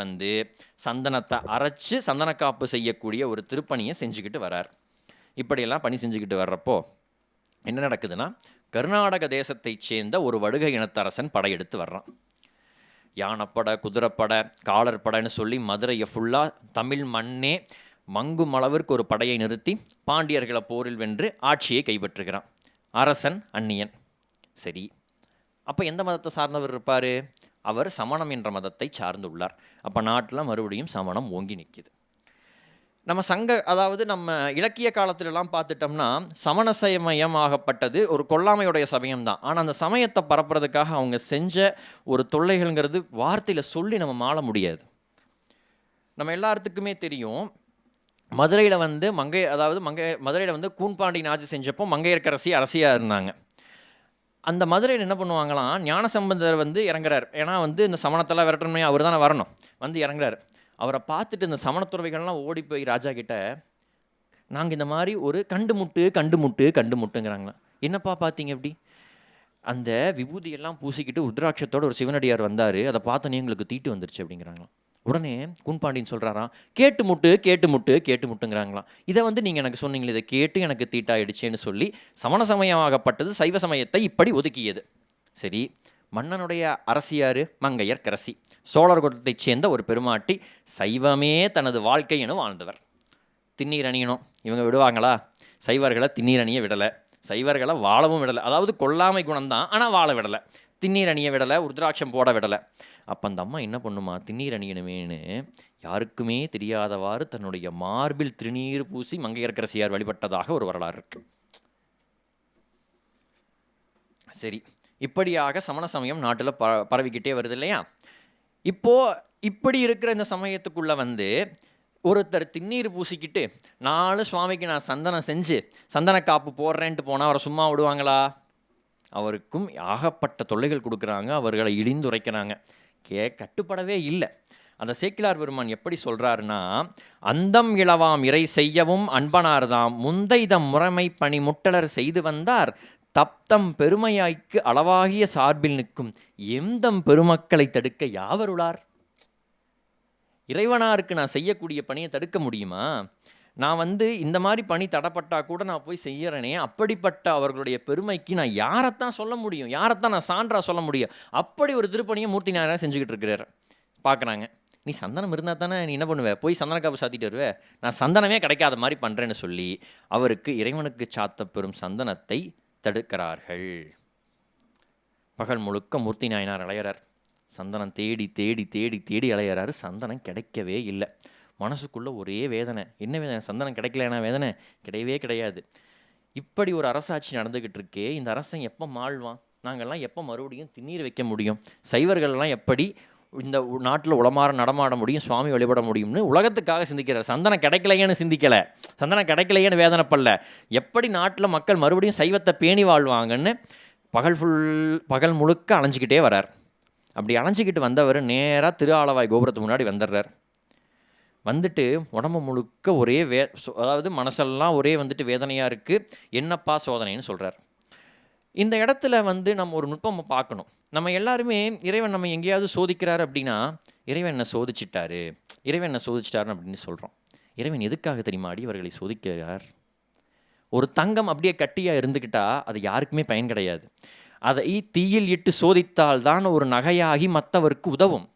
சந்தனத்தை அரைச்சு சந்தனக்காப்பு செய்யக்கூடிய ஒரு திருப்பணியை செஞ்சுக்கிட்டு வரார். இப்படியெல்லாம் பணி செஞ்சுக்கிட்டு வர்றப்போ என்ன நடக்குதுன்னா, கர்நாடக தேசத்தைச் சேர்ந்த ஒரு வடுகை இனத்தரசன் படையெடுத்து வர்றான். யானைப்படை, குதிரைப்படை, காலர்படைன்னு சொல்லி மதுரையை ஃபுல்லாக தமிழ் மண்ணே மங்கும் அளவிற்கு ஒரு படையை நிறுத்தி பாண்டியர்களை போரில் வென்று ஆட்சியை கைப்பற்றுகிறான். அரசன் அந்நியன். சரி, அப்போ எந்த மதத்தை சார்ந்தவர் இருப்பார்? அவர் சமணம் என்ற மதத்தை சார்ந்துள்ளார். அப்போ நாட்டில் மறுபடியும் சமணம் ஓங்கி நிற்கிது. நம்ம அதாவது நம்ம இலக்கிய காலத்திலலாம் பார்த்துட்டோம்னா சமண சமயமாகப்பட்டது ஒரு கொல்லாமையுடைய சமயம்தான். ஆனால் அந்த சமயத்தை பரப்புறதுக்காக அவங்க செஞ்ச ஒரு தொல்லைகள்ங்கிறது வார்த்தையில் சொல்லி நம்ம மாள முடியாது. நம்ம எல்லாத்துக்குமே தெரியும், மதுரையில் வந்து மதுரையில் வந்து கூன்பாண்டியன் ஆட்சி செஞ்சப்போ மங்கையர்க்கரசி அரசியாக இருந்தாங்க. அந்த மதுரையில் என்ன பண்ணுவாங்களாம், ஞானசம்பந்தர் வந்து இறங்குறார். ஏன்னா வந்து இந்த சமணத்தெல்லாம் விரட்டணுமே, அவர் தானே வரணும், வந்து இறங்குறாரு. அவரை பார்த்துட்டு இந்த சமணத்துறவைகள்லாம் ஓடி போய் ராஜா கிட்ட, நாங்கள் இந்த மாதிரி ஒரு கண்டு முட்டுங்கிறாங்களாம். என்னப்பா பார்த்தீங்க எப்படி? அந்த விபூதியெல்லாம் பூசிக்கிட்டு உத்ராட்சத்தோடு ஒரு சிவனடியார் வந்தார், அதை பார்த்தோன்னே எங்களுக்கு தீட்டு வந்துருச்சு அப்படிங்கிறாங்களாம். உடனே கூன்பாண்டியன் சொல்கிறாராம், கேட்டு முட்டுங்கிறாங்களாம். இதை வந்து நீங்கள் எனக்கு சொன்னீங்களே, இதை கேட்டு எனக்கு தீட்டாயிடுச்சேன்னு சொல்லி சமண சமயமாகப்பட்டது சைவ சமயத்தை இப்படி ஒதுக்கியது. சரி, மன்னனுடைய அரசியார் மங்கையர்க்கரசி, சோழர் குலத்தைச் சேர்ந்த ஒரு பெருமாட்டி, சைவமே தனது வாழ்க்கை என வாழ்ந்தவர். திண்ணீர் அணியணும், இவங்க விடுவாங்களா? சைவர்களை திண்ணீர் அணிய விடலை, சைவர்களை வாழவும் விடலை. அதாவது கொல்லாமை குணம்தான், ஆனால் வாழ விடலை. திண்ணீர் அணிய விடலை, உருத்ராட்சம் போட விடலை. அப்போ அந்த அம்மா என்ன பண்ணுமா, திண்ணீர் அணியணுமேனு யாருக்குமே தெரியாதவாறு தன்னுடைய மார்பில் திருநீர் பூசி மங்கையர்க்கரசியார் வழிபட்டதாக ஒரு வரலாறு இருக்கு. சரி, இப்படியாக சமண சமயம் நாட்டில் பரவிக்கிட்டே வருது இல்லையா? இப்படி இருக்கிற இந்த சமயத்துக்குள்ளே வந்து ஒருத்தர் திண்ணீர் பூசிக்கிட்டு 4 சுவாமிக்கு நான் சந்தனம் செஞ்சு சந்தன காப்பு போடுறேன்ட்டு போனால் அவரை சும்மா விடுவாங்களா? அவருக்கும் ஆகப்பட்ட தொல்லைகள் கொடுக்குறாங்க, அவர்களை இழிந்துரைக்கிறாங்க. கட்டுப்படவே இல்லை. அந்த சேக்கிலார் பெருமான் எப்படி சொல்கிறாருன்னா, அந்தம் இளவாம் இறை செய்யவும் அன்பனார்தாம் முந்தைதம் முறைமை பணி முட்டலர் செய்து வந்தார் தப்தம் பெருமையாய்க்கு அளவாகிய சார்பில் நிற்கும் எந்தம் பெருமக்களை தடுக்க யாவருளார். இறைவனாருக்கு நான் செய்யக்கூடிய பணியை தடுக்க முடியுமா? நான் வந்து இந்த மாதிரி பணி தடப்பட்டா கூட நான் போய் செய்யறேனே, அப்படிப்பட்ட அவர்களுடைய பெருமைக்கு நான் யாரைத்தான் சொல்ல முடியும், யாரைத்தான் நான் சான்றா சொல்ல முடியும்? அப்படி ஒரு திருப்பணியை மூர்த்தி நாயனார் செஞ்சுக்கிட்டு இருக்கிறார். பார்க்குறாங்க, நீ சந்தனம் இருந்தால் தானே நீ என்ன பண்ணுவ, போய் சந்தன காப்பு சாத்திட்டு வருவே, நான் சந்தனமே கிடைக்காத மாதிரி பண்ணுறேன்னு சொல்லி அவருக்கு இறைவனுக்கு சாத்த பெறும் சந்தனத்தை தடுக்கிறார்கள். பகல் முழுக்க மூர்த்தி நாயனார் அலையறார். சந்தனம் தேடி தேடி தேடி தேடி அலையறாரு. சந்தனம் கிடைக்கவே இல்லை. மனசுக்குள்ளே ஒரே வேதனை. என்ன வேதனை? சந்தனம் கிடைக்கலனா வேதனை கிடையவே கிடையாது. இப்படி ஒரு அரசாட்சி நடந்துக்கிட்டு இருக்கே, இந்த அரசன் எப்போ மாழ்வான்? நாங்கள்லாம் எப்போ மறுபடியும் திண்ணீர் வைக்க முடியும்? சைவர்கள்லாம் எப்படி இந்த நாட்டில் உளமாற நடமாட முடியும், சுவாமி வழிபட முடியும்னு உலகத்துக்காக சிந்திக்கிறார். சந்தனம் கிடைக்கலையேன்னு சிந்திக்கலை, சந்தனம் கிடைக்கலையேன்னு வேதனைப்படல, எப்படி நாட்டில் மக்கள் மறுபடியும் சைவத்தை பேணி வாழ்வாங்கன்னு பகல் முழுக்க அலைஞ்சிக்கிட்டே வரார். அப்படி அலைஞ்சிக்கிட்டு வந்தவர் நேராக திரு ஆலவாய் கோபுரத்து முன்னாடி வந்துடுறார். வந்துட்டு உடம்பு முழுக்க ஒரே அதாவது மனசெல்லாம் ஒரே வந்துட்டு வேதனையாக இருக்குது. என்னப்பா சோதனைன்னு சொல்கிறார். இந்த இடத்துல வந்து நம்ம ஒரு நுட்பம் பார்க்கணும். நம்ம எல்லாருமே இறைவன் நம்ம எங்கேயாவது சோதிக்கிறார் அப்படின்னா, இறைவன் என்ன சோதிச்சிட்டாருன்னு அப்படின்னு சொல்கிறோம். இறைவன் எதுக்காக தெரியுமா அடியவர்களை சோதிக்கிறார்? ஒரு தங்கம் அப்படியே கட்டியாக இருந்துக்கிட்டா அது யாருக்குமே பயன் கிடையாது. அதை தீயில் இட்டு சோதித்தால் தான் ஒரு நகையாகி மற்றவருக்கு உதவும்.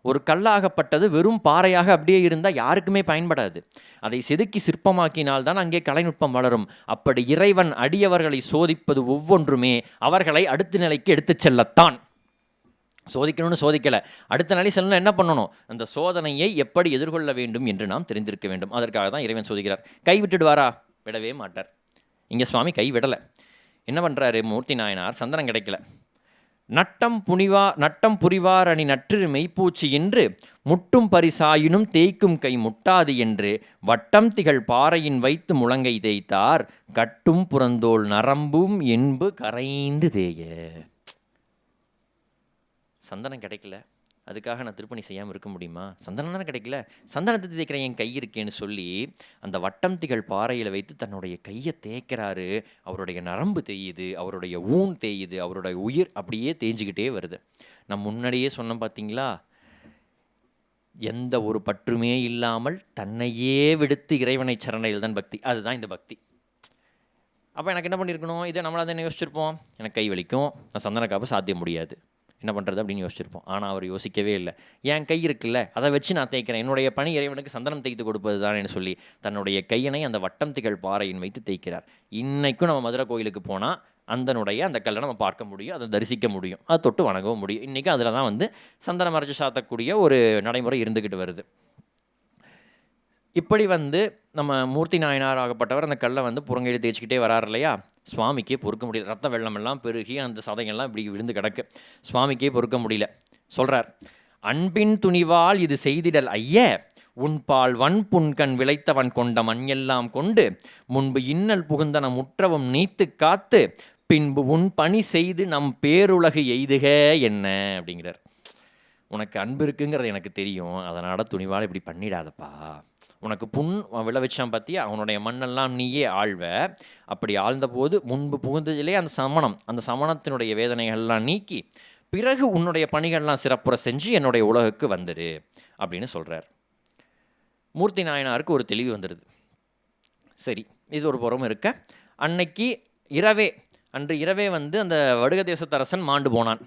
ஒரு கல்லாகப்பட்டது வெறும் பாறையாக அப்படியே இருந்தால் யாருக்குமே பயன்படாது. அதை செதுக்கி சிற்பமாக்கினால்தான் அங்கே கலைநுட்பம் வளரும். அப்படி இறைவன் அடியவர்களை சோதிப்பது ஒவ்வொன்றுமே அவர்களை அடுத்த நிலைக்கு எடுத்து செல்லத்தான். சோதிக்கணும்னு சோதிக்கலை, அடுத்த நிலை செல்லணும். என்ன பண்ணணும்? அந்த சோதனையை எப்படி எதிர்கொள்ள வேண்டும் என்று நாம் தெரிந்திருக்க வேண்டும். அதற்காக தான் இறைவன் சோதிக்கிறார். கை விட்டுடுவாரா? விடவே மாட்டார். இங்கே சுவாமி கை விடலை. என்ன பண்ணுறாரு மூர்த்தி நாயனார்? சந்தனம் கிடைக்கல. நட்டம் புரிவார் அணி நற்று மெய்ப்பூச்சி என்று முட்டும் பரிசாயினும் தேய்க்கும் கை முட்டாது என்று வட்டம் திகழ் பாறையின் வைத்து முழங்கை தேய்த்தார் கட்டும் புறந்தோல் நரம்பும் என்பு கரைந்து தேய. சந்தனம் கிடைக்கல, அதுக்காக நான் திருப்பணி செய்யாமல் இருக்க முடியுமா? சந்தனம் தானே கிடைக்கல, சந்தனத்தை தேய்க்கிற என் கை இருக்கேன்னு சொல்லி அந்த வட்டம் திகழ் பாறையில் வைத்து தன்னுடைய கையை தேய்க்கிறாரு. அவருடைய நரம்பு தேயுது, அவருடைய ஊன் தேயுது, அவருடைய உயிர் அப்படியே தேய்ஞ்சிக்கிட்டே வருது. நான் முன்னாடியே சொன்னேன் பார்த்தீங்களா, எந்த ஒரு பற்றுமே இல்லாமல் தன்னையே விடுத்து இறைவனை சரணையில் தான் பக்தி. அதுதான் இந்த பக்தி. அப்போ எனக்கு என்ன பண்ணியிருக்கணும்? இதை நம்மளால் தான் யோசிச்சிருப்போம். எனக்கு கை வலிக்கும், நான் சந்தன காப்பு சாத்திய முடியாது, என்ன பண்ணுறது அப்படின்னு யோசிச்சிருப்போம். ஆனால் அவர் யோசிக்கவே இல்லை. என் கை இருக்குல்ல, அதை வச்சு நான் தேய்க்கிறேன், என்னுடைய பணி இறைவனுக்கு சந்தனம் தேய்த்து கொடுப்பது தானேன்னு சொல்லி தன்னுடைய கையினை அந்த வட்டம் திகழ் பாறையின் வைத்து தேய்க்கிறார். இன்றைக்கும் நம்ம மதுரை கோயிலுக்கு போனால் அந்த கல்லை நம்ம பார்க்க முடியும், அதை தரிசிக்க முடியும், அதை தொட்டு வணங்கவும் முடியும். இன்றைக்கி அதில் தான் வந்து சந்தனம் அரைச்சி சாத்தக்கூடிய ஒரு நடைமுறை இருந்துக்கிட்டு வருது. இப்படி வந்து நம்ம மூர்த்தி நாயனார் ஆகப்பட்டவர் அந்த கல்லை வந்து புறங்கையில் தேய்ச்சிக்கிட்டே வராரு இல்லையா, சுவாமிக்கே பொறுக்க முடியல. ரத்த வெள்ளமெல்லாம் பெருகி அந்த சதையெல்லாம் இப்படி விழுந்து கிடக்கு, சுவாமிக்கே பொறுக்க முடியல. சொல்கிறார், அன்பின் துணிவால் இது செய்திடல் ஐய, உன்பால் வன் புன்கண் விளைத்தவன் கொண்ட மண்ணெல்லாம் கொண்டு முன்பு இன்னல் புகுந்தன முற்றவும் நீத்து காத்து பின்பு உன் பணி செய்து நம் பேருலகு எய்துக என்ன அப்படிங்கிறார். உனக்கு அன்பு இருக்குங்கிறது எனக்கு தெரியும், அதனால் துணிவால் இப்படி பண்ணிடாதப்பா. உனக்கு புண் விளைவிச்சான் பற்றி அவனுடைய மண்ணெல்லாம் நீயே ஆழ்வ. அப்படி ஆழ்ந்தபோது முன்பு புகுந்ததிலே அந்த சமணத்தினுடைய வேதனைகள்லாம் நீக்கி பிறகு உன்னுடைய பணிகள்லாம் சிறப்புற செஞ்சு என்னுடைய உலகுக்கு வந்துடு அப்படின்னு சொல்கிறார். மூர்த்தி நாயனாருக்கு ஒரு தெளிவு வந்துடுது. சரி, இது ஒரு புறம் இருக்க, அன்னைக்கு அன்று இரவே வந்து அந்த வடுக தேசத்தரசன் மாண்டு போனான்.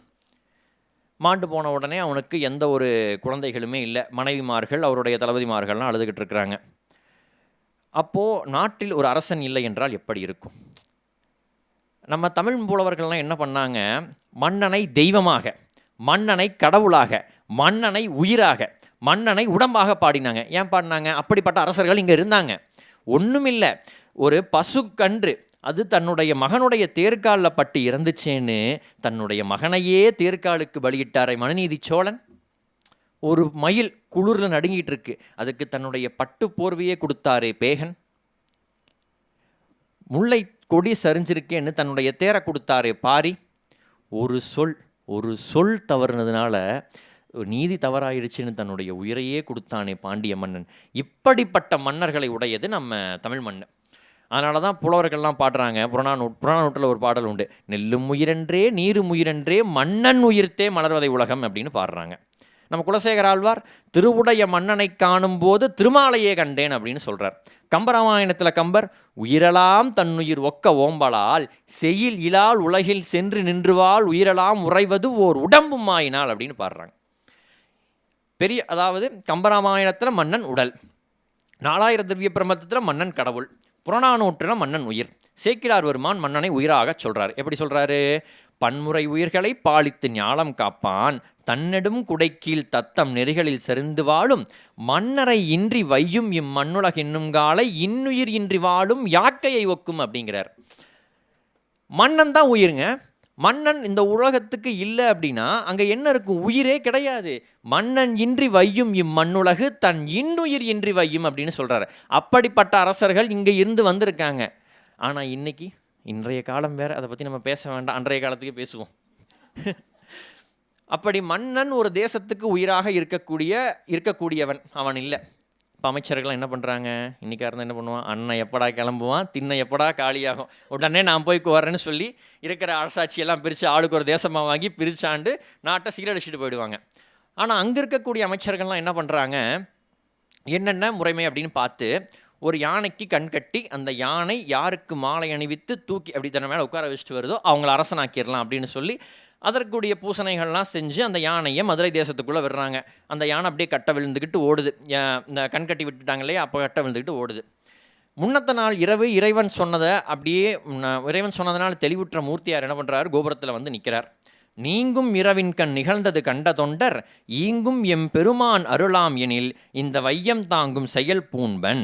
மாண்டு போன உடனே அவனுக்கு எந்த ஒரு குழந்தைகளுமே இல்லை. மனைவிமார்கள் அவருடைய தளபதிமார்கள்லாம் அழுதுகிட்டு இருக்கிறாங்க. அப்போது நாட்டில் ஒரு அரசன் இல்லை என்றால் எப்படி இருக்கும்? நம்ம தமிழ் புலவர்கள்லாம் என்ன பண்ணாங்க, மன்னனை தெய்வமாக, மன்னனை கடவுளாக, மன்னனை உயிராக, மன்னனை உடம்பாக பாடினாங்க. ஏன் பாடினாங்க? அப்படிப்பட்ட அரசர்கள் இங்கே இருந்தாங்க. ஒன்றுமில்லை, ஒரு பசுக்கன்று அது தன்னுடைய மகனுடைய தேர்காலில் பட்டு இறந்துச்சேன்னு தன்னுடைய மகனையே தேர்காலுக்கு பலியிட்டாரை மனுநீதி சோழன். ஒரு மயில் குளிரில் நடுங்கிட்டு இருக்கு, அதுக்கு தன்னுடைய பட்டு போர்வையே கொடுத்தாரே பேகன். முல்லை கொடி சரிஞ்சிருக்கேன்னு தன்னுடைய தேரை கொடுத்தாரே பாரி. ஒரு சொல் தவறுனதுனால நீதி தவறாயிருச்சுன்னு தன்னுடைய உயிரையே கொடுத்தானே பாண்டிய மன்னன். இப்படிப்பட்ட மன்னர்களை உடையது நம்ம தமிழ் மண். அதனால தான் புலவர்கள்லாம் பாடுறாங்க. புறநானூற்றில் ஒரு பாடல் உண்டு, நெல்லும் உயிரென்றே நீரும் உயிரென்றே மன்னன் உயிர்த்தே மலர்வதை உலகம் அப்படின்னு பாடுறாங்க. நம்ம குலசேகர ஆழ்வார் திருவுடைய மன்னனை காணும் போது திருமாலையே கண்டேன் அப்படின்னு சொல்கிறார். கம்பராமாயணத்தில் கம்பர் உயிரெல்லாம் தன்னுயிர் ஒக்க ஓம்பலால் செயில் இலால் உலகில் சென்று நின்றுவாள் உயிரெல்லாம் உறைவது ஓர் உடம்பும் ஆயினால் அப்படின்னு பாடுறாங்க. அதாவது கம்பராமாயணத்தில் மன்னன் உடல், 4000 திவ்ய பிரபந்தத்தில் மன்னன் கடவுள், புறநானூற்றில் மன்னன் உயிர். சேக்கிழார் பெருமான் மன்னனை உயிராக சொல்கிறார். எப்படி சொல்கிறாரு? பன்முறை உயிர்களை பாலித்து ஞாலம் காப்பான் தன்னெடும் குடைக்கீழ் தத்தம் நெறிகளில் செறிந்து வாழும் மன்னரை இன்றி வையும் இம்மண்ணுலக என்னும் காலை இன்னுயிர் இன்றி வாழும் யாக்கையை ஒக்கும் அப்படிங்கிறார். மன்னன் தான் உயிருங்க. மன்னன் இந்த உலகத்துக்கு இல்லை அப்படின்னா அங்கே என்ன இருக்கும்? உயிரே கிடையாது. மன்னன் இன்றி வையும் இம்மண்ணுலகு தன் இன்னுயிர் இன்றி வையும் அப்படின்னு சொல்கிறாரு. அப்படிப்பட்ட அரசர்கள் இங்கே இருந்து வந்திருக்காங்க. ஆனால் இன்றைய காலம் வேறு, அதை பற்றி நம்ம பேச வேண்டாம், அன்றைய காலத்துக்கே பேசுவோம். அப்படி மன்னன் ஒரு தேசத்துக்கு உயிராக இருக்கக்கூடியவன் அவன் இல்லை. இப்போ அமைச்சர்கள் என்ன பண்ணுறாங்க? இன்றைக்கா இருந்தால் என்ன பண்ணுவான்? அண்ணன் எப்படா கிளம்புவான், திண்ணை எப்படா காலியாகும், உடனே நான் போய் வரேன்னு சொல்லி இருக்கிற அரசாட்சியெல்லாம் பிரித்து ஆளுக்கு ஒரு தேசமாக வாங்கி பிரித்தாண்டு நாட்டை சீரழிச்சிட்டு போயிடுவாங்க. ஆனால் அங்கே இருக்கக்கூடிய அமைச்சர்கள்லாம் என்ன பண்ணுறாங்க? என்னென்ன முறைமை அப்படின்னு பார்த்து ஒரு யானைக்கு கண் கட்டி அந்த யானை யாருக்கு மாலை அணிவித்து தூக்கி அப்படி தன்னை மேலே உட்கார வச்சுட்டு வருதோ அவங்கள அரசனாக்கிடலாம் அப்படின்னு சொல்லி அதற்குரிய பூசணைகள்லாம் செஞ்சு அந்த யானையை மதுரை தேசத்துக்குள்ளே விடுறாங்க. அந்த யானை அப்படியே கட்டை விழுந்துக்கிட்டு ஓடுது. இந்த கண் கட்டி விட்டுட்டாங்க இல்லையா, அப்போ கட்டை விழுந்துக்கிட்டு ஓடுது. முன்னத்த நாள் இரவு இறைவன் சொன்னதனால் தெளிவுற்ற மூர்த்தியார் என்ன பண்ணுறாரு? கோபுரத்தில் வந்து நிற்கிறார். நீங்கும் இரவின் கண் நிகழ்ந்தது கண்ட தொண்டர் ஈங்கும் எம் பெருமான் அருளாம் எனில் இந்த வையம் தாங்கும் செயல் பூண்பன்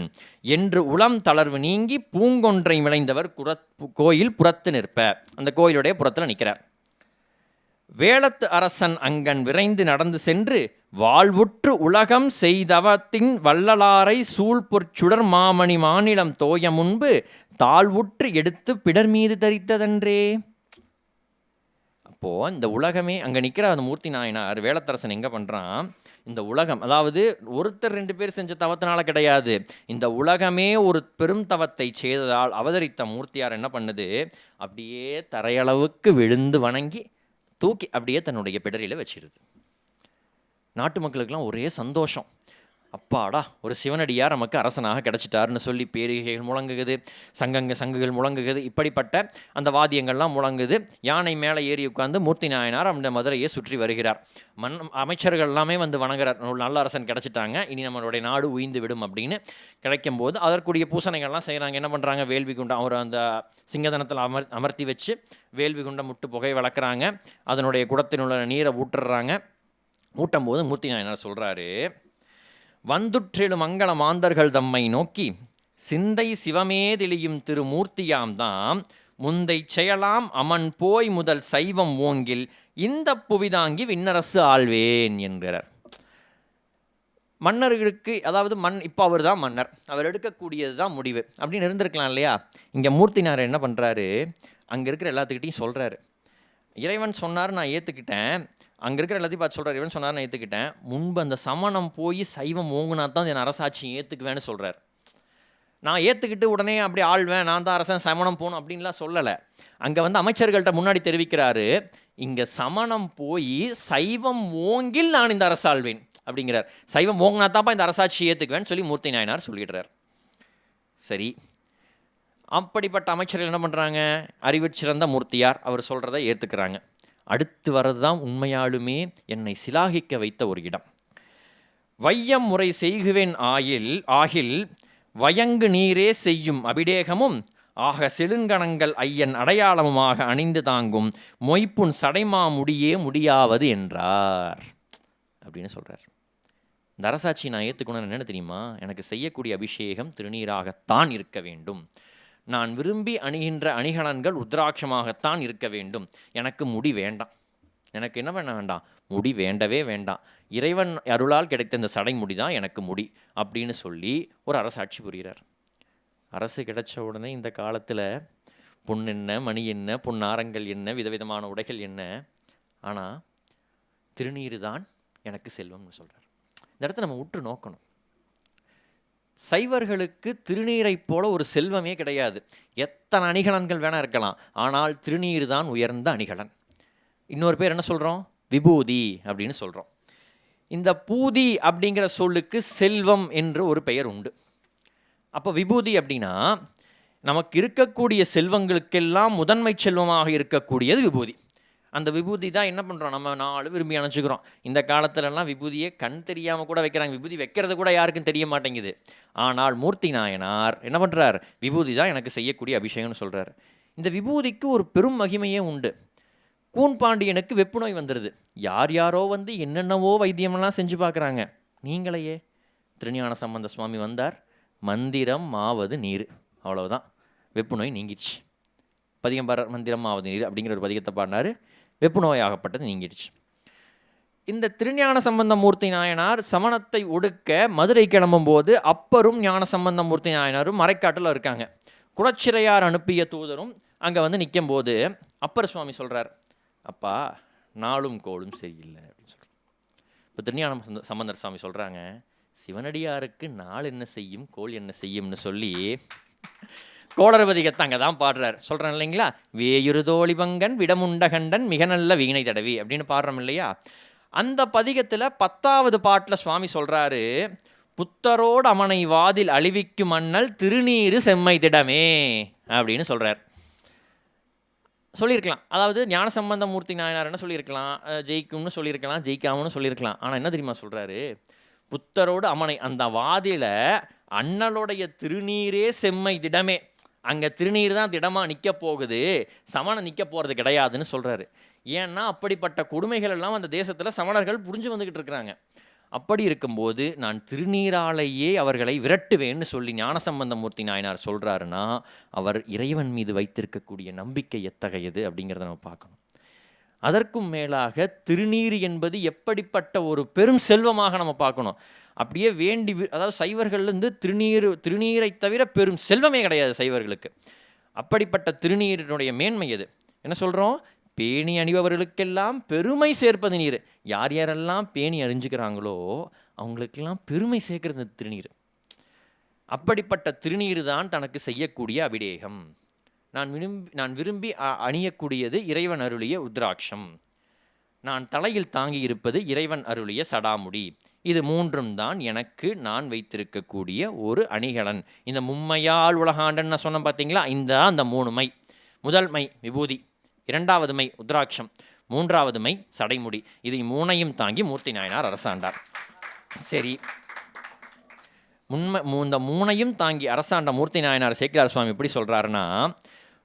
என்று உளம் தளர்வு நீங்கி பூங்கொன்றை விளைந்தவர் கோயில் புறத்து நிற்ப. அந்த கோயிலுடைய புறத்தில் நிற்கிறார். வேளத்து அரசன் அங்கன் விரைந்து நடந்து சென்று வாழ்வுற்று உலகம் செய்தவத்தின் வள்ளலாரை சூழ்பொற்சுடர் மாமணி மாநிலம் தோய முன்பு தாழ்வுற்று எடுத்து பிடர் மீது தரித்ததன்றே. அப்போது இந்த உலகமே அங்கே நிற்கிற அந்த மூர்த்தி நாயனார் வேளத்தரசன் எங்கே பண்ணுறான்? இந்த உலகம், அதாவது ஒருத்தர் 2 பேர் செஞ்ச தவத்தினால கிடையாது, இந்த உலகமே ஒரு பெரும் தவத்தை செய்ததால் அவதரித்த மூர்த்தியார் என்ன பண்ணுது? அப்படியே தரையளவுக்கு விழுந்து வணங்கி தூக்கி அப்படியே தன்னுடைய பிடரியில் வச்சிருது. நாட்டு மக்களுக்கெல்லாம் ஒரே சந்தோஷம். அப்பாடா ஒரு சிவனடியார் நமக்கு அரசனாக கிடைச்சிட்டாருன்னு சொல்லி பேரிகைகள் முழங்குகிறது, சங்குகள் முழங்குகிறது, இப்படிப்பட்ட அந்த வாத்தியங்கள்லாம் முழங்குது. யானை மேலே ஏறி உட்கார்ந்து மூர்த்தி நாயனார் அந்த மதுரையை சுற்றி வருகிறார். அமைச்சர்கள் எல்லாமே வந்து வணங்குறார், ஒரு நல்ல அரசன் கிடைச்சிட்டாங்க, இனி நம்மளுடைய நாடு உயிர்ந்து விடும் அப்படின்னு கிடைக்கும் போது அதற்குரிய பூசணைகள்லாம் செய்கிறாங்க. என்ன பண்ணுறாங்க, வேள்வி குண்டம் அவர் அந்த சிங்கதனத்தில் அமர்த்தி வச்சு வேள்வி குண்டம் முட்டு புகை வளர்க்குறாங்க. அதனுடைய குடத்தினுள்ள நீரை ஊட்டுறாங்க. ஊட்டும் போது மூர்த்தி நாயனார் சொல்கிறாரு, வந்துற்றெழு மங்கள மாந்தர்கள் தம்மை நோக்கி சிந்தை சிவமே தெளியும் திருமூர்த்தியாம் தாம் முந்தை செயலாம் அமன் போய் முதல் சைவம் ஓங்கில் இந்த புவிதாங்கி விண்ணரசு ஆள்வேன் என்கிறார். மன்னர்களுக்கு, அதாவது இப்போ அவர் தான் மன்னர், அவர் எடுக்கக்கூடியது தான் முடிவு அப்படின்னு இருந்திருக்கலாம் இல்லையா. இங்கே மூர்த்தினார் என்ன பண்ணுறாரு, அங்கே இருக்கிற எல்லாத்துக்கிட்டையும் சொல்கிறாரு, இறைவன் சொன்னார் நான் ஏற்றுக்கிட்டேன், அங்கே இருக்கிற எல்லாத்தையும் பார்த்து சொல்கிறார், இவன் சொன்னார் நான் ஏற்றுக்கிட்டேன், முன்பு அந்த சமணம் போய் சைவம் ஓங்குனா தான் என் அரசாட்சியை ஏற்றுக்குவேன்னு சொல்கிறார். நான் ஏற்றுக்கிட்டு உடனே அப்படி ஆள்வேன், நான் தான் அரசன், சமணம் போகணும் அப்படின்லாம் சொல்லலை. அங்கே வந்து அமைச்சர்கள்ட்ட முன்னாடி தெரிவிக்கிறாரு, இங்கே சமணம் போய் சைவம் ஓங்கில் நான் இந்த அரசாள்வேன் அப்படிங்கிறார். சைவம் ஓங்கினா தான்ப்பா இந்த அரசாட்சியை ஏற்றுக்குவேன்னு சொல்லி மூர்த்தி நாயனார் சொல்லிடுறார். சரி, அப்படிப்பட்ட அமைச்சர்கள் என்ன பண்ணுறாங்க, அறிவிச்சிறந்த மூர்த்தியார் அவர் சொல்கிறத ஏற்றுக்கிறாங்க. அடுத்து வர்றது தான் உண்மையாலுமே என்னை சிலாகிக்க வைத்த ஒரு இடம். வையம் முறை செய்குவேன் ஆகில் வயங்கு நீரே செய்யும் அபிடேகமும் ஆக செழுங்கணங்கள் ஐயன் அடையாளமுமாக அணிந்து தாங்கும் மொய்ப்புன் சடைமா முடியே முடியாவது என்றார் அப்படின்னு சொல்கிறார். இந்த அரசாட்சி நான் ஏற்றுக்கணும்னு என்னென்னு தெரியுமா, எனக்கு செய்யக்கூடிய அபிஷேகம் திருநீராகத்தான் இருக்க வேண்டும், நான் விரும்பி அணிகின்ற அணிகலன்கள் உத்ராட்சமாகத்தான் இருக்க வேண்டும், எனக்கு முடி வேண்டாம், எனக்கு என்ன பண்ண வேண்டாம், முடி வேண்டவே வேண்டாம், இறைவன் அருளால் கிடைத்த இந்த சடைமுடி தான் எனக்கு முடி அப்படின்னு சொல்லி ஒரு அரசாட்சி புரிகிறார். அரசு கிடைச்ச உடனே இந்த காலத்தில் பொன் என்ன, மணி என்ன, பொன்னாரங்கள் என்ன, விதவிதமான உடைகள் என்ன, ஆனால் திருநீரு தான் எனக்கு செல்வம்னு சொல்கிறார். இந்த இடத்த நம்ம உற்று நோக்கணும். சைவர்களுக்கு திருநீரை போல ஒரு செல்வமே கிடையாது. எத்தனை அணிகலன்கள் வேணா இருக்கலாம், ஆனால் திருநீர் தான் உயர்ந்த அணிகலன். இன்னொரு பேர் என்ன சொல்கிறோம், விபூதி அப்படின்னு சொல்கிறோம். இந்த பூதி அப்படிங்கிற சொல்லுக்கு செல்வம் என்று ஒரு பெயர் உண்டு. அப்போ விபூதி அப்படின்னா நமக்கு இருக்கக்கூடிய செல்வங்களுக்கெல்லாம் முதன்மை செல்வமாக இருக்கக்கூடியது விபூதி. அந்த விபூதி தான் என்ன பண்ணுறோம், நம்ம 4 விரும்பி அணைச்சிக்கிறோம். இந்த காலத்துலலாம் விபூதியை கண் தெரியாமல் கூட வைக்கிறாங்க, விபூதி வைக்கிறது கூட யாருக்கும் தெரிய மாட்டேங்குது. ஆனால் மூர்த்தி நாயனார் என்ன பண்ணுறார், விபூதி தான் எனக்கு செய்யக்கூடிய அபிஷேகம்னு சொல்கிறார். இந்த விபூதிக்கு ஒரு பெரும் மகிமையே உண்டு. கூன்பாண்டியனுக்கு வெப்பு நோய் வந்துடுது, யாரோ வந்து என்னென்னவோ வைத்தியமெல்லாம் செஞ்சு பார்க்குறாங்க, நீங்களையே திருஞான சம்பந்த சுவாமி வந்தார், மந்திரம் மாவது நீர், அவ்வளவுதான், வெப்பு நோய் நீங்கிடுச்சு. பதிகம் பாரு, மந்திரம் மாவது நீர் அப்படிங்கிற ஒரு பதிகத்தை பாடினார், வெப்பு நோயாகப்பட்டது நீங்கிடுச்சு. இந்த திருஞான சம்பந்த மூர்த்தி நாயனார் சமணத்தை ஒடுக்க மதுரை கிளம்பும்போது அப்பரும் ஞான சம்பந்த மூர்த்தி நாயனாரும் மறைக்காட்டில் இருக்காங்க. குலச்சிறையார் அனுப்பிய தூதரும் அங்கே வந்து நிற்கும் போது அப்பர் சுவாமி சொல்கிறார், அப்பா நாளும் கோளும் சரியில்லை அப்படின்னு சொல்கிறார். இப்போ திருஞான சம்பந்தர் சுவாமி சொல்கிறாங்க, சிவனடியாருக்கு நாள் என்ன செய்யும் கோள் என்ன செய்யும்னு சொல்லி கோளறுபதிகத்தை அங்கே தான் பாடுறார். சொல்கிறேன் இல்லைங்களா, வேயுறுதோழி பங்கன் விடமுண்டகண்டன் மிக நல்ல வீணை தடவி அப்படின்னு பாடுறோம் இல்லையா. அந்த பதிகத்தில் 10வது பாட்டில் சுவாமி சொல்கிறாரு, புத்தரோடு அமனை வாதில் அழிவிக்கும் மன்னல் திருநீரு செம்மை திடமே அப்படின்னு சொல்கிறார். சொல்லியிருக்கலாம், அதாவது ஞானசம்பந்த மூர்த்தி நாயனார் என்ன சொல்லியிருக்கலாம், ஜெயிக்கும்னு சொல்லியிருக்கலாம், ஜெயிக்காமனு சொல்லியிருக்கலாம். ஆனால் என்ன தெரியுமா சொல்கிறாரு, புத்தரோடு அமனை, அந்த வாதில அண்ணலுடைய திருநீரே செம்மை திடமே, அங்கே திருநீர் தான் திடமாக நிற்க போகுது, சமணம் நிற்க போகிறது கிடையாதுன்னு சொல்கிறாரு. ஏன்னா அப்படிப்பட்ட கொடுமைகள் எல்லாம் அந்த தேசத்தில் சமணர்கள் புரிஞ்சு வந்துக்கிட்டு இருக்கிறாங்க. அப்படி இருக்கும்போது நான் திருநீராலேயே அவர்களை விரட்டுவேன்னு சொல்லி ஞானசம்பந்த மூர்த்தி நாயனார் சொல்கிறாருன்னா அவர் இறைவன் மீது வைத்திருக்கக்கூடிய நம்பிக்கை எத்தகையது அப்படிங்கிறத நம்ம பார்க்கணும். அதற்கும் மேலாக திருநீர் என்பது எப்படிப்பட்ட ஒரு பெரும் செல்வமாக நம்ம பார்க்கணும். அப்படியே வேண்டி, அதாவது சைவர்கள்லேருந்து திருநீரை தவிர பெரும் செல்வமே கிடையாது சைவர்களுக்கு. அப்படிப்பட்ட திருநீரினுடைய மேன்மை எது என்ன சொல்கிறோம், பேணி அணிபவர்களுக்கெல்லாம் பெருமை சேர்ப்பது நீர். யார் யாரெல்லாம் பேணி அணிஞ்சுக்கிறாங்களோ அவங்களுக்கெல்லாம் பெருமை சேர்க்கிறது திருநீர். அப்படிப்பட்ட திருநீர் தான் தனக்கு செய்யக்கூடிய அபிடேகம். நான் விரும்பி அணியக்கூடியது இறைவன் அருளிய உத்ராட்சம். நான் தலையில் தாங்கி இருப்பது இறைவன் அருளிய சடாமுடி. இது மூன்றும் தான் எனக்கு நான் வைத்திருக்கக்கூடிய ஒரு அணிகலன். இந்த மும்மையால் உலகாண்டன் நான் சொன்னேன் பார்த்தீங்களா, அந்த 3 மை. முதல் மை விபூதி, 2வது மை உத்ராட்சம், 3வது மை சடைமுடி. இதை 3ஐயும் தாங்கி மூர்த்தி நாயனார் அரசாண்டார். சரி, இந்த 3ஐயும் தாங்கி அரசாண்ட மூர்த்தி நாயனார் சேக்கிழார் சுவாமி எப்படி சொல்கிறாருன்னா,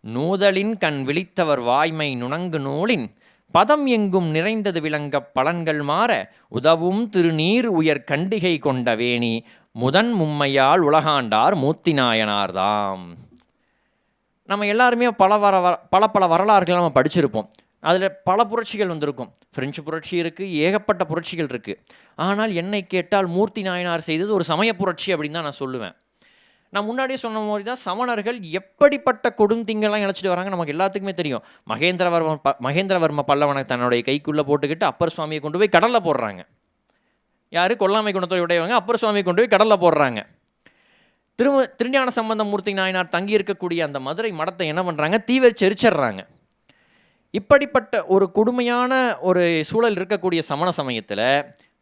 நூதலின் கண் விழித்தவர் வாய்மை நுணங்கு நூலின் பதம் எங்கும் நிறைந்தது விளங்க பலன்கள் மாற உதவும் திருநீர் உயர் கண்டிகை கொண்ட வேணி முதன் மும்மையால் உலகாண்டார் மூர்த்தி நாயனார்தாம். நம்ம எல்லாருமே பல வரலாறுகள் நம்ம படிச்சிருப்போம். அதில் பல புரட்சிகள் வந்திருக்கும். பிரெஞ்சு புரட்சி இருக்குது, ஏகப்பட்ட புரட்சிகள் இருக்குது. ஆனால் என்னை கேட்டால் மூர்த்தி நாயனார் செய்தது ஒரு சமய புரட்சி அப்படின்னு தான் நான் சொல்லுவேன். நான் முன்னாடியே சொன்ன மாதிரி தான் சமணர்கள் எப்படிப்பட்ட கொடுந்திங்கெல்லாம் இழைச்சிட்டு வராங்க நமக்கு எல்லாத்துக்குமே தெரியும். மகேந்திரவர்ம பல்லவனை தன்னுடைய கைக்குள்ளே போட்டுக்கிட்டு அப்பர் சுவாமியை கொண்டு போய் கடலில் போடுறாங்க. யார்? கொல்லாமை குணத்தை உடையவங்க அப்பர் சுவாமியை கொண்டு போய் கடலில் போடுறாங்க. திருஞான சம்பந்த மூர்த்தி நாயனார் தங்கி இருக்கக்கூடிய அந்த மதுரை மடத்தை என்ன பண்ணுறாங்க? தீவிரிச்சு எரிச்சிடுறாங்க. இப்படிப்பட்ட ஒரு கொடுமையான ஒரு சூழல் இருக்கக்கூடிய சமண சமயத்தில்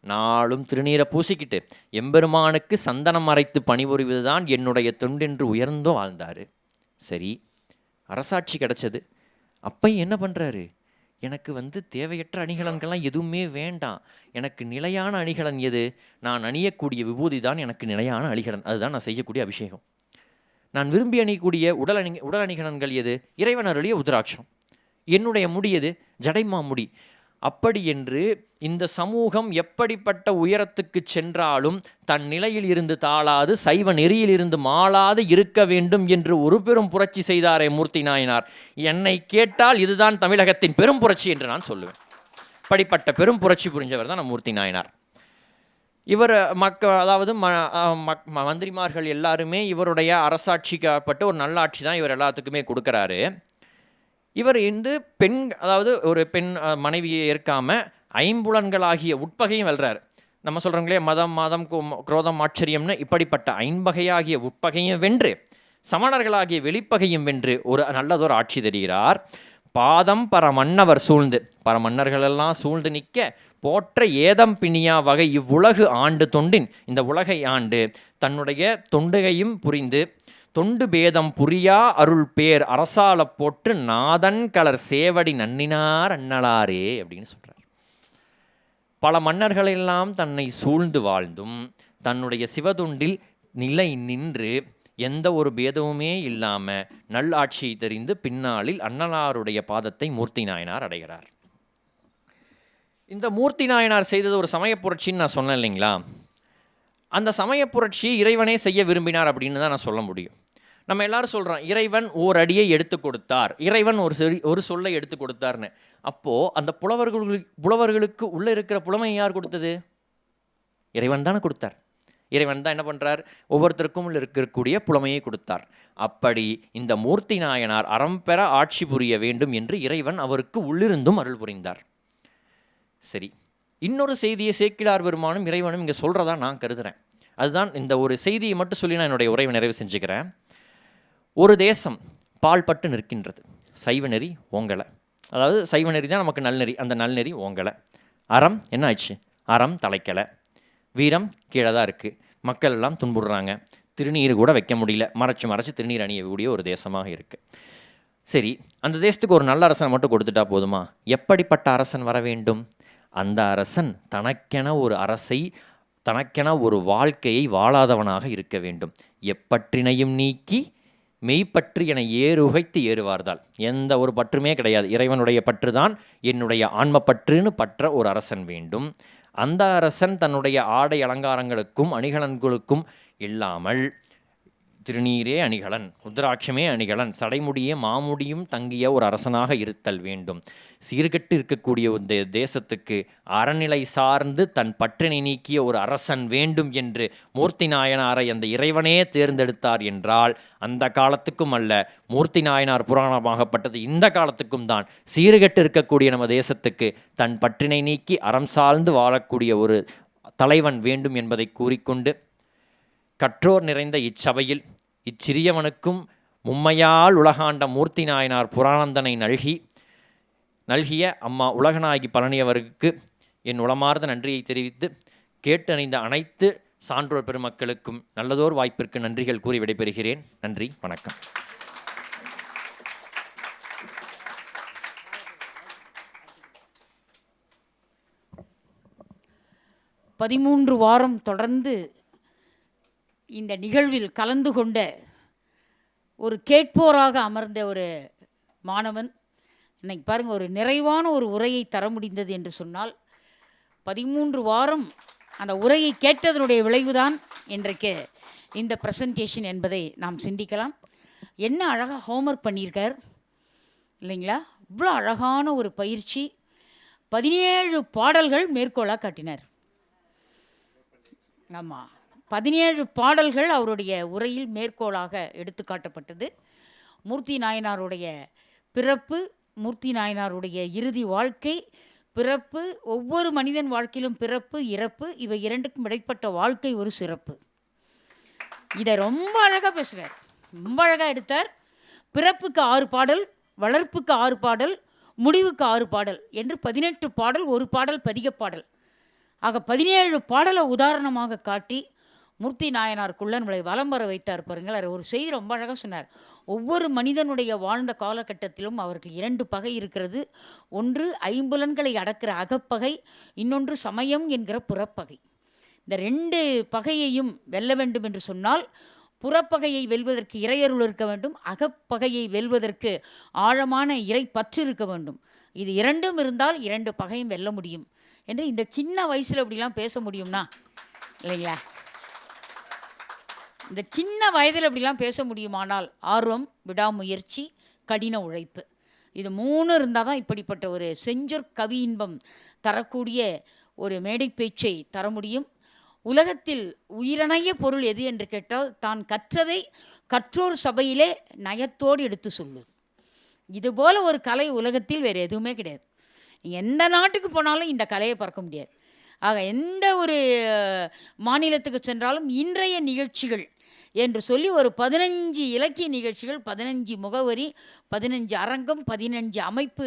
நாளும் திருநீரை பூசிக்கிட்டு எம்பெருமானுக்கு சந்தனம் அரைத்து பணிபுரிவது தான் என்னுடைய தொண்டென்று உயர்ந்தோ வாழ்ந்தார். சரி, அரசாட்சி கிடச்சது. அப்பையும் என்ன பண்ணுறாரு? எனக்கு தேவையற்ற அணிகலன்கள்லாம் எதுவுமே வேண்டாம், எனக்கு நிலையான அணிகலன் எது? நான் அணியக்கூடிய விபூதி தான் எனக்கு நிலையான அணிகலன், அதுதான் நான் செய்யக்கூடிய அபிஷேகம். நான் விரும்பி அணியக்கூடிய உடல் அணிகலன்கள் எது? இறைவன் அருளிய உத்ராட்சம். என்னுடைய முடியது ஜடைமா முடி. அப்படி என்று இந்த சமூகம் எப்படிப்பட்ட உயரத்துக்கு சென்றாலும் தன் நிலையில் இருந்து தாழாது சைவ நெறியில் இருந்து மாளாது இருக்க வேண்டும் என்று ஒரு பெரும் புரட்சி செய்தாரே மூர்த்தி நாயனார். என்னை கேட்டால் இதுதான் தமிழகத்தின் பெரும் புரட்சி என்று நான் சொல்லுவேன். அப்படிப்பட்ட பெரும் புரட்சி புரிஞ்சவர் தான் மூர்த்தி நாயனார். இவர் அதாவது மந்திரிமார்கள் எல்லாருமே இவருடைய அரசாட்சிக்கப்பட்ட ஒரு நல்லாட்சி தான் இவர் எல்லாத்துக்குமே கொடுக்குறாரு. இவர் அதாவது ஒரு பெண் மனைவியை ஏற்காமல் ஐம்புலன்களாகிய உட்பகையும் வெல்றார். நம்ம சொல்கிறோங்களே மதம் குரோதம் ஆச்சரியம்னு இப்படிப்பட்ட ஐம்பகையாகிய உட்பகையும் வென்று சமணர்களாகிய வெளிப்பகையும் வென்று ஒரு நல்லதொரு ஆட்சி தருகிறார். பாதம் பரமன்னவர் சூழ்ந்து, பரமன்னர்களெல்லாம் சூழ்ந்து நிற்க போற்ற ஏதம் பிணியா வகை இவ்வுலகு ஆண்டு தொண்டின், இந்த உலகை ஆண்டு தன்னுடைய தொண்டுகையும் புரிந்து தொண்டு பேதம் புரியா அருள் பேர் அரசால போற்று நாதன் கலர் சேவடி நன்னினார் அண்ணலாரே அப்படின்னு சொல்கிறார். பல மன்னர்களெல்லாம் தன்னை சூழ்ந்து வாழ்ந்தும் தன்னுடைய சிவதொண்டில் நிலை நின்று எந்த ஒரு பேதமுமே இல்லாமல் நல்லாட்சியை தெரிந்து பின்னாளில் அண்ணலாருடைய பாதத்தை மூர்த்தி நாயனார் அடைகிறார். இந்த மூர்த்தி நாயனார் செய்தது ஒரு சமய புரட்சின்னு நான் சொன்னேன் இல்லைங்களா? அந்த சமய புரட்சியை இறைவனே செய்ய விரும்பினார் அப்படின்னு தான் நான் சொல்ல முடியும். நம்ம எல்லாரும் சொல்கிறோம் இறைவன் ஓர் அடியை எடுத்து கொடுத்தார், இறைவன் ஒரு சொல்லை எடுத்து கொடுத்தார்னு. அப்போது அந்த புலவர்களுக்கு உள்ளே இருக்கிற புலமை யார் கொடுத்தது? இறைவன் தானே கொடுத்தார். இறைவன் தான் என்ன பண்ணுறார்? ஒவ்வொருத்தருக்கும் இருக்கக்கூடிய புலமையை கொடுத்தார். அப்படி இந்த மூர்த்தி நாயனார் அறம் பெற ஆட்சி புரிய வேண்டும் என்று இறைவன் அவருக்கு உள்ளிருந்தும் அருள் புரிந்தார். சரி, இன்னொரு செய்தியை சேக்கிழார் பெருமானும் இறைவனும் இங்கே சொல்கிறதா நான் கருதுகிறேன். அதுதான் இந்த ஒரு செய்தியை மட்டும் சொல்லி நான் என்னுடைய உரையை நிறைவு செஞ்சுக்கிறேன். ஒரு தேசம் பால்பட்டு நிற்கின்றது. சைவ நெறி ஓங்கலை, அதாவது சைவ நெறி தான் நமக்கு நல்நெறி, அந்த நல்நெறி ஓங்கலை. அறம் என்ன ஆச்சு? அறம் தலைக்கலை, வீரம் கீழே தான் இருக்குது. மக்கள் எல்லாம் துன்புடுறாங்க, திருநீர் கூட வைக்க முடியல, மறைச்சு திருநீர் அணியக்கூடிய ஒரு தேசமாக இருக்குது. சரி, அந்த தேசத்துக்கு ஒரு நல்ல அரசனை மட்டும் கொடுத்துட்டா போதுமா? எப்படிப்பட்ட அரசன் வர வேண்டும்? அந்த அரசன் தனக்கென ஒரு அரசை, தனக்கென ஒரு வாழ்க்கையை வாழாதவனாக இருக்க வேண்டும். எப்பற்றினையும் நீக்கி மெய்ப்பற்று என ஏறுகைத்து ஏறுவார்தால், எந்த ஒரு பற்றுமே கிடையாது, இறைவனுடைய பற்று தான் என்னுடைய ஆன்மப்பற்றுன்னு பற்ற ஒரு அரசன் வேண்டும். அந்த அரசன் தன்னுடைய ஆடை அலங்காரங்களுக்கும் அணிகலன்களுக்கும் இல்லாமல் திருநீரே அணிகலன், ருத்ராட்சமே அணிகலன், சடைமுடியே மாமுடியும் தங்கிய ஒரு அரசனாக இருத்தல் வேண்டும். சீர்கெட்டு இருக்கக்கூடிய இந்த தேசத்துக்கு அறநிலை சார்ந்து தன் பற்றினை நீக்கிய ஒரு அரசன் வேண்டும் என்று மூர்த்தி நாயனாரை அந்த இறைவனே தேர்ந்தெடுத்தார் என்றால் அந்த காலத்துக்கும் அல்ல, மூர்த்தி நாயனார் புராணமாகப்பட்டது இந்த காலத்துக்கும் தான். சீர்கெட்டு இருக்கக்கூடிய நம்ம தேசத்துக்கு தன் பற்றினை நீக்கி அறம் சார்ந்து வாழக்கூடிய ஒரு தலைவன் வேண்டும் என்பதை கூறிக்கொண்டு, கற்றோர் நிறைந்த இச்சபையில் இச்சிறியவனுக்கும் மும்மையால் உலகாண்ட மூர்த்தி நாயனார் புராணந்தனை நல்கி நல்கிய அம்மா உலகநாயகி பழனி அவருக்கு என் உளமார்ந்த நன்றியை தெரிவித்து கேட்டறிந்த அனைத்து சான்றோர் பெருமக்களுக்கும் நல்லதோர் வாய்ப்பிற்கு நன்றிகள் கூறி விடைபெறுகிறேன். நன்றி, வணக்கம். பதிமூன்று வாரம் தொடர்ந்து இந்த நிகழ்வில் கலந்து கொண்ட ஒரு கேட்போராக அமர்ந்த ஒரு மாணவன் இன்னைக்கு பாருங்கள், ஒரு நிறைவான ஒரு உரையை தர முடிந்தது என்று சொன்னால் 13 வாரம் அந்த உரையை கேட்டதனுடைய விளைவுதான் இன்றைக்கு இந்த ப்ரெசன்டேஷன் என்பதை நாம் சிந்திக்கலாம். என்ன அழகாக ஹோம்ஒர்க் பண்ணியிருக்கார் இல்லைங்களா? இவ்வளோ அழகான ஒரு பயிற்சி. 17 பாடல்கள் மேற்கோளாக காட்டினார். ஆமாம், 17 பாடல்கள் அவருடைய உரையில் மேற்கோளாக எடுத்து காட்டப்பட்டது. மூர்த்தி நாயனாருடைய பிறப்பு, மூர்த்தி நாயனாருடைய இறுதி வாழ்க்கை, பிறப்பு, ஒவ்வொரு மனிதன் வாழ்க்கையிலும் பிறப்பு இறப்பு, இவை இரண்டுக்கும் இடைப்பட்ட வாழ்க்கை ஒரு சிறப்பு. இதை ரொம்ப அழகாக பேசுகிறார், ரொம்ப அழகாக எடுத்தார். பிறப்புக்கு 6 பாடல், வளர்ப்புக்கு 6 பாடல், முடிவுக்கு 6 பாடல் என்று 18 பாடல், ஒரு பாடல் பதிகப்பாடல். ஆக 17 பாடலை உதாரணமாக காட்டி மூர்த்தி நாயனாருக்குள்ள நம்மளை வலம் வர வைத்தார் பாருங்கள். அவர் ஒரு செய்தி ரொம்ப அழகாக சொன்னார். ஒவ்வொரு மனிதனுடைய வாழ்ந்த காலகட்டத்திலும் அவருக்கு 2 பகை இருக்கிறது. ஒன்று ஐம்புலன்களை அடக்கிற அகப்பகை, இன்னொன்று சமயம் என்கிற புறப்பகை. இந்த 2 பகையையும் வெல்ல வேண்டும் என்று சொன்னால் புறப்பகையை வெல்வதற்கு இறையருள் இருக்க வேண்டும், அகப்பகையை வெல்வதற்கு ஆழமான இறை பற்று இருக்க வேண்டும். இது 2ம் இருந்தால் 2 பகையும் வெல்ல முடியும் என்று இந்த சின்ன வயசில் இப்படிலாம் பேச முடியும்னா இல்லைங்களா? இந்த சின்ன வயதில் இப்படிலாம் பேச முடியுமானால் ஆர்வம், விடாமுயற்சி, கடின உழைப்பு, இது 3 இருந்தால் தான் இப்படிப்பட்ட ஒரு செஞ்சொற் கவி இன்பம் தரக்கூடிய ஒரு மேடை பேச்சை தர முடியும். உலகத்தில் உயிரணைய பொருள் எது என்று கேட்டால் தான் கற்றதை கற்றோர் சபையிலே நயத்தோடு எடுத்து சொல்லுது. இதுபோல் ஒரு கலை உலகத்தில் வேறு எதுவுமே கிடையாது. எந்த நாட்டுக்கு போனாலும் இந்த கலையை பார்க்க முடியாது. ஆக எந்த ஒரு மாநிலத்துக்கு சென்றாலும் இன்றைய நிகழ்ச்சிகள் என்று சொல்லி ஒரு 15 இலக்கிய நிகழ்ச்சிகள், 15 முகவரி, 15 அரங்கம், 15 அமைப்பு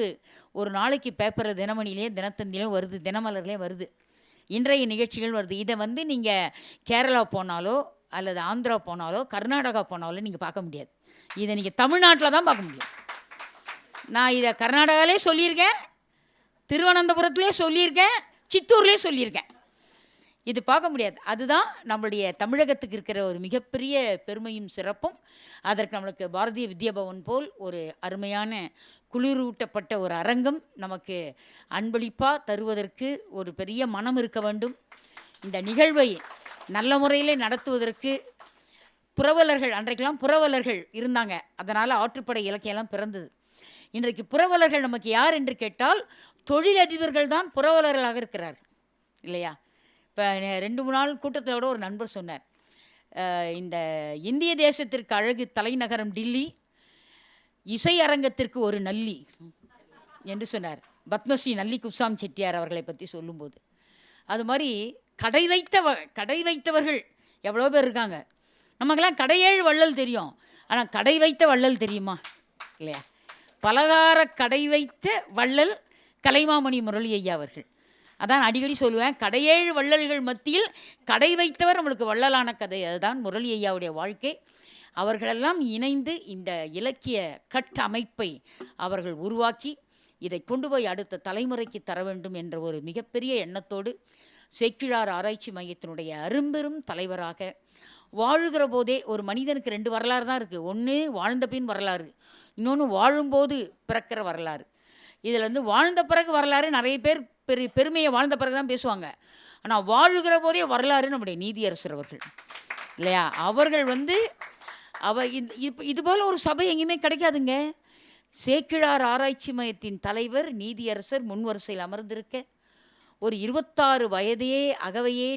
ஒரு நாளைக்கு பேப்பரில் தினமணிலேயும் தினத்தந்திலையும் வருது, தினமலர்லேயும் வருது. இன்றைய நிகழ்ச்சிகள் வருது. இதை நீங்கள் கேரளா போனாலோ அல்லது ஆந்திரா போனாலோ கர்நாடகா போனாலோ நீங்கள் பார்க்க முடியாது. இதை நீங்கள் தமிழ்நாட்டில் தான் பார்க்க முடியும். நான் இதை கர்நாடகாவிலே சொல்லியிருக்கேன், திருவனந்தபுரத்துலேயே சொல்லியிருக்கேன், சித்தூர்லேயே சொல்லியிருக்கேன். இது பார்க்க முடியாது. அதுதான் நம்மளுடைய தமிழகத்துக்கு இருக்கிற ஒரு மிகப்பெரிய பெருமையும் சிறப்பும். அதற்கு நம்மளுக்கு பாரதிய வித்யாபவன் போல் ஒரு அருமையான குளிரூட்டப்பட்ட ஒரு அரங்கம் நமக்கு அன்பளிப்பாக தருவதற்கு ஒரு பெரிய மனம் இருக்க வேண்டும். இந்த நிகழ்வை நல்ல முறையில் நடத்துவதற்கு புரவலர்கள், அன்றைக்கெல்லாம் புரவலர்கள் இருந்தாங்க, அதனால் ஆற்றுப்படை இலக்கியெல்லாம் பிறந்தது. இன்றைக்கு புரவலர்கள் நமக்கு யார் என்று கேட்டால் தொழிலதிபர்கள் தான் புரவலர்களாக இருக்கிறார் இல்லையா? இப்போ 2-3 நாள் கூட்டத்தோட ஒரு நண்பர் சொன்னார், இந்த இந்திய தேசத்திற்கு அழகு தலைநகரம் டில்லி, இசை அரங்கத்திற்கு ஒரு நல்லி என்று சொன்னார். பத்மஸ்ரீ நல்லி குப்சாம் செட்டியார் அவர்களை பற்றி சொல்லும்போது அது மாதிரி கடை வைத்தவர்கள் எவ்வளோ பேர் இருக்காங்க. நமக்கெல்லாம் கடையேழு வள்ளல் தெரியும், ஆனால் கடை வைத்த வள்ளல் தெரியுமா இல்லையா? பலகார கடை வைத்த வள்ளல் கலைமாமணி முரளி ஐயா அவர்கள். அதான் அடிக்கடி சொல்லுவேன், கடையேழு வள்ளல்கள் மத்தியில் கடை வைத்தவர் நம்மளுக்கு வள்ளலான கதை. அதுதான் முரளி ஐயாவுடைய வாழ்க்கை. அவர்களெல்லாம் இணைந்து இந்த இலக்கிய கட்டமைப்பை அவர்கள் உருவாக்கி இதை கொண்டு போய் அடுத்த தலைமுறைக்கு தர வேண்டும் என்ற ஒரு மிகப்பெரிய எண்ணத்தோடு சேக்கிழார் ஆராய்ச்சி மையத்தினுடைய அரும்பெரும் தலைவராக வாழுகிற போதே ஒரு மனிதனுக்கு 2 வரலாறு தான் இருக்குது. ஒன்று வாழ்ந்த பின் வரலாறு, இன்னொன்று வாழும்போது பிறக்கிற வரலாறு. இதில் வாழ்ந்த பிறகு வரலாறு நிறைய பேர் பெருமையை வாழ்ந்த பிறகு தான் பேசுவாங்க. ஆனால் வாழுகிற போதே வரலாறு நம்முடைய நீதியரசர் அவர்கள் இல்லையா? அவர்கள் இதுபோல் ஒரு சபை எங்கேயுமே கிடைக்காதுங்க. சேக்கிழார் ஆராய்ச்சி மையத்தின் தலைவர் நீதியரசர் முன்வரிசையில் அமர்ந்திருக்க, ஒரு 26 வயதே அகவையே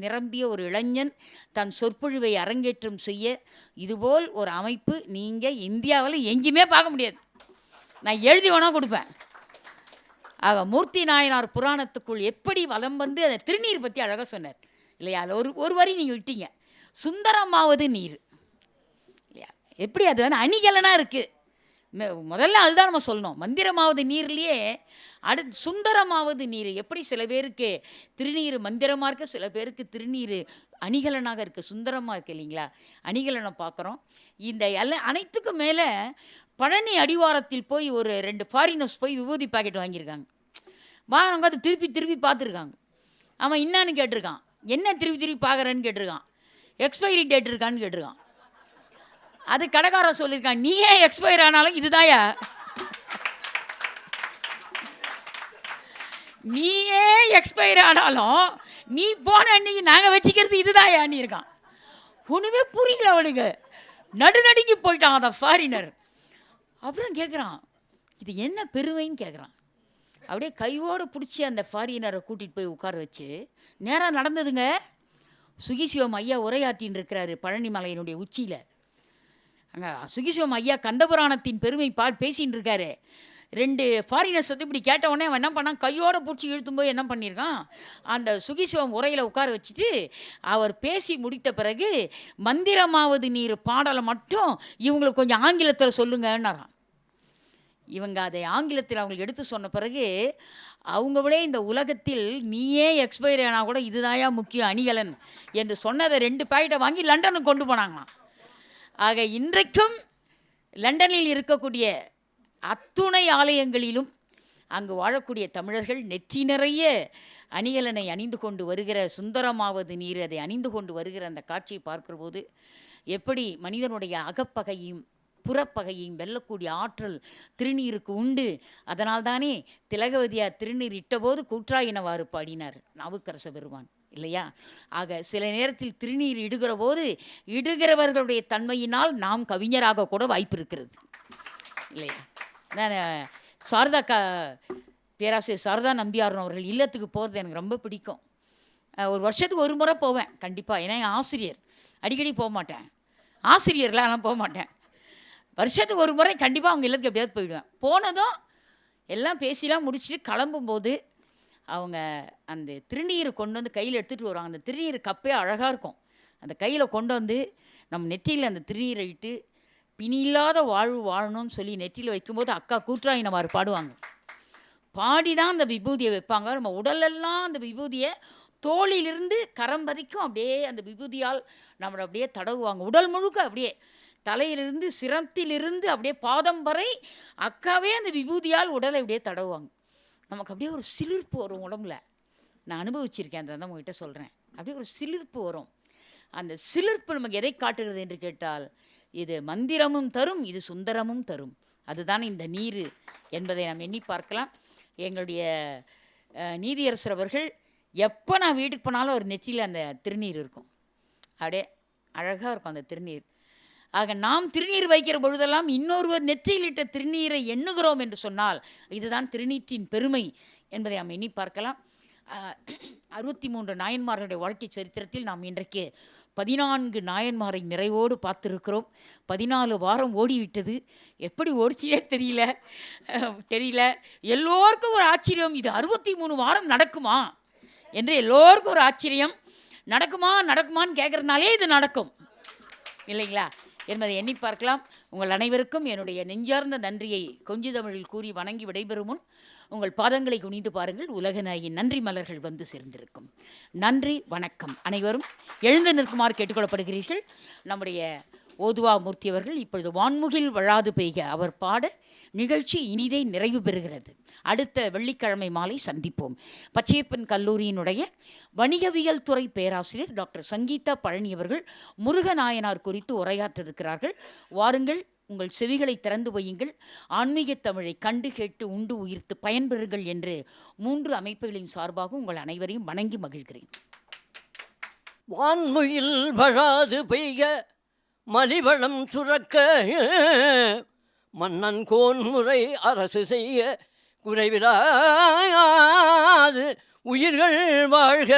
நிரம்பிய ஒரு இளைஞன் தன் சொற்பொழிவை அரங்கேற்றம் செய்ய இதுபோல் ஒரு அமைப்பு நீங்கள் இந்தியாவில் எங்கேயுமே பார்க்க முடியாது. நான் எழுதி வேணால் கொடுப்பேன். ஆக மூர்த்தி நாயனார் புராணத்துக்குள் எப்படி வலம் வந்து அந்த திருநீர் பற்றி அழகாக சொன்னார் இல்லையா? அதில் ஒரு வரி நீங்கள் விட்டீங்க, சுந்தரமாவது நீர் இல்லையா? எப்படி அது அணிகலனாக இருக்குது. முதல்ல அதுதான் நம்ம சொல்லணும். மந்திரமாவது நீர்லேயே சுந்தரமாவது நீர். எப்படி சில பேருக்கு திருநீர் மந்திரமாக இருக்குது, சில பேருக்கு திருநீர் அணிகலனாக இருக்குது, சுந்தரமாக இருக்குது இல்லைங்களா? அணிகலனை பார்க்குறோம். இந்த அனைத்துக்கும் மேலே பழனி அடிவாரத்தில் போய் ஒரு 2 ஃபாரினர்ஸ் போய் விபூதி பாக்கெட் வாங்கியிருக்காங்க. வாங்க அதை திருப்பி திருப்பி பார்த்துருக்காங்க. அவன் என்னான்னு கேட்டிருக்கான். என்ன திருப்பி திருப்பி பார்க்குறேன்னு கேட்டிருக்கான். எக்ஸ்பைரி டேட் இருக்கான்னு கேட்டிருக்கான். அது கடைக்காரன் சொல்லியிருக்கான், நீயே எக்ஸ்பயர் ஆனாலும் இதுதாயா, நீயே எக்ஸ்பயர் ஆனாலும் நீ போன அன்னைக்கு நாங்கள் வச்சுக்கிறது இதுதாயான்னு இருக்கான். ஒன்றுமே புரியல அவனுக்கு. நடுநடுங்கி போயிட்டான் அந்த ஃபாரினர். அப்புறம் கேட்குறான், இது என்ன பெருமைன்னு கேட்குறான். அப்படியே கையோடு பிடிச்சி அந்த ஃபாரினரை கூட்டிகிட்டு போய் உட்கார வச்சு நேராக நடந்ததுங்க. சுகிசிவம் ஐயா உரையாற்றின்னு இருக்கிறாரு பழனி மலையினுடைய உச்சியில். அங்கே சுகிசிவம் ஐயா கந்தபுராணத்தின் பெருமை பேசின்னு இருக்காரு. 2 ஃபாரினர்ஸ் வந்து இப்படி கேட்டவுடனே அவன் என்ன பண்ணான், கையோடு பிடிச்சி இழுத்தும் போய் என்ன பண்ணியிருக்கான், அந்த சுகிசிவம் உரையில் உட்கார வச்சுட்டு அவர் பேசி முடித்த பிறகு மந்திரமாவது நீர் பாடலை மட்டும் இவங்களுக்கு கொஞ்சம் ஆங்கிலத்தில் சொல்லுங்கன்னாராம். இவங்க அதை ஆங்கிலத்தில் அவங்களுக்கு எடுத்து சொன்ன பிறகு அவங்களே இந்த உலகத்தில் நீயே எக்ஸ்பயர் ஆனால் கூட இதுதாயா முக்கியம் அணிகலன் என்று சொன்னதை 2 பாக்கெட்டை வாங்கி லண்டனுக்கு கொண்டு போனாங்களாம். ஆக இன்றைக்கும் லண்டனில் இருக்கக்கூடிய அத்துணை ஆலயங்களிலும் அங்கு வாழக்கூடிய தமிழர்கள் நெற்றி நிறைய அணிகலனை அணிந்து கொண்டு வருகிற சுந்தரமாவது நீர் அதை அணிந்து கொண்டு வருகிற அந்த காட்சியை பார்க்கிற போது எப்படி மனிதனுடைய அகப்பகையும் புறப்பகையையும் வெல்லக்கூடிய ஆற்றல் திருநீருக்கு உண்டு. அதனால்தானே திலகவதியார் திருநீர் இட்டபோது கூற்றாயினவாறு பாடினார் நாவுக்கரச பெருமான் இல்லையா? ஆக சில நேரத்தில் திருநீர் இடுகிற போது இடுகிறவர்களுடைய தன்மையினால் நாம் கவிஞராக கூட வாய்ப்பு இருக்கிறது இல்லையா? நான் பேராசிரியர் சாரதா நம்பியார் அவர்கள் இல்லத்துக்கு போகிறது எனக்கு ரொம்ப பிடிக்கும். ஒரு வருஷத்துக்கு ஒரு முறை போவேன் கண்டிப்பாக. ஏன்னா என் ஆசிரியர், அடிக்கடி போக மாட்டேன். ஆசிரியர்லாம் நான் போக மாட்டேன். வருஷத்துக்கு ஒரு முறை கண்டிப்பாக அவங்க இல்லத்துக்கு எப்படியாவது போயிடுவேன். போனதும் எல்லாம் பேசிலாம் முடிச்சுட்டு கிளம்பும்போது அவங்க அந்த திருநீரை கொண்டு வந்து கையில் எடுத்துகிட்டு வருவாங்க. அந்த திருநீர் கப்பே அழகாக இருக்கும். அந்த கையில் கொண்டு வந்து நம்ம நெற்றியில் அந்த திருநீரை இட்டு பிணியில்லாத வாழ்வு வாழணும்னு சொல்லி நெற்றியில் வைக்கும்போது அக்கா கூற்றாயினவாறு பாடுவாங்க. பாடி தான் அந்த விபூதியை வைப்பாங்க. நம்ம உடலெல்லாம் அந்த விபூதியை தோளிலிருந்து கரம் வரைக்கும் அப்படியே அந்த விபூதியால் நம்மளை அப்படியே தடவுவாங்க. உடல் முழுக்க அப்படியே தலையிலிருந்து சிரத்திலிருந்து அப்படியே பாதம் வரை அக்காவே அந்த விபூதியால் உடலை அப்படியே தடவுவாங்க. நமக்கு அப்படியே ஒரு சிலிர்ப்பு வரும் உடம்புல. நான் அனுபவிச்சிருக்கேன், அந்த உங்ககிட்ட சொல்கிறேன். அப்படியே ஒரு சிலிர்ப்பு வரும். அந்த சிலிர்ப்பு நமக்கு எதை காட்டுகிறது என்று கேட்டால், இது மந்திரமும் தரும், இது சுந்தரமும் தரும். அதுதான் இந்த நீர் என்பதை நாம் எண்ணி பார்க்கலாம். எங்களுடைய நீதியரசர் அவர்கள் எப்போ நான் வீட்டுக்கு போனாலும் ஒரு நெற்றியில் அந்த திருநீர் இருக்கும். அப்படியே அழகாக இருக்கும் அந்த திருநீர். ஆக நாம் திருநீர் வைக்கிற பொழுதெல்லாம் இன்னொருவர் நெற்றியில் இட்ட திருநீரை எண்ணுகிறோம் என்று சொன்னால் இதுதான் திருநீற்றின் பெருமை என்பதை நாம் எண்ணி பார்க்கலாம். 63 நாயன்மார்களுடைய வாழ்க்கை சரித்திரத்தில் நாம் இன்றைக்கு 14 நாயன்மாரை நிறைவோடு பார்த்துருக்கிறோம். 14 வாரம் ஓடிவிட்டது. எப்படி ஓடிச்சியே தெரியல. எல்லோருக்கும் ஒரு ஆச்சரியம், இது 63 வாரம் நடக்குமா என்று எல்லோருக்கும் ஒரு ஆச்சரியம். நடக்குமான்னு கேட்குறதுனாலே இது நடக்கும் இல்லைங்களா என்பதை எண்ணி பார்க்கலாம். உங்கள் அனைவருக்கும் என்னுடைய நெஞ்சார்ந்த நன்றியை கொஞ்சி தமிழில் கூறி வணங்கி விடைபெறும் முன் உங்கள் பாதங்களை குனிந்து பாருங்கள். உலகநாயகின் நன்றி மலர்கள் வந்து சேர்ந்திருக்கும். நன்றி, வணக்கம். அனைவரும் எழுந்து நிற்குமாறு கேட்டுக்கொள்ளப்படுகிறீர்கள். நம்முடைய ஓதுவா மூர்த்தி அவர்கள் இப்பொழுது வான்முகில் வழாது பெய்க அவர் பாட நிகழ்ச்சி இனிதே நிறைவு பெறுகிறது. அடுத்த வெள்ளிக்கிழமை மாலை சந்திப்போம். பச்சையப்பன் கல்லூரியினுடைய வணிகவியல் துறை பேராசிரியர் டாக்டர் சங்கீதா பழனி அவர்கள் முருகநாயனார் குறித்து உரையாற்றிருக்கிறார்கள். வாருங்கள், உங்கள் செவிகளை திறந்து வையுங்கள். ஆன்மீக தமிழை கண்டு கேட்டு உண்டு உயிர்த்து பயன்பெறுங்கள் என்று 3 அமைப்புகளின் சார்பாக உங்கள் அனைவரையும் வணங்கி மகிழ்கிறேன். வான்முகில் வழாது பெய்க மலிவளம் சுரக்க மன்னன் கோன்முறை அரசு செய்ய குறைவிலாது உயிர்கள் வாழ்க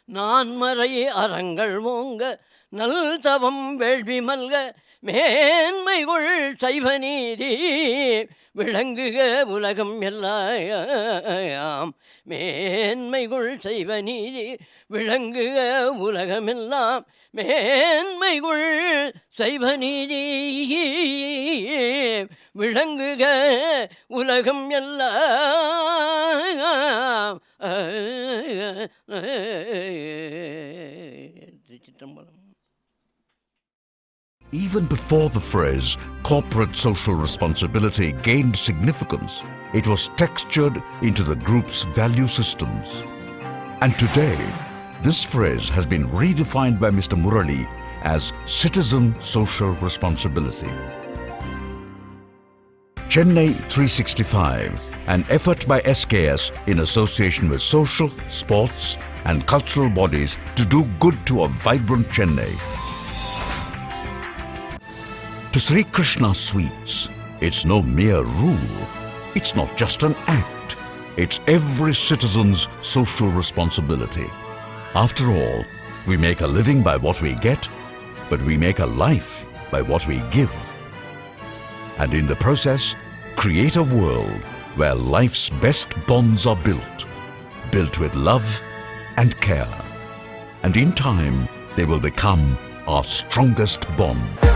நான்மறை அறங்கள் ஓங்க நல் தவம் வேள்வி மல்க மேன்மைகுள் சைவ நீதி விளங்குக உலகம் எல்லாம் மேன்மைகுள் சைவ நீதி விளங்குக உலகமெல்லாம் மேன்மைகுள் சைவ நீதி விளங்குக உலகம் எல்லாம். திருச்சிற்றம்பலம். Even before the phrase corporate social responsibility gained significance, it was textured into the group's value systems. And today, this phrase has been redefined by Mr. Murali as citizen social responsibility. Chennai 365, an effort by SKS in association with social, sports and cultural bodies to do good to a vibrant Chennai. To Sri Krishna Sweets, it's no mere rule. It's not just an act. It's every citizen's social responsibility. After all, we make a living by what we get, but we make a life by what we give. And in the process, create a world where life's best bonds are built with love and care. And in time, they will become our strongest bond.